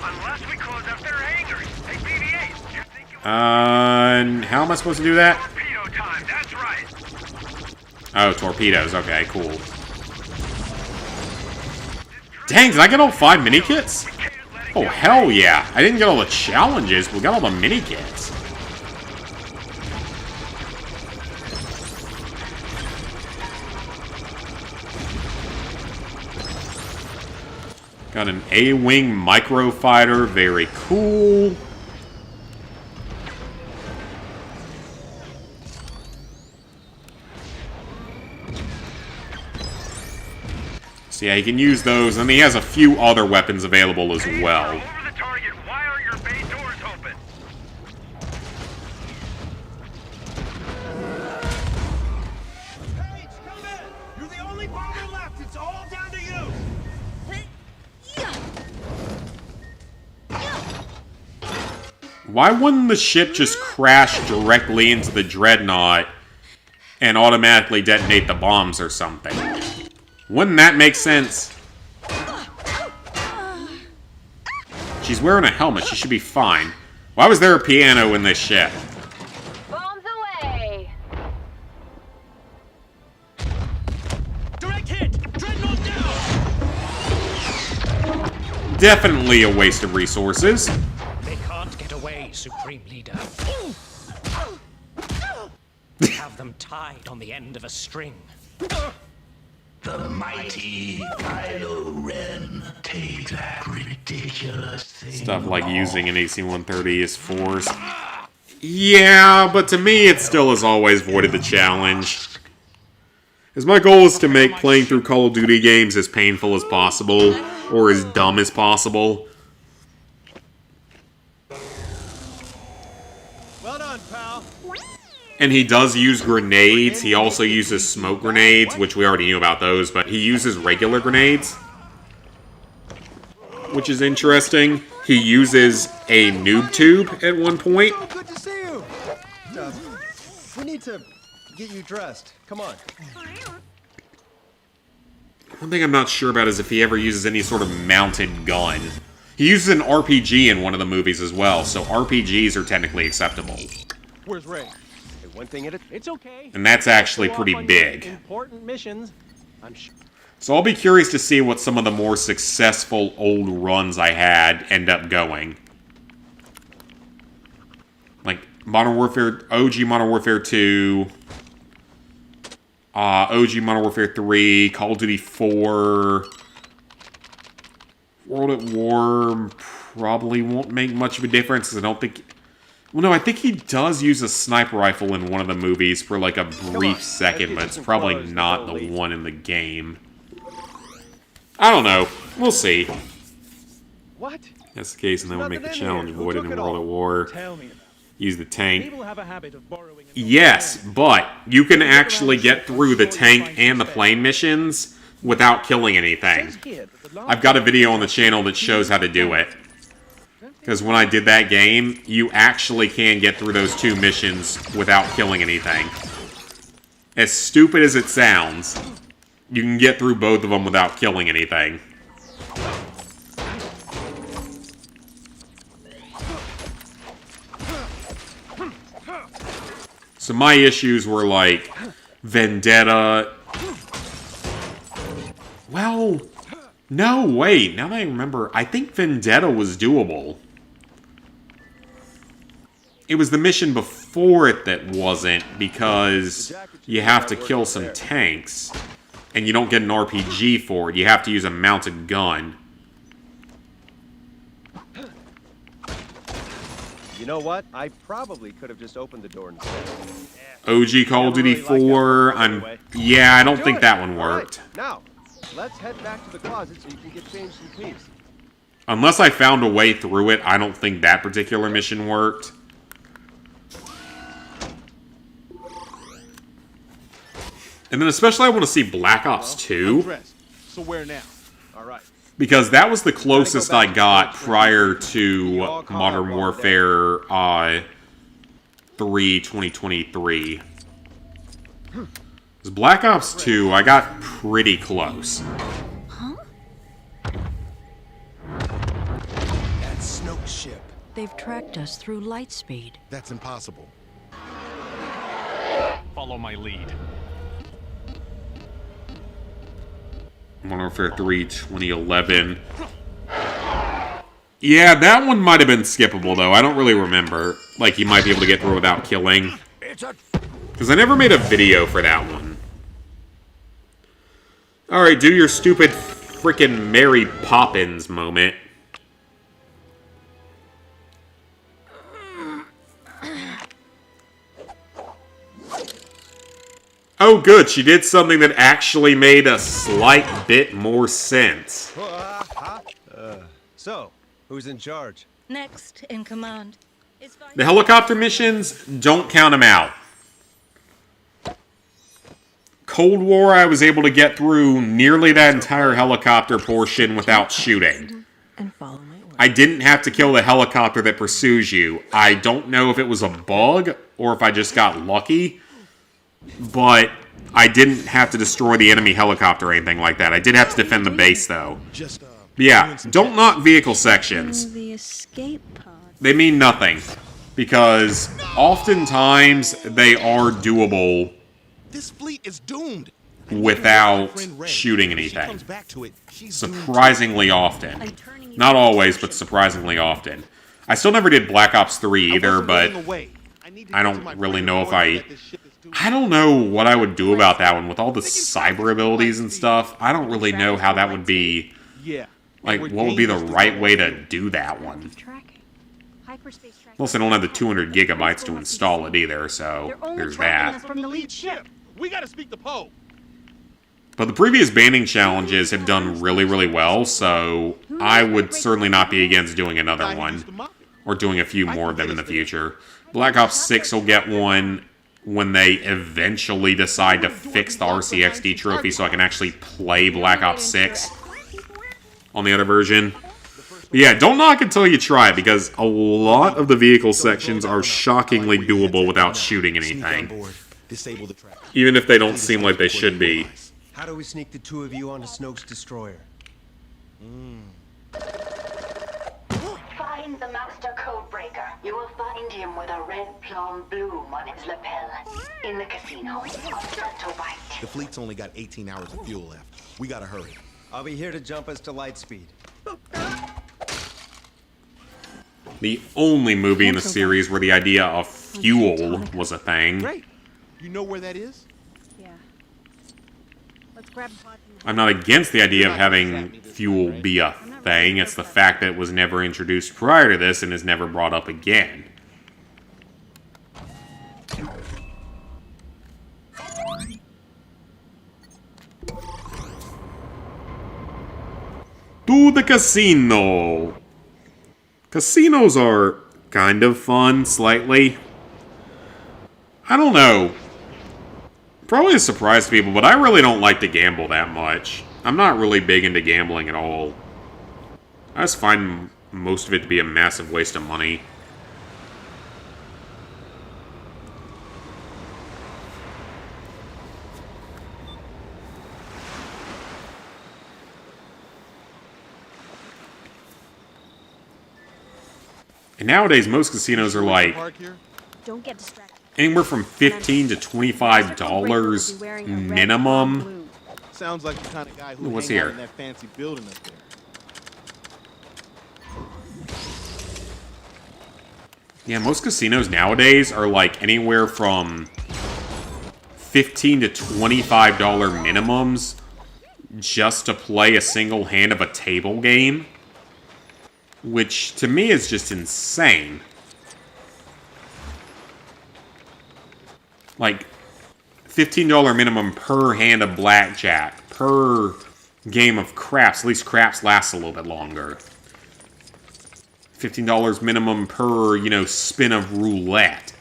Speaker 3: unless we close up their hangars. Hey, BB-8, you think you...
Speaker 1: And how am I supposed to do that?
Speaker 3: Torpedo time, that's right.
Speaker 1: Oh, torpedoes. Okay, cool. Dang, did I get all 5 mini-kits? Oh, hell yeah. I didn't get all the challenges, but we got all the mini-kits. Got an A-Wing microfighter. Very cool. So yeah, he can use those, and he has a few other weapons available as well.
Speaker 3: Over the target, why are your bay doors open?
Speaker 4: Paige, come in! You're the only bomber left! It's all down to you!
Speaker 1: Why wouldn't the ship just crash directly into the dreadnought and automatically detonate the bombs or something? Wouldn't that make sense? She's wearing a helmet. She should be fine. Why was there a piano in this ship?
Speaker 6: Bombs away.
Speaker 4: Direct hit! Dreadnought down!
Speaker 1: Definitely a waste of resources.
Speaker 9: They can't get away, Supreme Leader. We have them tied on the end of a string.
Speaker 2: The mighty Kylo Ren. Take that ridiculous thing.
Speaker 1: Stuff like using an AC-130 as force. Yeah, but to me it still has always voided the challenge. As my goal is to make playing through Call of Duty games as painful as possible, or as dumb as possible.
Speaker 4: Well done, pal.
Speaker 1: And he does use grenades. He also uses smoke grenades, which we already knew about those, but he uses regular grenades, which is interesting. He uses a noob tube at one point.
Speaker 4: Oh, good to see you. We need to get you dressed. Come on.
Speaker 1: One thing I'm not sure about is if he ever uses any sort of mounted gun. He uses an RPG in one of the movies as well, so RPGs are technically acceptable.
Speaker 4: Where's Ray? One thing at a... It's okay.
Speaker 1: And that's actually pretty big.
Speaker 4: Important missions. I'm sure.
Speaker 1: So I'll be curious to see what some of the more successful old runs I had end up going. Like Modern Warfare, OG Modern Warfare 2, OG Modern Warfare 3, Call of Duty 4, World at War probably won't make much of a difference because I don't think... Well, no, I think he does use a sniper rifle in one of the movies for like a brief second, but it's probably not the one in the game. I don't know. We'll see.
Speaker 4: What?
Speaker 1: That's the case, and that would make the challenge voided in World at War. Use the tank. Yes, but you can actually get through the tank and the plane missions without killing anything. I've got a video on the channel that shows how to do it. Because when I did that game, you actually can get through those 2 missions without killing anything. As stupid as it sounds, you can get through both of them without killing anything. So my issues were like Vendetta. Well, no, wait. Now that I remember, I think Vendetta was doable. It was the mission before it that wasn't, because you have to kill some tanks. And you don't get an RPG for it. You have to use a mounted gun.
Speaker 4: You know what? I probably could have just opened the door instead.
Speaker 1: OG Call of Duty 4, yeah, I don't think that one worked.
Speaker 4: Now, let's head back to the closet so you can get changed in peace.
Speaker 1: Unless I found a way through it, I don't think that particular mission worked. And then especially I want to see Black Ops 2.
Speaker 14: So where now?
Speaker 4: All right.
Speaker 1: Because that was the closest I got prior to Modern Warfare 3 2023. Because Black Ops 2, I got pretty close.
Speaker 10: Huh?
Speaker 14: That's Snoke's ship.
Speaker 10: They've tracked us through light speed.
Speaker 14: That's impossible.
Speaker 12: Follow my lead.
Speaker 1: Modern Warfare 3 2011. Yeah, that one might have been skippable, though. I don't really remember. Like, you might be able to get through without killing. Because I never made a video for that one. Alright, do your stupid frickin' Mary Poppins moment. Oh, good. She did something that actually made a slight bit more sense.
Speaker 4: So, who's in charge?
Speaker 6: Next in command.
Speaker 1: The helicopter missions, don't count them out. Cold War, I was able to get through nearly that entire helicopter portion without shooting.
Speaker 10: And follow my order.
Speaker 1: I didn't have to kill the helicopter that pursues you. I don't know if it was a bug or if I just got lucky. But I didn't have to destroy the enemy helicopter or anything like that. I did have to defend the base, though. But yeah, don't knock vehicle sections.
Speaker 10: The escape pod.
Speaker 1: They mean nothing. Because oftentimes they are doable
Speaker 14: This fleet is doomed.
Speaker 1: without shooting anything. Surprisingly often. Not always, but surprisingly often. I still never did Black Ops 3 either, but I don't really know if I don't know what I would do about that one with all the cyber abilities and stuff. I don't really know how that would be. Like, what would be the right way to do that one? Plus, I don't have the 200 gigabytes to install it either, so there's that.
Speaker 10: From the lead ship.
Speaker 14: We gotta speak to Poe.
Speaker 1: But the previous banning challenges have done really, really well, so I would certainly not be against doing another one. Or doing a few more of them in the future. Black Ops 6 will get one when they eventually decide to fix the RCXD trophy so I can actually play Black Ops 6 on the other version. But yeah, don't knock until you try it, because a lot of the vehicle sections are shockingly doable without shooting anything. Even if they don't seem like they should be.
Speaker 4: How do we sneak the two of you onto Snoke's destroyer?
Speaker 13: Find the master codebreaker. You will find him with a red plum bloom on his lapel. In the casino on Santo Bite.
Speaker 14: The fleet's only got 18 hours of fuel left. We gotta hurry.
Speaker 4: I'll be here to jump us to light speed.
Speaker 1: The only movie in the series where the idea of fuel was a thing.
Speaker 14: Great. You know where that is?
Speaker 5: Yeah. Let's grab a pod.
Speaker 1: I'm not against the idea of having fuel be a thing. It's the fact that it was never introduced prior to this and is never brought up again. To the casino. Casinos are kind of fun, slightly. I don't know. Probably a surprise to people, but I really don't like to gamble that much. I'm not really big into gambling at all. I just find most of it to be a massive waste of money. And nowadays, most casinos are like
Speaker 5: Don't get distracted.
Speaker 1: anywhere from $15 to $25 minimum.
Speaker 17: Sounds like the kind of guy who
Speaker 1: What's
Speaker 17: hang out
Speaker 1: here?
Speaker 17: in that fancy building up there.
Speaker 1: Yeah, most casinos nowadays are like anywhere from $15 to $25 minimums just to play a single hand of a table game. Which, to me, is just insane. Like, $15 minimum per hand of blackjack, per game of craps. At least craps last a little bit longer. $15 minimum per, you know, spin of roulette.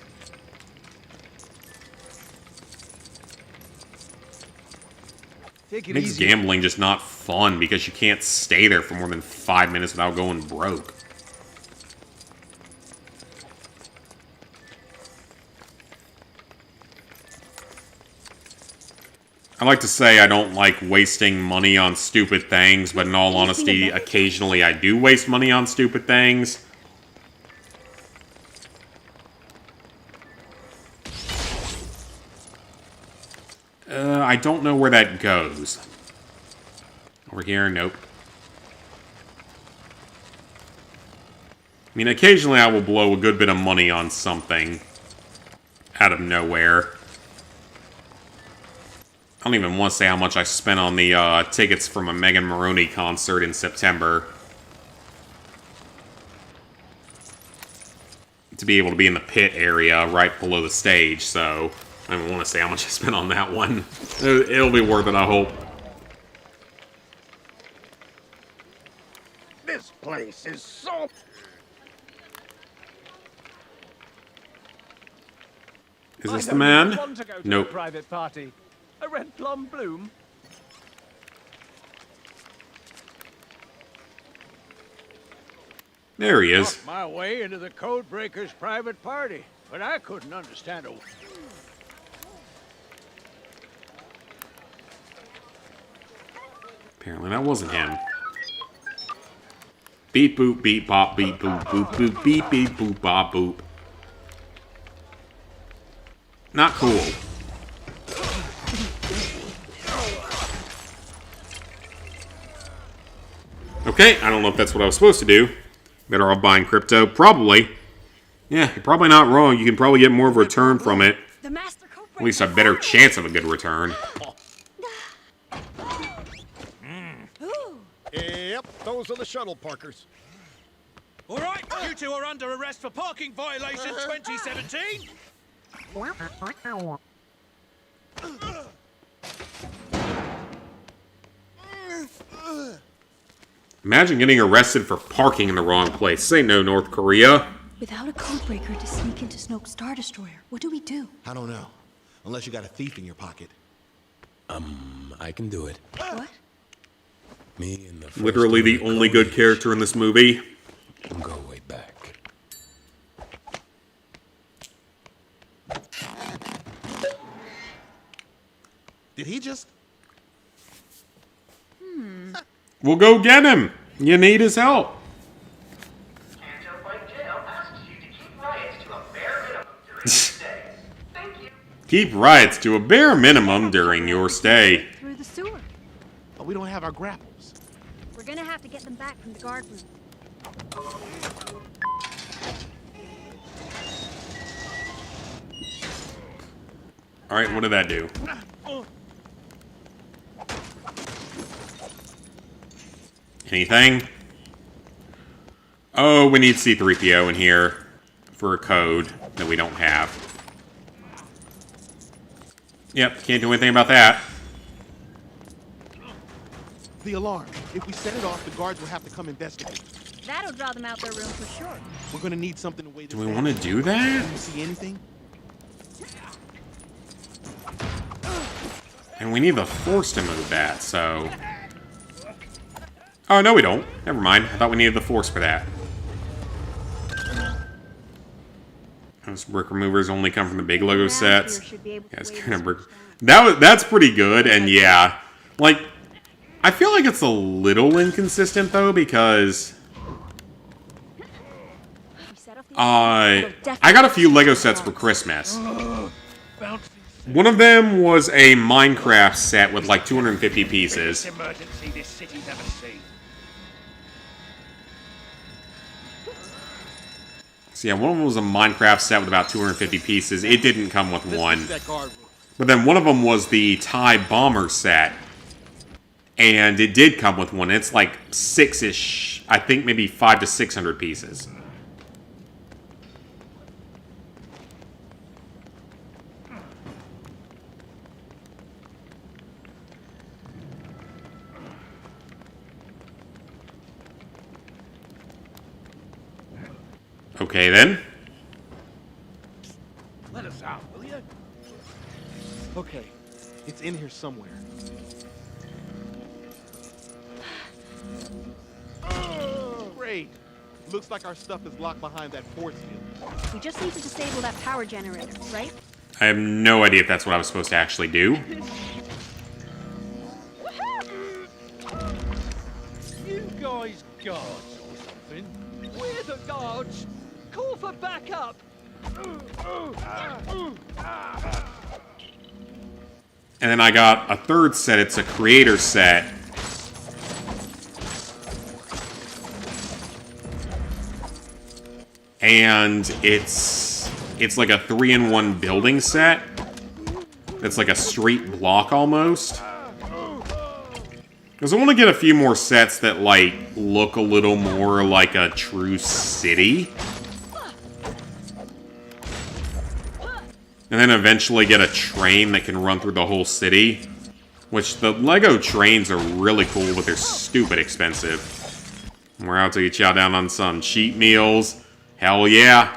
Speaker 1: Makes gambling just not fun because you can't stay there for more than 5 minutes without going broke. I like to say I don't like wasting money on stupid things, but in all honesty, occasionally I do waste money on stupid things. I don't know where that goes. Over here? Nope. I mean, occasionally I will blow a good bit of money on something out of nowhere. I don't even want to say how much I spent on the tickets from a Megan Maroney concert in September. To be able to be in the pit area right below the stage, so I don't want to say how much I spent on that one. It'll be worth it, I hope.
Speaker 3: This place is so...
Speaker 1: Is this the man?
Speaker 7: Want to go to
Speaker 1: Nope.
Speaker 7: a private party. A red plum bloom.
Speaker 1: There he is.
Speaker 18: Fought my way into the Codebreaker's private party, but I couldn't understand a...
Speaker 1: Apparently that wasn't him. Beep boop beep bop beep boop boop boop beep beep boop bop boop. Not cool. Okay, I don't know if that's what I was supposed to do. Better off buying crypto. Probably. Yeah, you're probably not wrong. You can probably get more of a return from it. At least a better chance of a good return.
Speaker 19: Yep, those are the shuttle parkers.
Speaker 12: All right, you two are under arrest for parking violation 2017.
Speaker 1: Imagine getting arrested for parking in the wrong place. This ain't no North Korea.
Speaker 10: Without a codebreaker to sneak into Snoke's Star Destroyer, what do we do?
Speaker 14: I don't know. Unless you got a thief in your pocket.
Speaker 2: I can do it.
Speaker 10: What?
Speaker 2: Me and the
Speaker 1: Literally the only good character in this movie.
Speaker 2: We'll go way back.
Speaker 14: Did he just...
Speaker 1: We'll go get him. You need his help. Keep riots to a bare minimum during your stay.
Speaker 5: Through the sewer.
Speaker 17: But we don't have our grapples.
Speaker 5: We're gonna have to get them back from the guard room.
Speaker 1: Alright, what did that do? Anything? Oh, we need C-3PO in here for a code that we don't have. Yep, can't do anything about that.
Speaker 17: The alarm. If we set it off, the guards will have to come investigate.
Speaker 5: That'll draw them out their room for sure.
Speaker 17: We're gonna need something to weigh this
Speaker 1: Do we
Speaker 17: down.
Speaker 1: want to do that?
Speaker 17: Do you see anything?
Speaker 1: And we need the Force to move that, so... Oh, no we don't. Never mind. I thought we needed the Force for that. Those brick removers only come from the big Lego sets. Yeah, it's kind of brick. That's pretty good, and yeah, like I feel like it's a little inconsistent though because I got a few Lego sets for Christmas. One of them was a Minecraft set with like 250 pieces.
Speaker 12: Emergency this city's ever seen.
Speaker 1: So yeah, one of them was a Minecraft set with about 250 pieces. It didn't come with one. But then one of them was the TIE Bomber set. And it did come with one. It's like 6-ish, I think maybe 500 to 600 pieces. Okay, then.
Speaker 17: Let us out, will you? Okay, it's in here somewhere. Great. Looks like our stuff is locked behind that force field.
Speaker 20: We just need to disable that power generator, right?
Speaker 1: I have no idea if that's what I was supposed to actually do.
Speaker 12: You guys guards or something? We're the guards. Call for backup.
Speaker 1: And then I got a third set. It's a creator set. And it's like a 3-in-1 building set. It's like a straight block almost. Because I want to get a few more sets that like look a little more like a true city. And then eventually get a train that can run through the whole city. Which the Lego trains are really cool, but they're stupid expensive. We're out to get y'all down on some cheap meals. Hell yeah.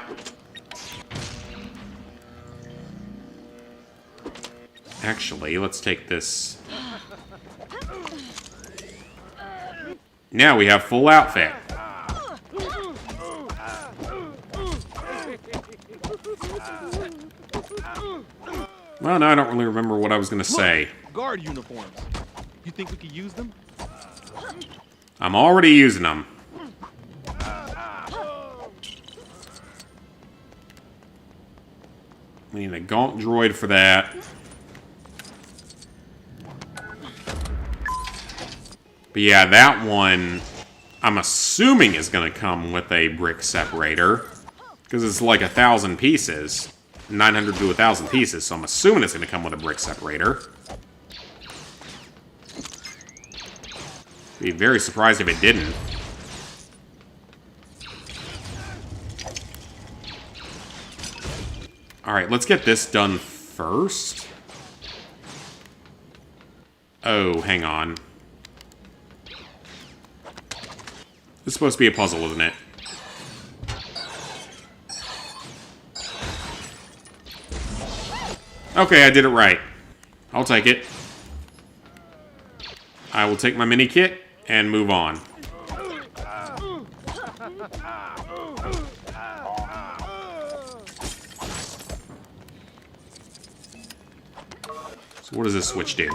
Speaker 1: Actually, let's take this. Now we have full outfit. Well, no, I don't really remember what I was going to say.
Speaker 17: Guard uniforms. You think we could use them?
Speaker 1: I'm already using them. We need a Gaunt droid for that. But yeah, that one, I'm assuming is going to come with a brick separator. Because it's like 1,000 pieces. 900 to 1,000 pieces, so I'm assuming it's going to come with a brick separator. Be very surprised if it didn't. Alright, let's get this done first. Oh, hang on. This is supposed to be a puzzle, isn't it? Okay, I did it right. I'll take it. I will take my mini kit and move on. So what does this switch do?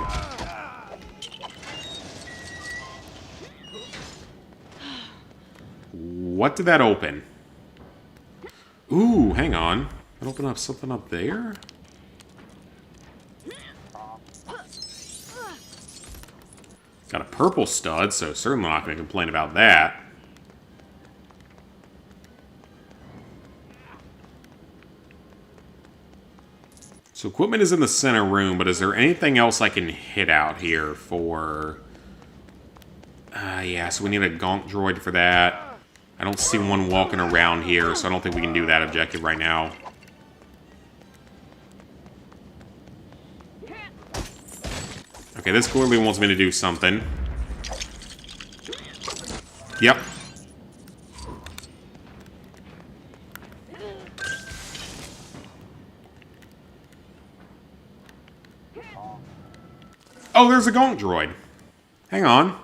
Speaker 1: What did that open? Ooh, hang on. That open up something up there? Got a purple stud, so certainly not going to complain about that. So equipment is in the center room, but is there anything else I can hit out here for... yeah, so we need a Gaunt droid for that. I don't see one walking around here, so I don't think we can do that objective right now. Okay, this clearly wants me to do something. Yep. Oh, there's a Gaunt droid. Hang on.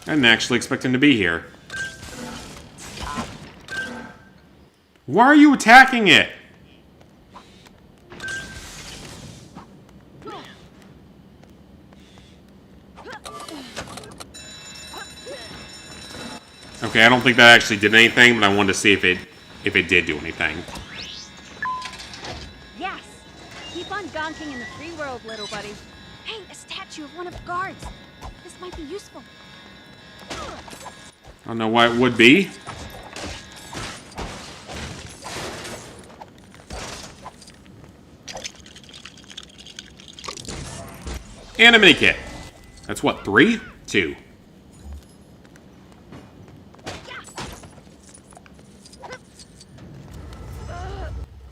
Speaker 1: I didn't actually expect him to be here. Why are you attacking it? Okay, I don't think that actually did anything, but I wanted to see if it did do anything.
Speaker 20: Yes! Keep on gonking in the free world, little buddy. Hey, a statue of one of the guards. This might be useful.
Speaker 1: I don't know why it would be. And a mini kit. That's what, 3? 2.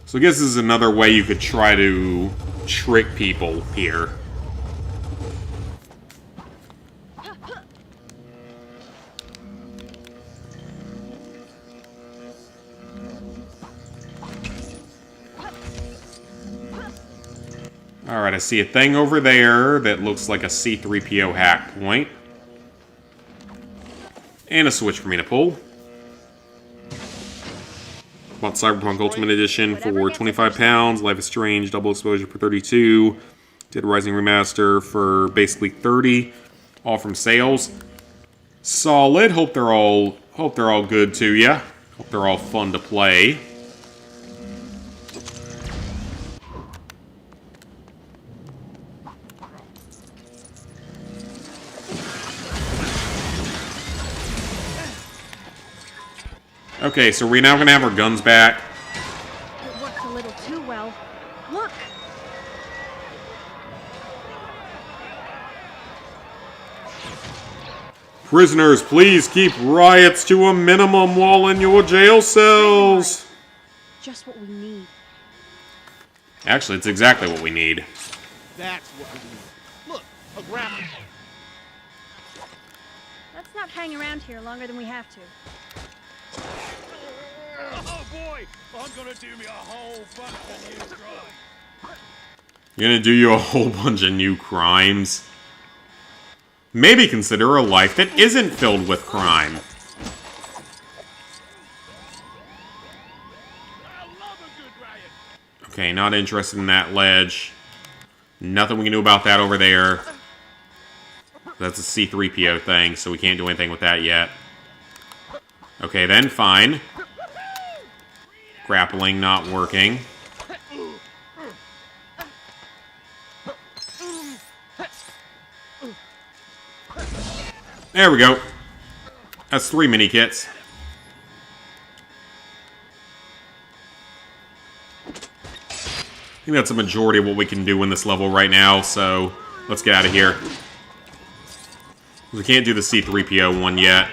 Speaker 1: So I guess this is another way you could try to trick people here. Alright, I see a thing over there that looks like a C-3PO hack point. And a switch for me to pull. Bought Cyberpunk Ultimate Edition for £25. Life is Strange Double Exposure for $32. Dead Rising Remaster for basically $30. All from sales. Solid. Hope they're all good to ya. Hope they're all fun to play. Okay, so we're now gonna have our guns back.
Speaker 20: It works a little too well. Look!
Speaker 1: Prisoners, please keep riots to a minimum while in your jail cells.
Speaker 20: Just what we need.
Speaker 1: Actually, it's exactly what we need.
Speaker 17: That's what we need. Look, a grapple.
Speaker 20: Let's not hang around here longer than we have to.
Speaker 12: Oh boy, I'm gonna do me a whole bunch of new crimes.
Speaker 1: You're gonna do you a whole bunch of new crimes. Maybe consider a life that isn't filled with crime. Okay, not interested in that ledge. Nothing we can do about that over there. That's a C-3PO thing, so we can't do anything with that yet. Okay, then fine. Grappling not working. There we go. That's 3 mini kits. I think that's a majority of what we can do in this level right now, so let's get out of here. We can't do the C-3PO one yet.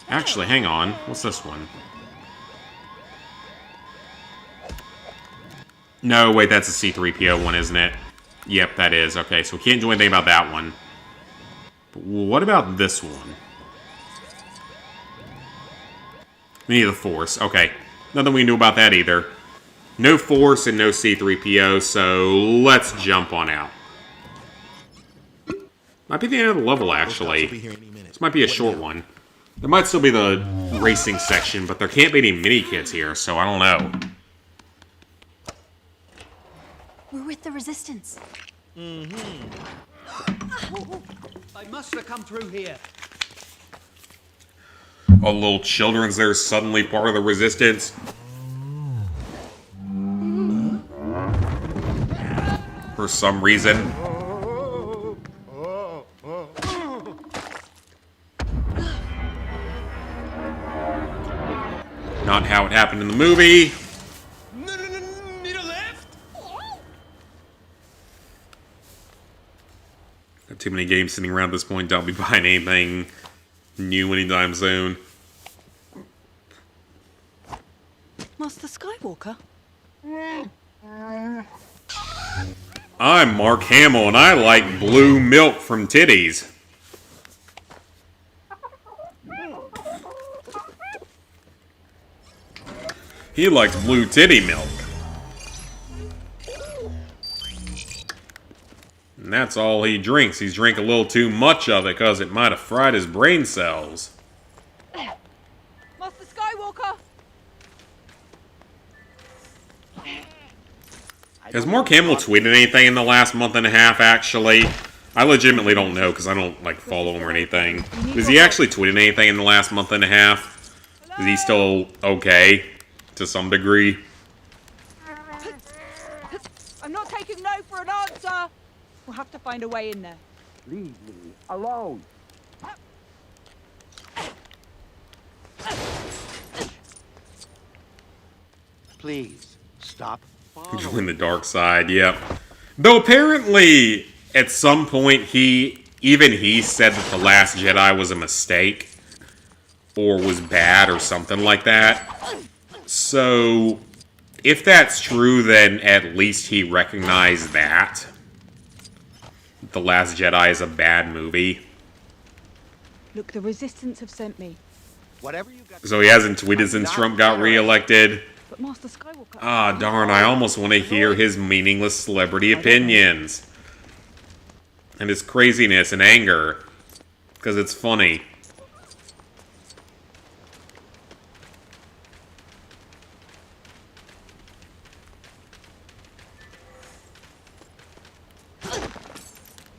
Speaker 1: Actually, hang on. What's this one? No, wait, that's a C-3PO one, isn't it? Yep, that is. Okay, so we can't do anything about that one. But what about this one? We need the Force. Okay, nothing we can do about that either. No Force and no C-3PO, so let's jump on out. Might be the end of the level, actually. This might be a short one. There might still be the racing section, but there can't be any mini-kits here, so I don't know.
Speaker 20: We're with the Resistance.
Speaker 12: Mm-hmm. They must have come through here.
Speaker 1: Oh, little children's there suddenly part of the Resistance. For some reason. Not how it happened in the movie. Got too many games sitting around at this point. Don't be buying anything new anytime soon.
Speaker 10: Master Skywalker?
Speaker 1: I'm Mark Hamill, and I like blue milk from titties. He likes blue titty milk. And that's all he drinks. He's drank a little too much of it because it might have fried his brain cells.
Speaker 6: Master Skywalker!
Speaker 1: Has Mark Hamill tweeted anything in the last month and a half, actually? I legitimately don't know because I don't, like, follow him or anything. Has he actually tweeted anything in the last month and a half? Is he still okay? To some degree?
Speaker 6: I'm not taking no for an answer! We'll have to find a way in there.
Speaker 18: Leave me alone.
Speaker 2: Please, stop.
Speaker 1: Join the dark side, yep. Though apparently, at some point, even he said that The Last Jedi was a mistake. Or was bad, or something like that. So, if that's true, then at least he recognized that. The Last Jedi is a bad movie.
Speaker 5: Look, the Resistance have sent me.
Speaker 2: Whatever you got.
Speaker 1: So he hasn't tweeted since Trump got reelected.
Speaker 5: But Master Skywalker...
Speaker 1: Ah, darn, I almost want to hear his meaningless celebrity opinions. And his craziness and anger. Because it's funny.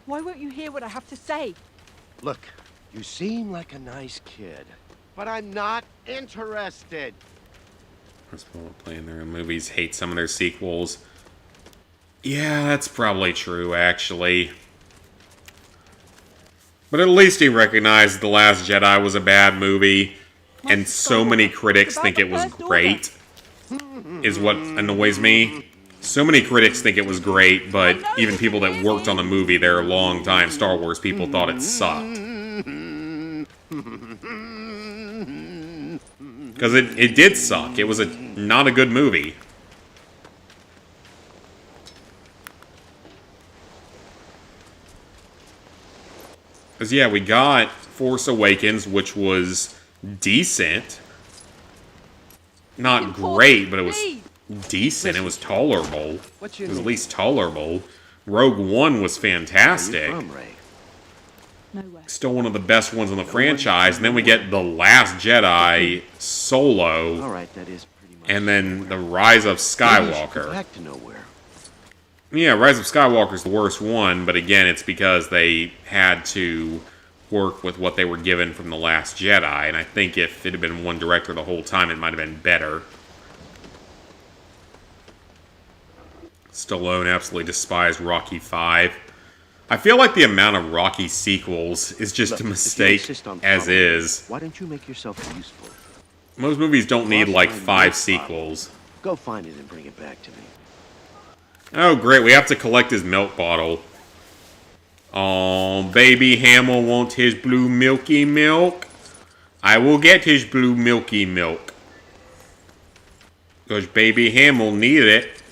Speaker 6: Why won't you hear what I have to say?
Speaker 2: Look, you seem like a nice kid, but I'm not interested.
Speaker 1: Most people playing their own movies hate some of their sequels. Yeah, that's probably true, actually. But at least he recognized The Last Jedi was a bad movie, and so many critics think it was great, is what annoys me. So many critics think it was great, but even people that worked on the movie, they're long-time Star Wars people, thought it sucked. Because it did suck. It was not a good movie. Because, yeah, we got Force Awakens, which was decent. Not great, but it was decent. It was tolerable. It was at least tolerable. Rogue One was fantastic. Still one of the best ones in the franchise. And then we get The Last Jedi Solo. And then The Rise of Skywalker.
Speaker 2: Back to nowhere.
Speaker 1: Yeah, Rise of Skywalker is the worst one, but again, it's because they had to work with what they were given from The Last Jedi, and I think if it had been one director the whole time, it might have been better. Stallone absolutely despised Rocky V. I feel like the amount of Rocky sequels is just a mistake as is.
Speaker 2: Why don't you make yourself useful?
Speaker 1: Most movies don't need like 5 sequels.
Speaker 2: Go find it and bring it back to me.
Speaker 1: Oh, great. We have to collect his milk bottle. Oh, baby Hamill wants his blue milky milk. I will get his blue milky milk. Because baby Hamill needed it.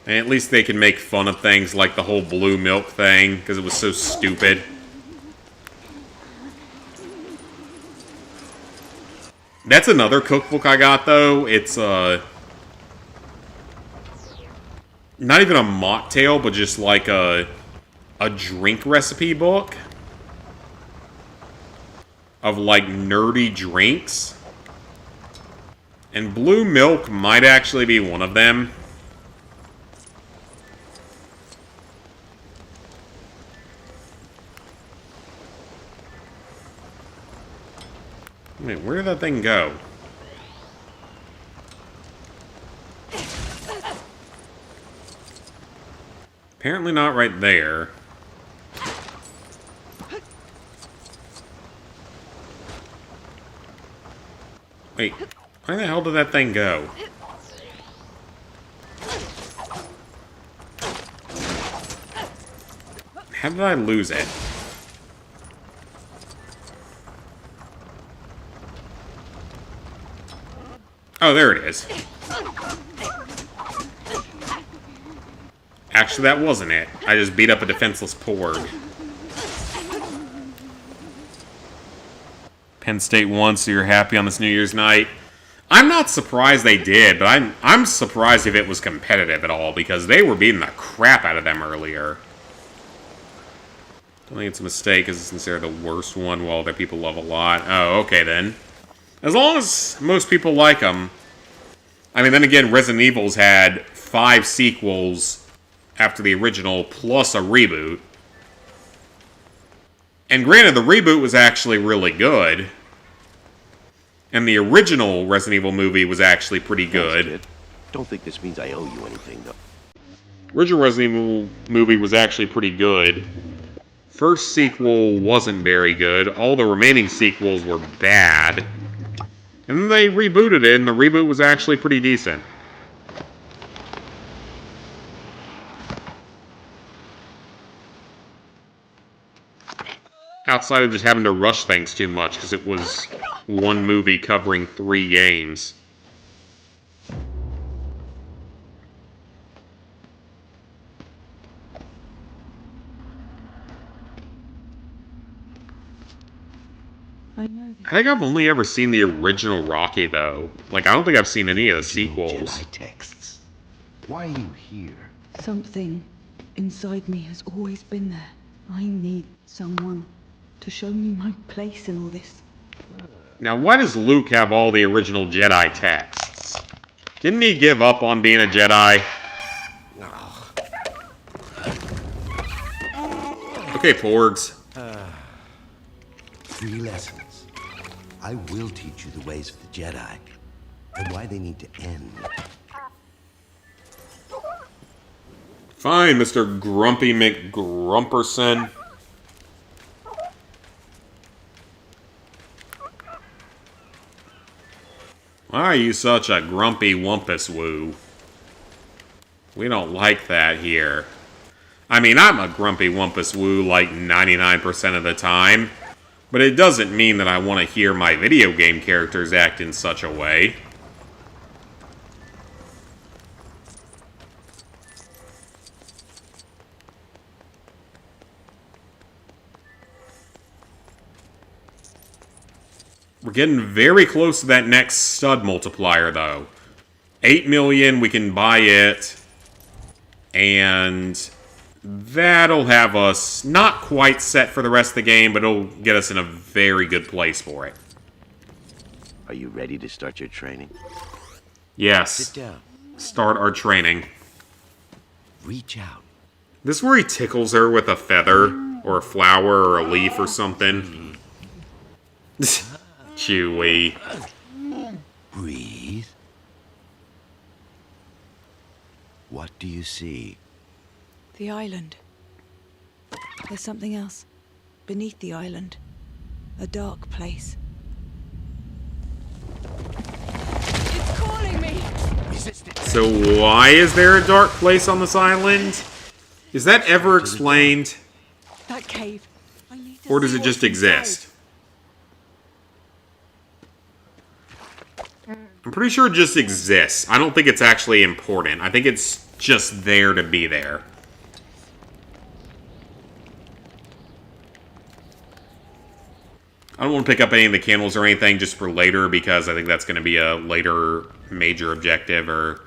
Speaker 1: And at least they can make fun of things like the whole blue milk thing, because it was so stupid. That's another cookbook I got, though. It's, not even a mocktail, but just like a drink recipe book. Of, like, nerdy drinks. And blue milk might actually be one of them. Wait, where did that thing go? Apparently not right there. Wait, where the hell did that thing go? How did I lose it? Oh, there it is. Actually, that wasn't it. I just beat up a defenseless porg. Penn State won, so you're happy on this New Year's night. I'm not surprised they did, but I'm surprised if it was competitive at all, because they were beating the crap out of them earlier. I think it's a mistake, because since they're the worst one, well, other people love a lot. Oh, okay then. As long as most people like them. I mean, then again, Resident Evil's had 5 sequels after the original, plus a reboot. And granted, the reboot was actually really good. And the original Resident Evil movie was actually pretty good.
Speaker 2: Thanks, kid. Don't think this means I owe you anything, though.
Speaker 1: Original Resident Evil movie was actually pretty good. First sequel wasn't very good. All the remaining sequels were bad. And then they rebooted it, and the reboot was actually pretty decent. Outside of just having to rush things too much, because it was one movie covering 3 games.
Speaker 5: I know.
Speaker 1: I think I've only ever seen the original Rocky, though. Like, I don't think I've seen any of the sequels.
Speaker 2: Jedi texts. Why are you here?
Speaker 5: Something inside me has always been there. I need someone to show me my place in all this.
Speaker 1: Now, why does Luke have all the original Jedi texts? Didn't he give up on being a Jedi? Okay, Porgs.
Speaker 2: 3 lessons. I will teach you the ways of the Jedi, and why they need to end.
Speaker 1: Fine, Mr. Grumpy McGrumperson. Why are you such a grumpy wumpus woo? We don't like that here. I mean, I'm a grumpy wumpus woo like 99% of the time, but it doesn't mean that I want to hear my video game characters act in such a way. We're getting very close to that next stud multiplier, though. 8 million, we can buy it. And that'll have us not quite set for the rest of the game, but it'll get us in a very good place for it.
Speaker 2: Are you ready to start your training?
Speaker 1: Yes.
Speaker 2: Sit down.
Speaker 1: Start our training.
Speaker 2: Reach out.
Speaker 1: This is where he tickles her with a feather, or a flower, or a leaf, or something. Chewy.
Speaker 2: Breathe. What do you see?
Speaker 10: The island. There's something else. Beneath the island. A dark place.
Speaker 6: It's calling me!
Speaker 1: So why is there a dark place on this island? Is that ever explained?
Speaker 6: That cave.
Speaker 1: Or does it just exist? I'm pretty sure it just exists. I don't think it's actually important. I think it's just there to be there. I don't want to pick up any of the candles or anything just for later, because I think that's going to be a later major objective, or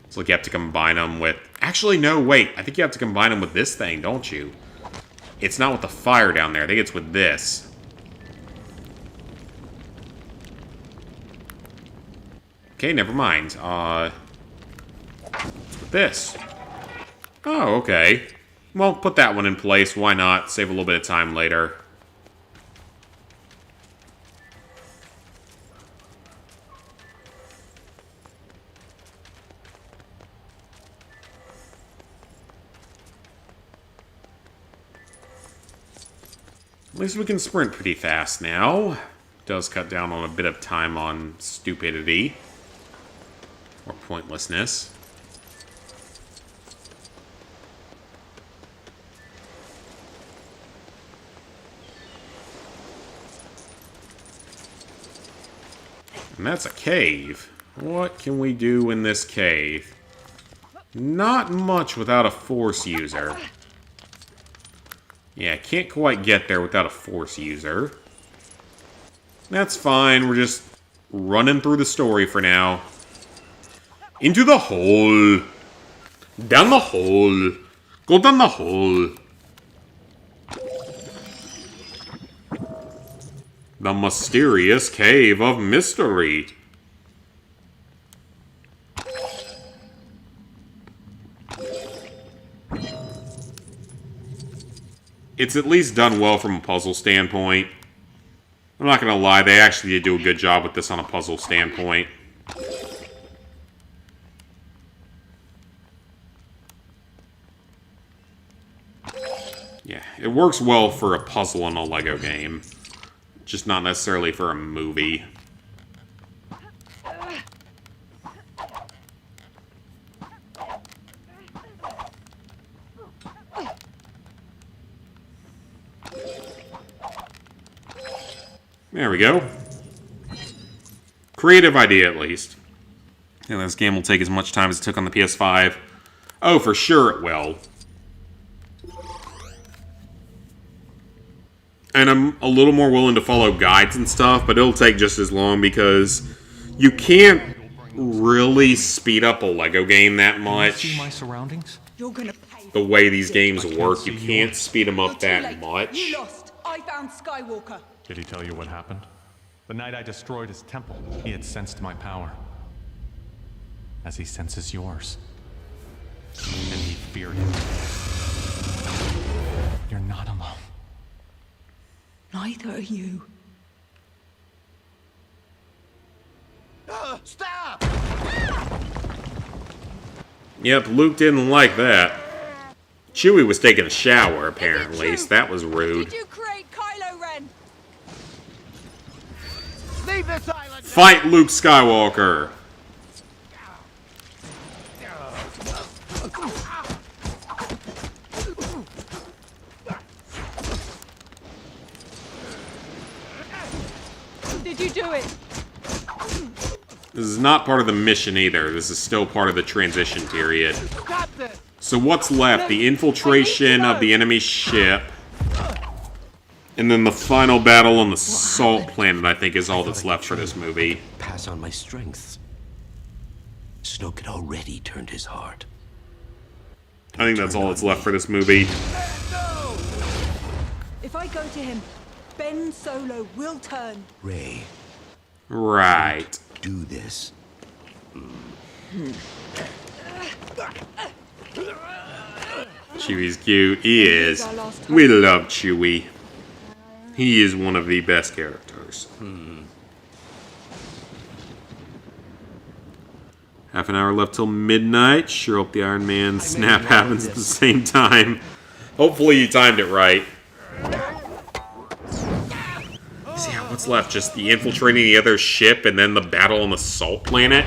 Speaker 1: it's like you have to combine them with... Actually, no, wait. I think you have to combine them with this thing, don't you? It's not with the fire down there. I think it's with this. Okay, never mind. With this. Oh, okay. Well, put that one in place. Why not? Save a little bit of time later. At least we can sprint pretty fast now. Does cut down on a bit of time on stupidity. Or pointlessness. And that's a cave. What can we do in this cave? Not much without a Force user. Yeah, can't quite get there without a Force user. That's fine, we're just running through the story for now. Into the hole. Down the hole. Go down the hole. The mysterious cave of mystery. It's at least done well from a puzzle standpoint. I'm not gonna lie, they actually did do a good job with this on a puzzle standpoint. Yeah, it works well for a puzzle in a Lego game. Just not necessarily for a movie. There we go. Creative idea, at least. And this game will take as much time as it took on the PS5. Oh, for sure it will. And I'm a little more willing to follow guides and stuff, but it'll take just as long because you can't really speed up a Lego game that much.
Speaker 21: See my surroundings?
Speaker 6: You're gonna pay.
Speaker 1: The way these games work, you can't speed them up that much.
Speaker 6: You lost. I found Skywalker.
Speaker 21: Did he tell you what happened? The night I destroyed his temple, he had sensed my power. As he senses yours. And he feared it. You're not alone.
Speaker 5: Neither are you.
Speaker 2: Stop!
Speaker 1: Yep, Luke didn't like that. Chewie was taking a shower, apparently, so that was rude.
Speaker 6: Did you create Kylo Ren?
Speaker 2: Leave this island!
Speaker 1: Fight Luke Skywalker!
Speaker 6: Did you do it?
Speaker 1: This is not part of the mission either. This is still part of the transition period. So what's left? The infiltration of the enemy ship. And then the final battle on the salt planet, I think, is all that's left for this movie.
Speaker 22: Pass on my strengths. Snoke had already turned his heart.
Speaker 1: I think that's all that's left for this movie.
Speaker 6: If I go to him, Ben Solo will turn.
Speaker 22: Rey.
Speaker 1: Right.
Speaker 22: Do this.
Speaker 1: Chewie's cute. He is. We love Chewie. He is one of the best characters. Half an hour left till midnight. Sure hope the Iron Man snap happens at the same time. Hopefully you timed it right. So yeah, what's left? Just the infiltrating the other ship and then the battle on the salt planet?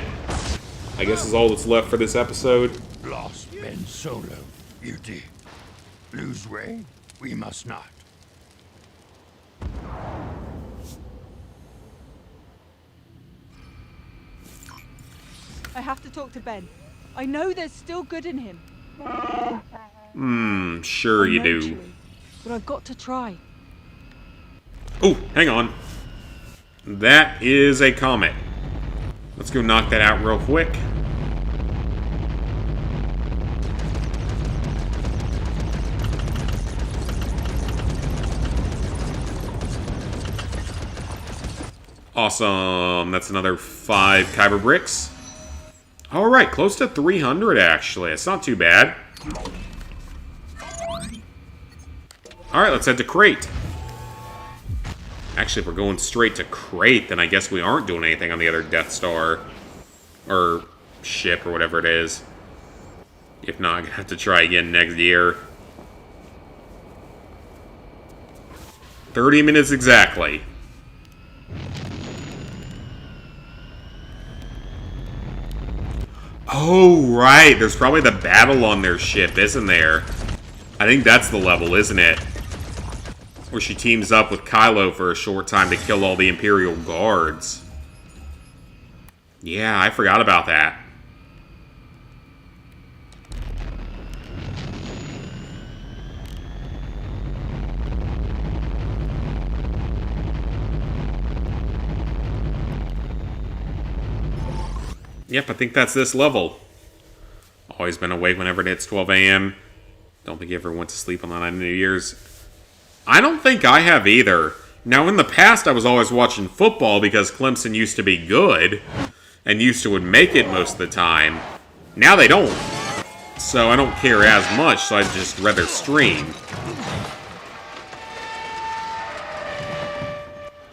Speaker 1: I guess is all that's left for this episode.
Speaker 23: Lost Ben Solo, Beauty. Lose Rey? We must not.
Speaker 6: I have to talk to Ben. I know there's still good in him.
Speaker 1: Sure you do.
Speaker 6: But I've got to try.
Speaker 1: Oh, hang on. That is a comet. Let's go knock that out real quick. Awesome. That's another 5 Kyber bricks. Alright, close to 300 actually. It's not too bad. Alright, let's head to Crate. Actually, if we're going straight to Crate, then I guess we aren't doing anything on the other Death Star. Or ship, or whatever it is. If not, I'm going to have to try again next year. 30 minutes exactly. Oh, right. There's probably the battle on their ship, isn't there? I think that's the level, isn't it? Where she teams up with Kylo for a short time to kill all the Imperial guards. Yeah, I forgot about that. Yep, I think that's this level. Always been awake whenever it hits 12 a.m. Don't think you ever went to sleep on the night of New Year's. I don't think I have either. Now, in the past, I was always watching football because Clemson used to be good and used to would make it most of the time. Now they don't. So I don't care as much, so I'd just rather stream.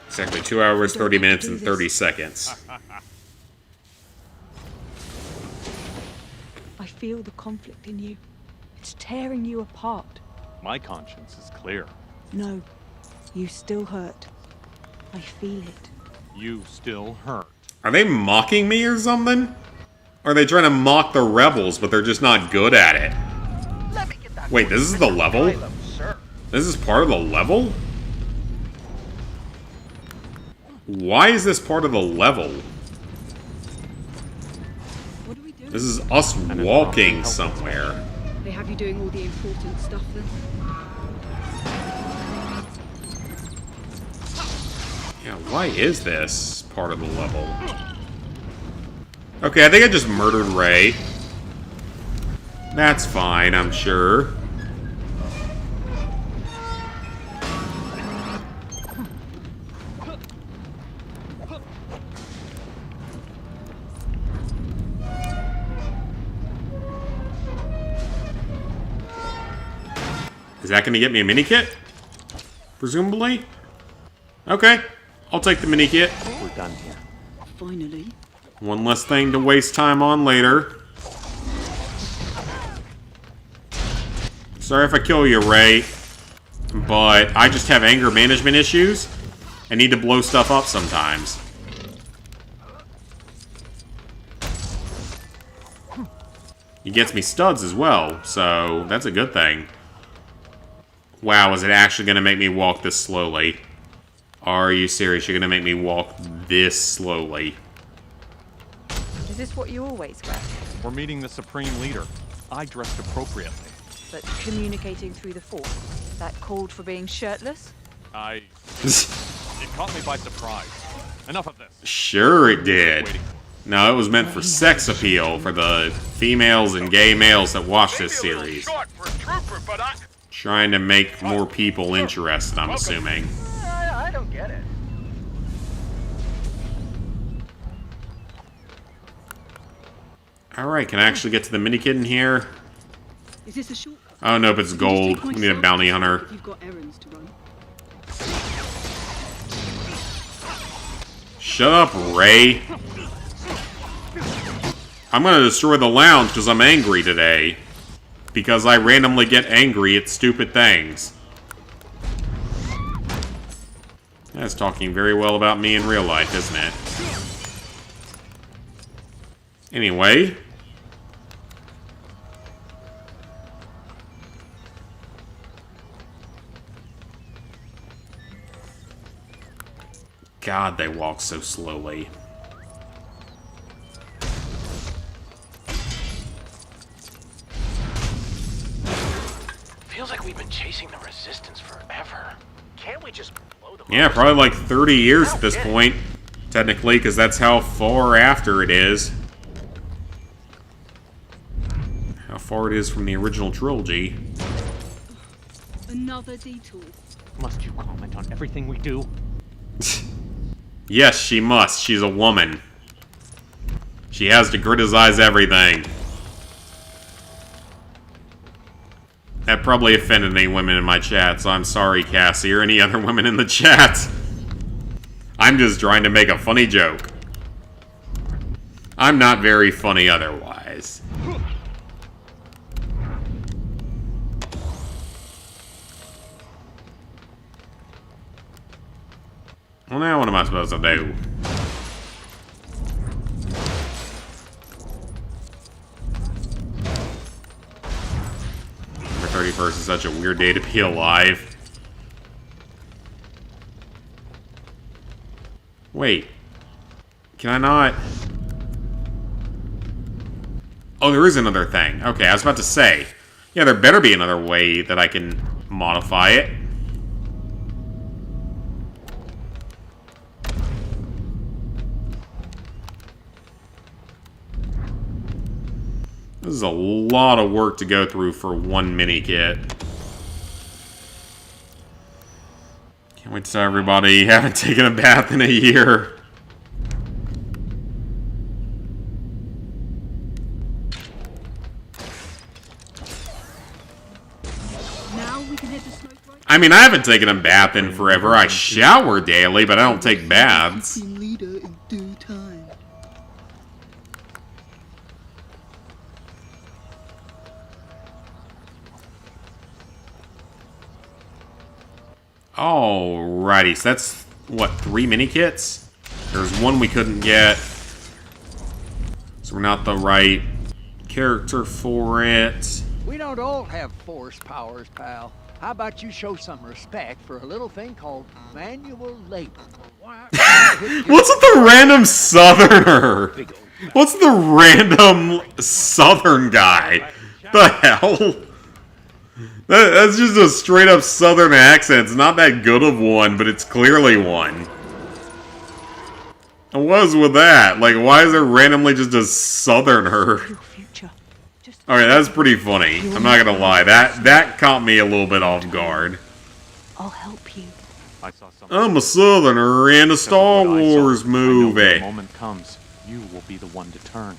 Speaker 1: Exactly 2 hours, 30 minutes, and 30 seconds.
Speaker 5: I feel the conflict in you. It's tearing you apart.
Speaker 21: My conscience is clear.
Speaker 5: No, you still hurt. I feel it.
Speaker 21: You still hurt.
Speaker 1: Are they mocking me or something? Or are they trying to mock the rebels, but they're just not good at it? Wait, this is the level? This is part of the level? Why is this part of the level?
Speaker 5: What do we do?
Speaker 1: This is us walking somewhere.
Speaker 5: They have you doing all the important stuff then?
Speaker 1: Yeah, why is this part of the level? Okay, I think I just murdered Ray. That's fine, I'm sure. Is that going to get me a mini kit? Presumably? Okay, I'll take the mini kit.
Speaker 22: We're done here.
Speaker 5: Finally.
Speaker 1: One less thing to waste time on later. Sorry if I kill you, Ray. But I just have anger management issues. I need to blow stuff up sometimes. He gets me studs as well, so that's a good thing. Wow, is it actually going to make me walk this slowly? Are you serious? You're going to make me walk this slowly?
Speaker 6: Is this what you always wear?
Speaker 21: We're meeting the Supreme Leader. I dressed appropriately.
Speaker 6: But communicating through the Force, that called for being shirtless?
Speaker 21: It caught me by surprise. Enough of this.
Speaker 1: Sure it did. No, it was meant for sex appeal for the females and gay males that watch this series. Trying to make more people interested, I'm assuming.
Speaker 3: I don't get it.
Speaker 1: Alright, can I actually get to the minikit in here?
Speaker 5: Is this a short?
Speaker 1: Oh, nope, it's gold. We need a bounty hunter.
Speaker 5: If you've got errands to run.
Speaker 1: Shut up, Ray. I'm gonna destroy the lounge because I'm angry today. Because I randomly get angry at stupid things. That's talking very well about me in real life, isn't it? Anyway. God, they walk so slowly.
Speaker 3: Feels like we've been chasing the Resistance forever. Can't we just blow them?
Speaker 1: Yeah, probably like 30 years at this point. Technically, because that's how far after it is. How far it is from the original trilogy.
Speaker 5: Another detour.
Speaker 9: Must you comment on everything we do?
Speaker 1: Yes, she must. She's a woman. She has to criticize everything. That probably offended any women in my chat, so I'm sorry, Cassie, or any other women in the chat. I'm just trying to make a funny joke. I'm not very funny otherwise. Well, now what am I supposed to do? December 31st is such a weird day to be alive. Wait. Can I not? Oh, there is another thing. Okay, I was about to say. Yeah, there better be another way that I can modify it. This is a lot of work to go through for one mini kit. Can't wait to tell everybody you haven't taken a bath in a year. I mean, I haven't taken a bath in forever. I shower daily, but I don't take baths.
Speaker 5: Leader in due time.
Speaker 1: Alrighty, so that's, what, 3 mini kits? There's one we couldn't get. So we're not the right character for it.
Speaker 18: We don't all have force powers, pal. How about you show some respect for a little thing called manual labor?
Speaker 1: What's with the random southerner? What's the random southern guy? The hell? That's just a straight up southern accent. It's not that good of one, but it's clearly one. And what is with that? Like, why is there randomly just a southerner? Alright, that's pretty funny. I'm not gonna lie. That caught me a little bit off guard.
Speaker 5: I'll help you.
Speaker 1: I'm a southerner in a Star Wars movie.
Speaker 21: When the moment comes, you will be the one to turn.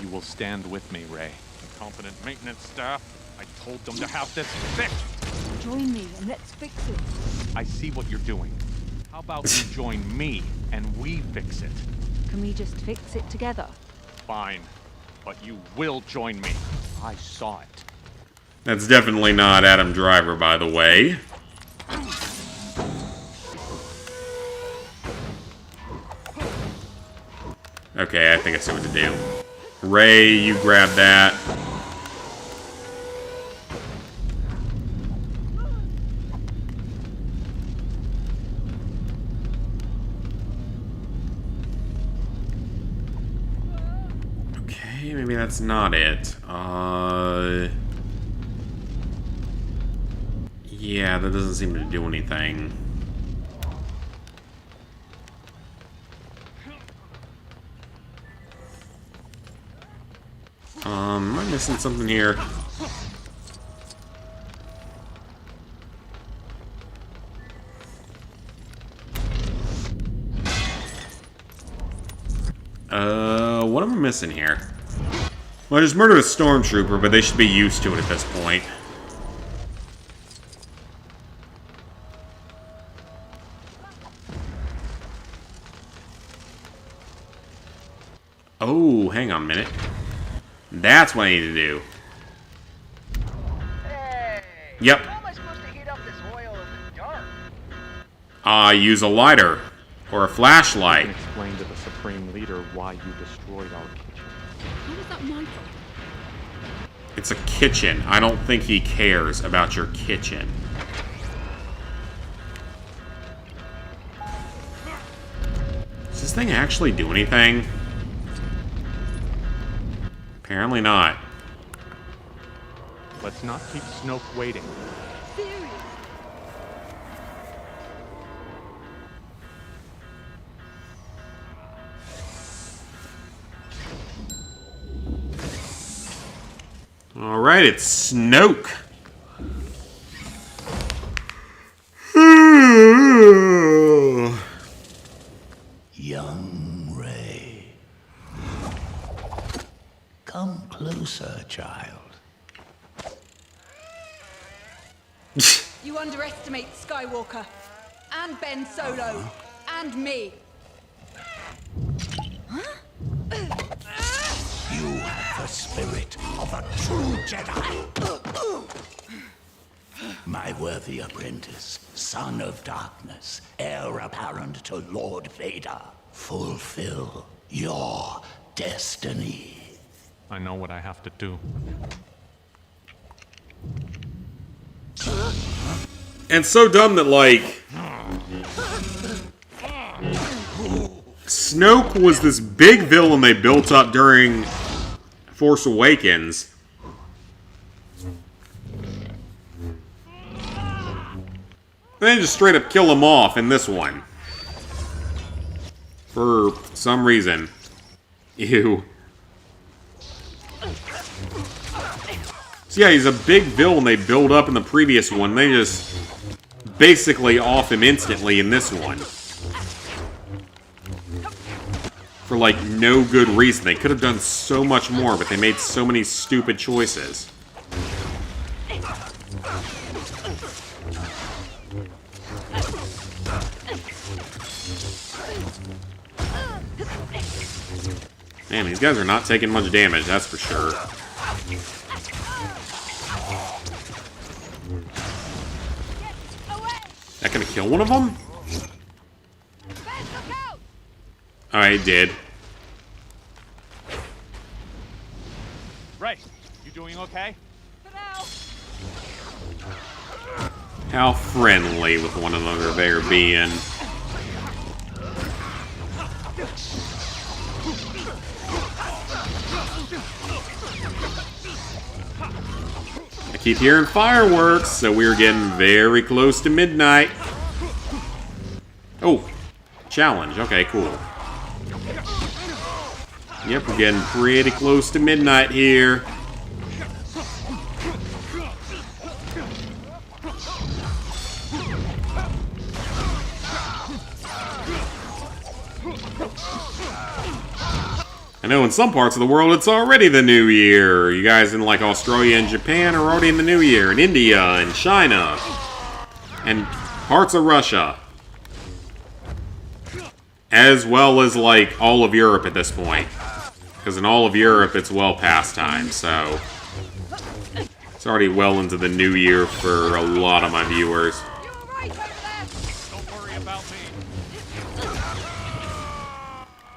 Speaker 21: You will stand with me, Ray. Incompetent maintenance staff. I told them to have this fixed.
Speaker 5: Join me and let's fix it.
Speaker 21: I see what you're doing. How about you join me and we fix it?
Speaker 20: Can we just fix it together?
Speaker 21: Fine. But you will join me. I saw it.
Speaker 1: That's definitely not Adam Driver, by the way. Okay, I think I see what to do. Ray, you grab that. Okay, maybe that's not it. Yeah, that doesn't seem to do anything. Am I missing something here? What am I missing here? Well, I just murdered a stormtrooper, but they should be used to it at this point. Oh, hang on a minute. That's what I need to do. Yep.
Speaker 3: How am I supposed to heat up this oil in the dark?
Speaker 1: Use a lighter. Or a flashlight.
Speaker 21: You can explain to the Supreme Leader why you destroyed our kitchen.
Speaker 20: How is that my fault?
Speaker 1: It's a kitchen. I don't think he cares about your kitchen. Does this thing actually do anything? Apparently not.
Speaker 21: Let's not keep Snoke waiting.
Speaker 1: Alright, it's Snoke.
Speaker 22: Young Ray. Come closer, child.
Speaker 6: You underestimate Skywalker. And Ben Solo. And me.
Speaker 22: You have the spirit of a true Jedi. My worthy apprentice, son of darkness, heir apparent to Lord Vader, fulfill your destiny.
Speaker 21: I know what I have to do.
Speaker 1: And so dumb that, like... Snoke was this big villain they built up during Force Awakens. They just straight up kill him off in this one. For some reason. Ew. So yeah, he's a big villain they build up in the previous one. They just basically off him instantly in this one. For like no good reason. They could have done so much more, but they made so many stupid choices. Man, these guys are not taking much damage, that's for sure. That gonna kill one of them? Alright, it did.
Speaker 12: Ray, you doing okay?
Speaker 1: How friendly with one another they're being. I keep hearing fireworks, so we're getting very close to midnight. Oh, challenge. Okay, cool. Yep, we're getting pretty close to midnight here. I know in some parts of the world it's already the new year. You guys in like Australia and Japan are already in the new year. In India and China. And parts of Russia. As well as like all of Europe at this point. Because in all of Europe it's well past time, so... It's already well into the new year for a lot of my viewers.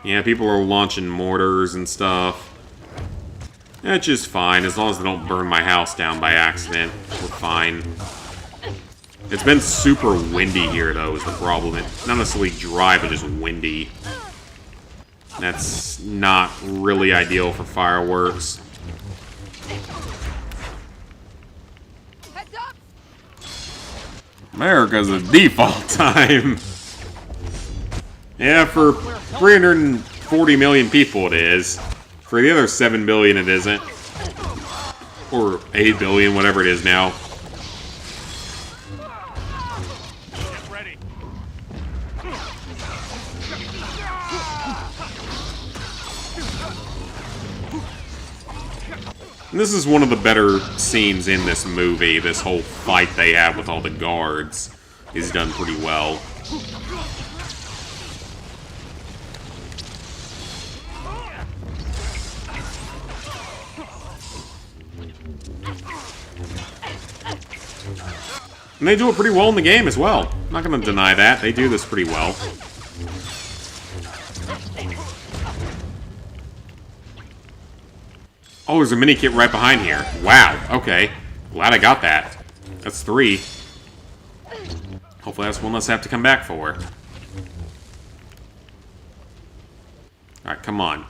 Speaker 1: Yeah, people are launching mortars and stuff. That's just fine, as long as they don't burn my house down by accident. We're fine. It's been super windy here, though, is the problem. It's not necessarily dry, but just windy. That's not really ideal for fireworks. America's a default time. Yeah, for 340 million people it is. For the other 7 billion it isn't. Or 8 billion, whatever it is now.
Speaker 12: Get ready.
Speaker 1: And this is one of the better scenes in this movie. This whole fight they have with all the guards is done pretty well. And they do it pretty well in the game as well. I'm not going to deny that. They do this pretty well. Oh, there's a mini kit right behind here. Wow, okay. Glad I got that. That's 3. Hopefully that's one less I have to come back for. Alright, come on.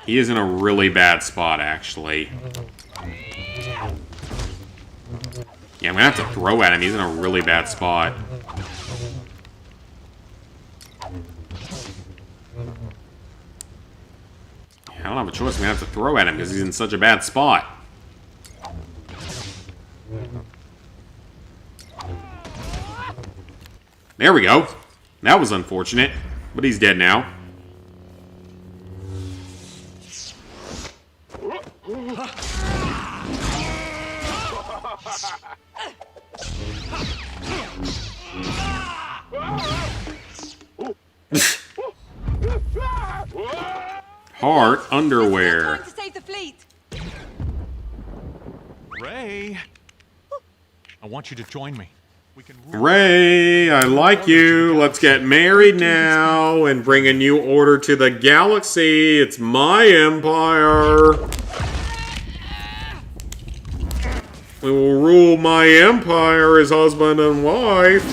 Speaker 1: He is in a really bad spot, actually. Yeah, I'm gonna have to throw at him. He's in a really bad spot. I don't have a choice. I'm gonna have to throw at him because he's in such a bad spot. There we go. That was unfortunate, but he's dead now. Heart underwear.
Speaker 6: To save the fleet.
Speaker 21: Ray, I want you to join me.
Speaker 1: Ray, I like you. Let's get married now and bring a new order to the galaxy. It's my empire. We will rule my empire as husband and wife.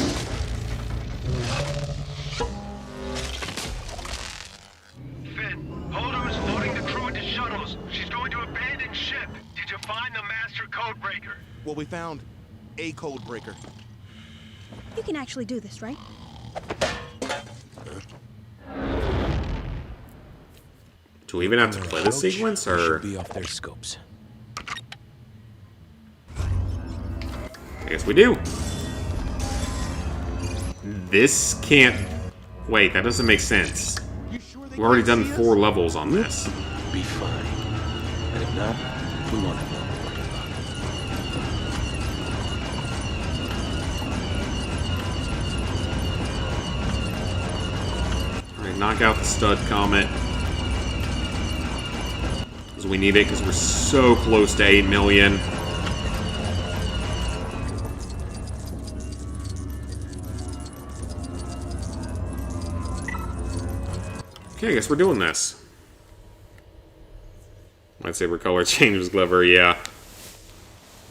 Speaker 3: Finn, Holdo is loading the crew into shuttles. She's going to abandon ship. Did you find the master codebreaker?
Speaker 17: Well, we found a codebreaker.
Speaker 20: You can actually do this, right?
Speaker 1: Do we even have to play this sequence, or?
Speaker 22: Be off their scopes.
Speaker 1: I guess we do. This can't... Wait, that doesn't make sense. We've already done 4 levels on this.
Speaker 22: Be fine. And if not, we won't have long to worry about.
Speaker 1: Alright, knock out the stud comet. Because we need it, because we're so close to 8 million. Okay, I guess we're doing this. Lightsaber color change was clever, yeah.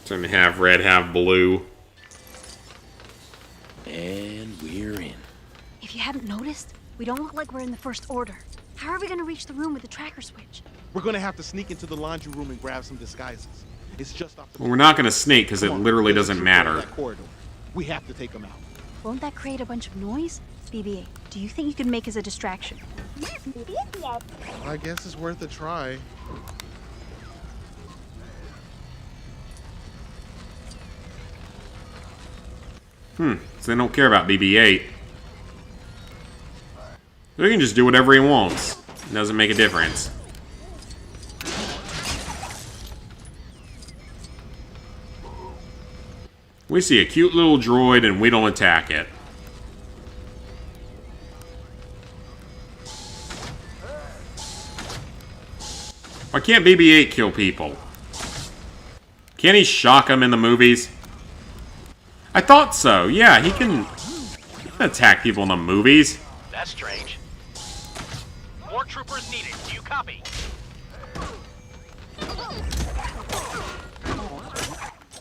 Speaker 1: Turn to half red, half blue.
Speaker 22: And we're in.
Speaker 20: If you haven't noticed, we don't look like we're in the First Order. How are we gonna reach the room with the tracker switch?
Speaker 17: We're gonna have to sneak into the laundry room and grab some disguises. It's just off the...
Speaker 1: Well, we're not going to sneak, because it literally doesn't matter.
Speaker 17: We have to take them out.
Speaker 20: Won't that create a bunch of noise? BB-8, do you think you could make us a distraction?
Speaker 17: I guess it's worth a try.
Speaker 1: So they don't care about BB-8. They can just do whatever he wants. It doesn't make a difference. We see a cute little droid and we don't attack it. Why can't BB-8 kill people? Can't he shock them in the movies? I thought so. Yeah, he can attack people in the movies.
Speaker 3: That's strange. More troopers needed. Do you copy?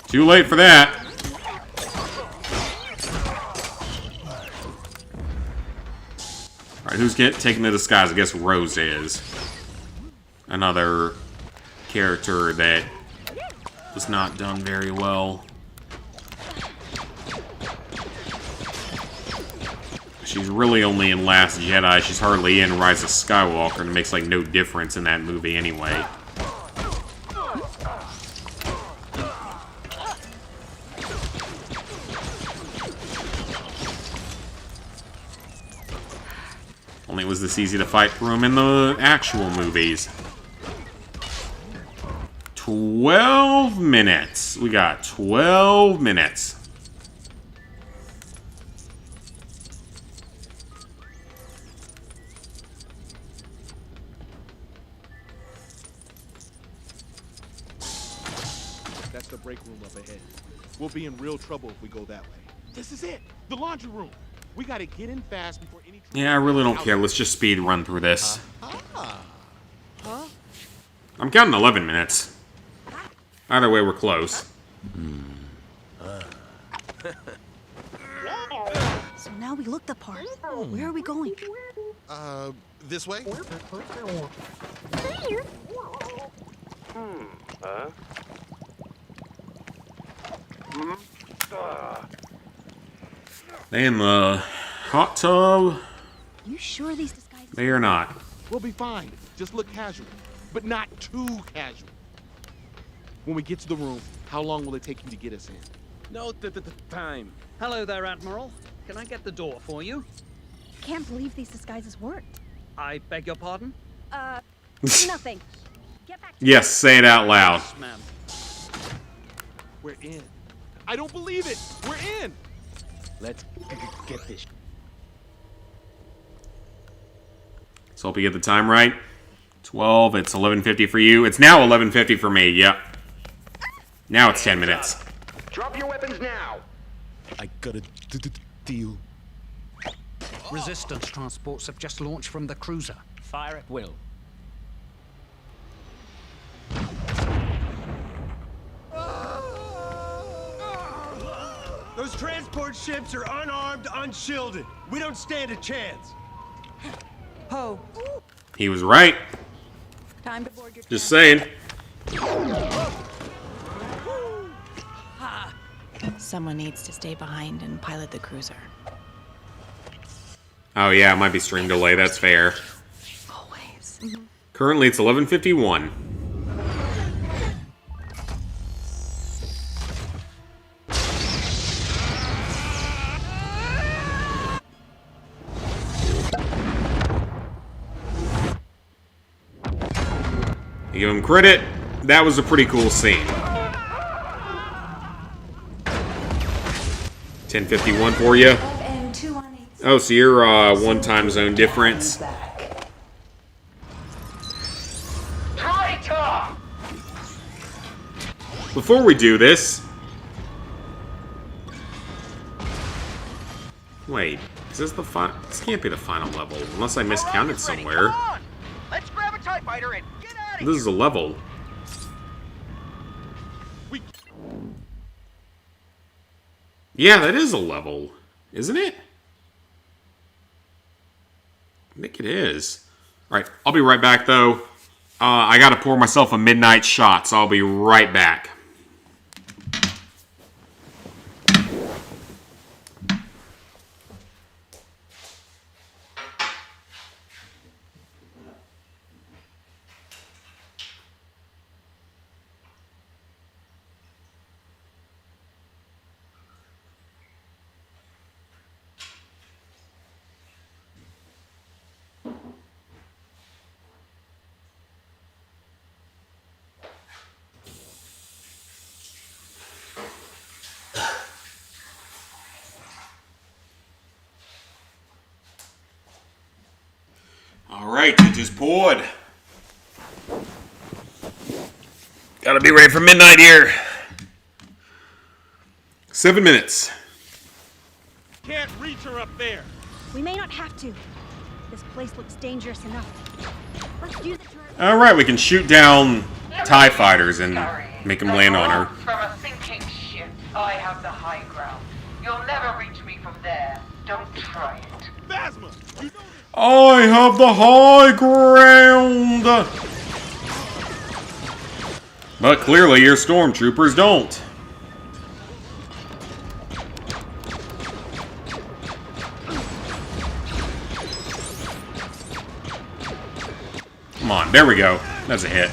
Speaker 1: Too late for that. Alright, who's taking the disguise? I guess Rose is. Another character that was not done very well. She's really only in Last Jedi. She's hardly in Rise of Skywalker, and it makes like no difference in that movie anyway. Only it was this easy to fight through him in the actual movies. 12 minutes. We got 12 minutes.
Speaker 17: That's the break room up ahead. We'll be in real trouble if we go that way. This is it. The laundry room. We gotta get in fast before any...
Speaker 1: Yeah, I really don't care. Let's just speed run through this. I'm counting 11 minutes. Either way, we're close.
Speaker 20: So now we look the part. Where are we going?
Speaker 14: This way?
Speaker 1: They in the hot tub?
Speaker 20: You sure these disguises...
Speaker 1: They are not.
Speaker 17: We'll be fine. Just look casual, but not too casual. When we get to the room, how long will it take you to get us in?
Speaker 12: Note the time. Hello there, Admiral. Can I get the door for you?
Speaker 20: Can't believe these disguises worked.
Speaker 12: I beg your pardon?
Speaker 20: Nothing. Get back to
Speaker 1: Yes, say it out loud.
Speaker 12: Yes, ma'am.
Speaker 17: We're in. I don't believe it. We're in.
Speaker 18: Let's get this.
Speaker 1: Let's hope you get the time right. 12, it's 11:50 for you. It's now 11:50 for me, yep. Now it's 10 minutes.
Speaker 3: Drop your weapons now.
Speaker 14: I got a deal.
Speaker 8: Resistance transports have just launched from the cruiser.
Speaker 9: Fire at will.
Speaker 4: Those transport ships are unarmed, unshielded. We don't stand a chance.
Speaker 10: Ho.
Speaker 1: He was right.
Speaker 10: Time to board your
Speaker 1: Just saying.
Speaker 10: Someone needs to stay behind and pilot the cruiser.
Speaker 1: Oh yeah, it might be stream delay, that's fair.
Speaker 10: Always.
Speaker 1: Currently, it's 11:51. You give him credit. That was a pretty cool scene. 10:51 for you. Oh, so you're one time zone difference. Before we do this... Wait, is this the final... This can't be the final level, unless I miscounted somewhere.
Speaker 12: Let's grab a TIE fighter and get out of
Speaker 1: This is a level. Yeah, that is a level, isn't it? I think it is. Alright, I'll be right back, though. I gotta pour myself a midnight shot, so I'll be right back. Alright, it just poured. Gotta be ready for midnight here. 7 minutes.
Speaker 12: Can't reach her up there.
Speaker 20: We may not have to. This place looks dangerous enough. Let's use it to...
Speaker 1: Alright, we can shoot down TIE fighters and make them land on her.
Speaker 13: From a sinking ship, I have the high ground. You'll never reach me from there. Don't try it.
Speaker 12: Phasma, you know
Speaker 1: I have the high ground! But clearly your stormtroopers don't. Come on, there we go. That's a hit.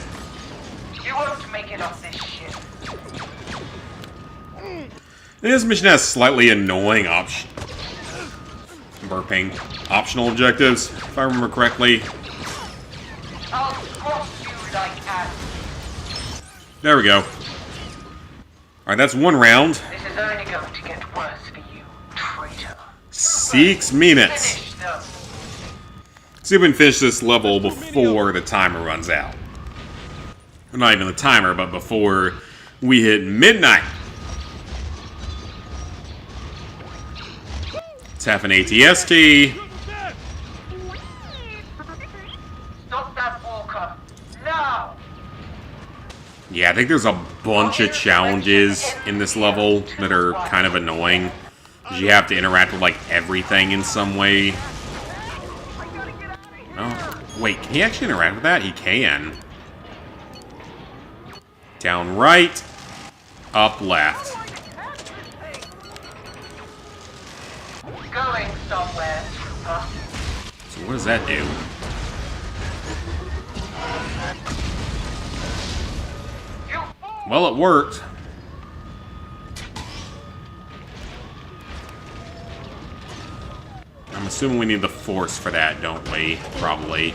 Speaker 13: You won't make it off this ship.
Speaker 1: This mission has slightly annoying burping. Optional objectives, if I remember correctly.
Speaker 13: I'll cross you like acid.
Speaker 1: There we go. Alright, that's one round.
Speaker 13: This is only going to get worse for you, traitor.
Speaker 1: 6 minutes.
Speaker 13: Finish them.
Speaker 1: See if we can finish this level before the timer runs out. Well, not even the timer, but before we hit midnight. Let's have an ATST.
Speaker 13: Stop that walker. Now!
Speaker 1: Yeah, I think there's a bunch of challenges in this level that are kind of annoying. Because you have to interact with, like, everything in some way. Oh, wait, can he actually interact with that? He can. Down right, up left.
Speaker 13: Going somewhere, trooper.
Speaker 1: So what does that do? Well, it worked. I'm assuming we need the Force for that, don't we? Probably.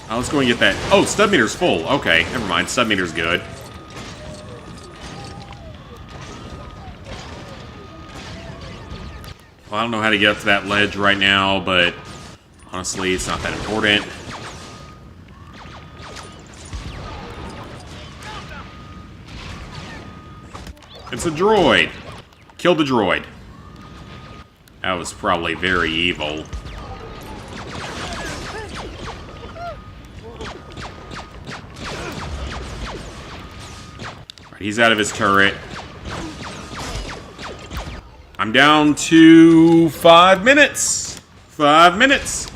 Speaker 1: Oh, let's go and get that. Oh, stub meter's full. Okay, never mind. Stub meter's good. Well, I don't know how to get up to that ledge right now, but honestly, it's not that important. It's a droid. Kill the droid. That was probably very evil. Alright, he's out of his turret. I'm down to 5 minutes. 5 minutes.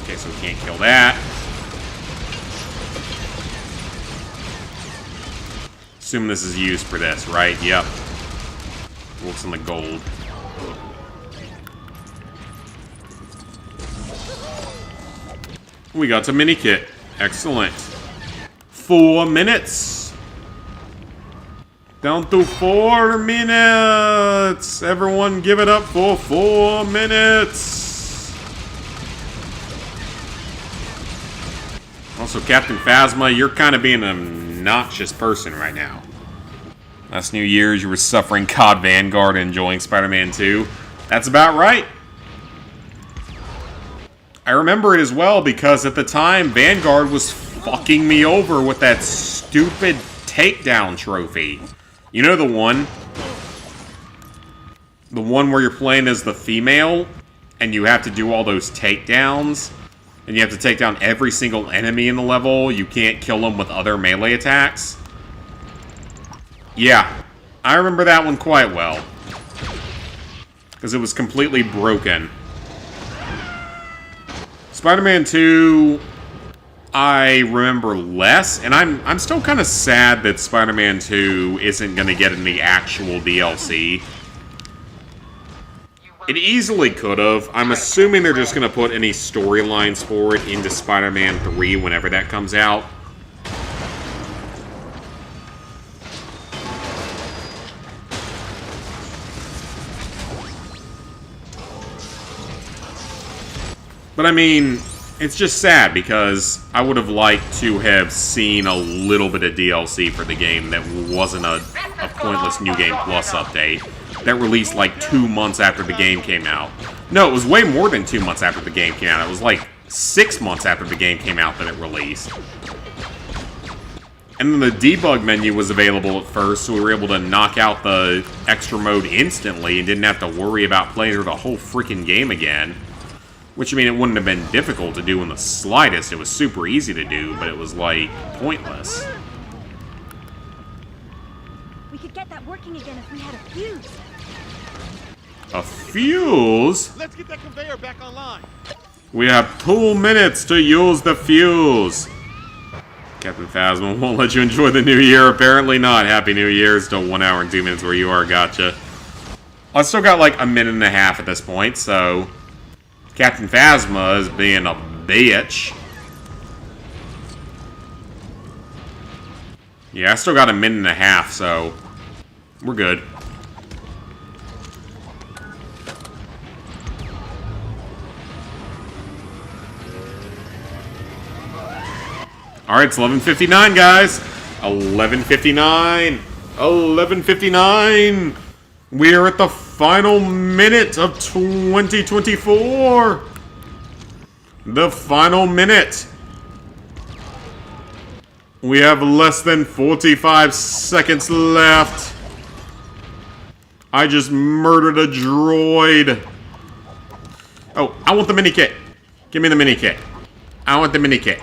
Speaker 1: Okay, so we can't kill that. Assume this is used for this, right? Yep. Looks in the gold. We got a mini kit. Excellent. 4 minutes. Down to 4 minutes. Everyone give it up for 4 minutes. Also, Captain Phasma, you're kind of being an obnoxious person right now. Last New Year's, you were suffering COD Vanguard and enjoying Spider-Man 2. That's about right. I remember it as well because at the time, Vanguard was fucking me over with that stupid takedown trophy. You know the one? The one where you're playing as the female, and you have to do all those takedowns, and you have to take down every single enemy in the level. You can't kill them with other melee attacks. Yeah, I remember that one quite well. Because it was completely broken. Spider-Man 2, I remember less, and I'm still kind of sad that Spider-Man 2 isn't going to get in the actual DLC. It easily could have. I'm assuming they're just going to put any storylines for it into Spider-Man 3 whenever that comes out. But I mean, it's just sad because I would have liked to have seen a little bit of DLC for the game that wasn't a pointless New Game Plus update that released like 2 months after the game came out. No, it was way more than 2 months after the game came out. It was like 6 months after the game came out that it released. And then the debug menu was available at first, so we were able to knock out the extra mode instantly and didn't have to worry about playing through the whole freaking game again. Which, I mean, it wouldn't have been difficult to do in the slightest. It was super easy to do, but it was, like, pointless.
Speaker 20: We could get that working again if we had a fuse.
Speaker 1: A fuse?
Speaker 17: Let's get that conveyor back online.
Speaker 1: We have 2 minutes to use the fuse. Captain Phasma won't let you enjoy the new year. Apparently not. Happy New Year. Still 1 hour and 2 minutes where you are. Gotcha. I still got, like, a minute and a half at this point, so... Captain Phasma is being a bitch. Yeah, I still got a minute and a half, so we're good. Alright, it's 11:59, guys. 11:59. 11:59. We're at the final minute of 2024. The final minute. We have less than 45 seconds left. I just murdered a droid. Oh, I want the mini kit. Give me the mini kit. I want the mini kit.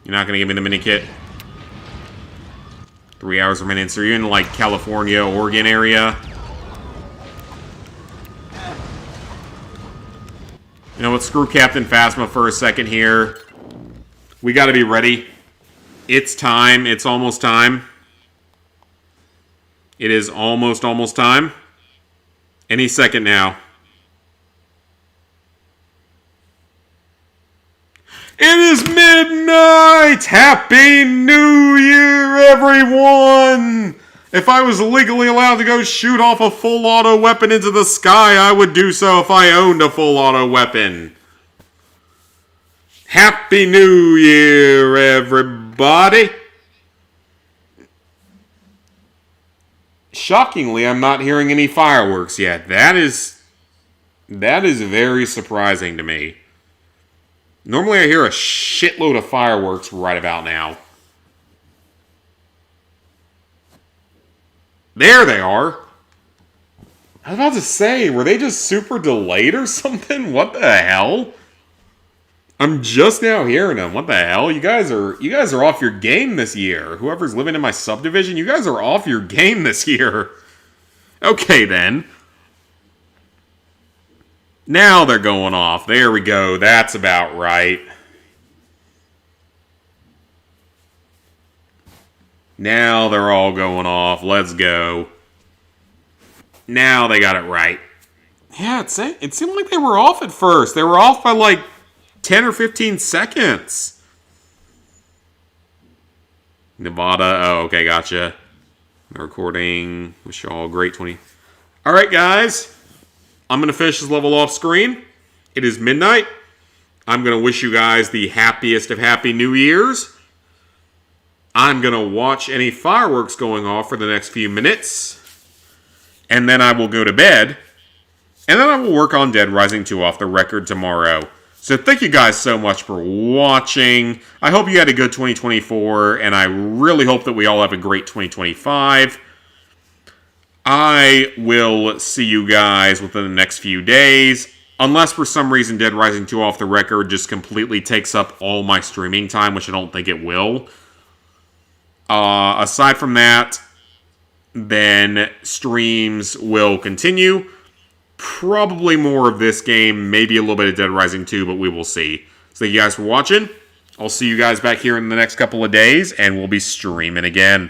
Speaker 1: You're not gonna give me the mini kit? 3 hours remaining. So you're in, like, California, Oregon area. You know what? Screw Captain Phasma for a second here. We gotta be ready. It's time. It's almost time. It is almost time. Any second now. It is midnight! Happy New Year, everyone! If I was legally allowed to go shoot off a full auto weapon into the sky, I would do so if I owned a full auto weapon. Happy New Year, everybody! Shockingly, I'm not hearing any fireworks yet. That is very surprising to me. Normally I hear a shitload of fireworks right about now. There they are! I was about to say, were they just super delayed or something? What the hell? I'm just now hearing them. What the hell? You guys are off your game this year. Whoever's living in my subdivision, you guys are off your game this year. Okay then. Now they're going off. There we go. That's about right. Now they're all going off. Let's go. Now they got it right. Yeah, it seemed like they were off at first. They were off by like 10 or 15 seconds. Nevada. Oh, okay, gotcha. Recording. Wish you all a great 20. All right, guys. I'm going to finish this level off screen. It is midnight. I'm going to wish you guys the happiest of Happy New Years. I'm going to watch any fireworks going off for the next few minutes. And then I will go to bed. And then I will work on Dead Rising 2 off the record tomorrow. So thank you guys so much for watching. I hope you had a good 2024. And I really hope that we all have a great 2025. I will see you guys within the next few days. Unless for some reason Dead Rising 2 off the record just completely takes up all my streaming time, which I don't think it will. Aside from that, then streams will continue. Probably more of this game, maybe a little bit of Dead Rising 2, but we will see. So thank you guys for watching. I'll see you guys back here in the next couple of days, and we'll be streaming again.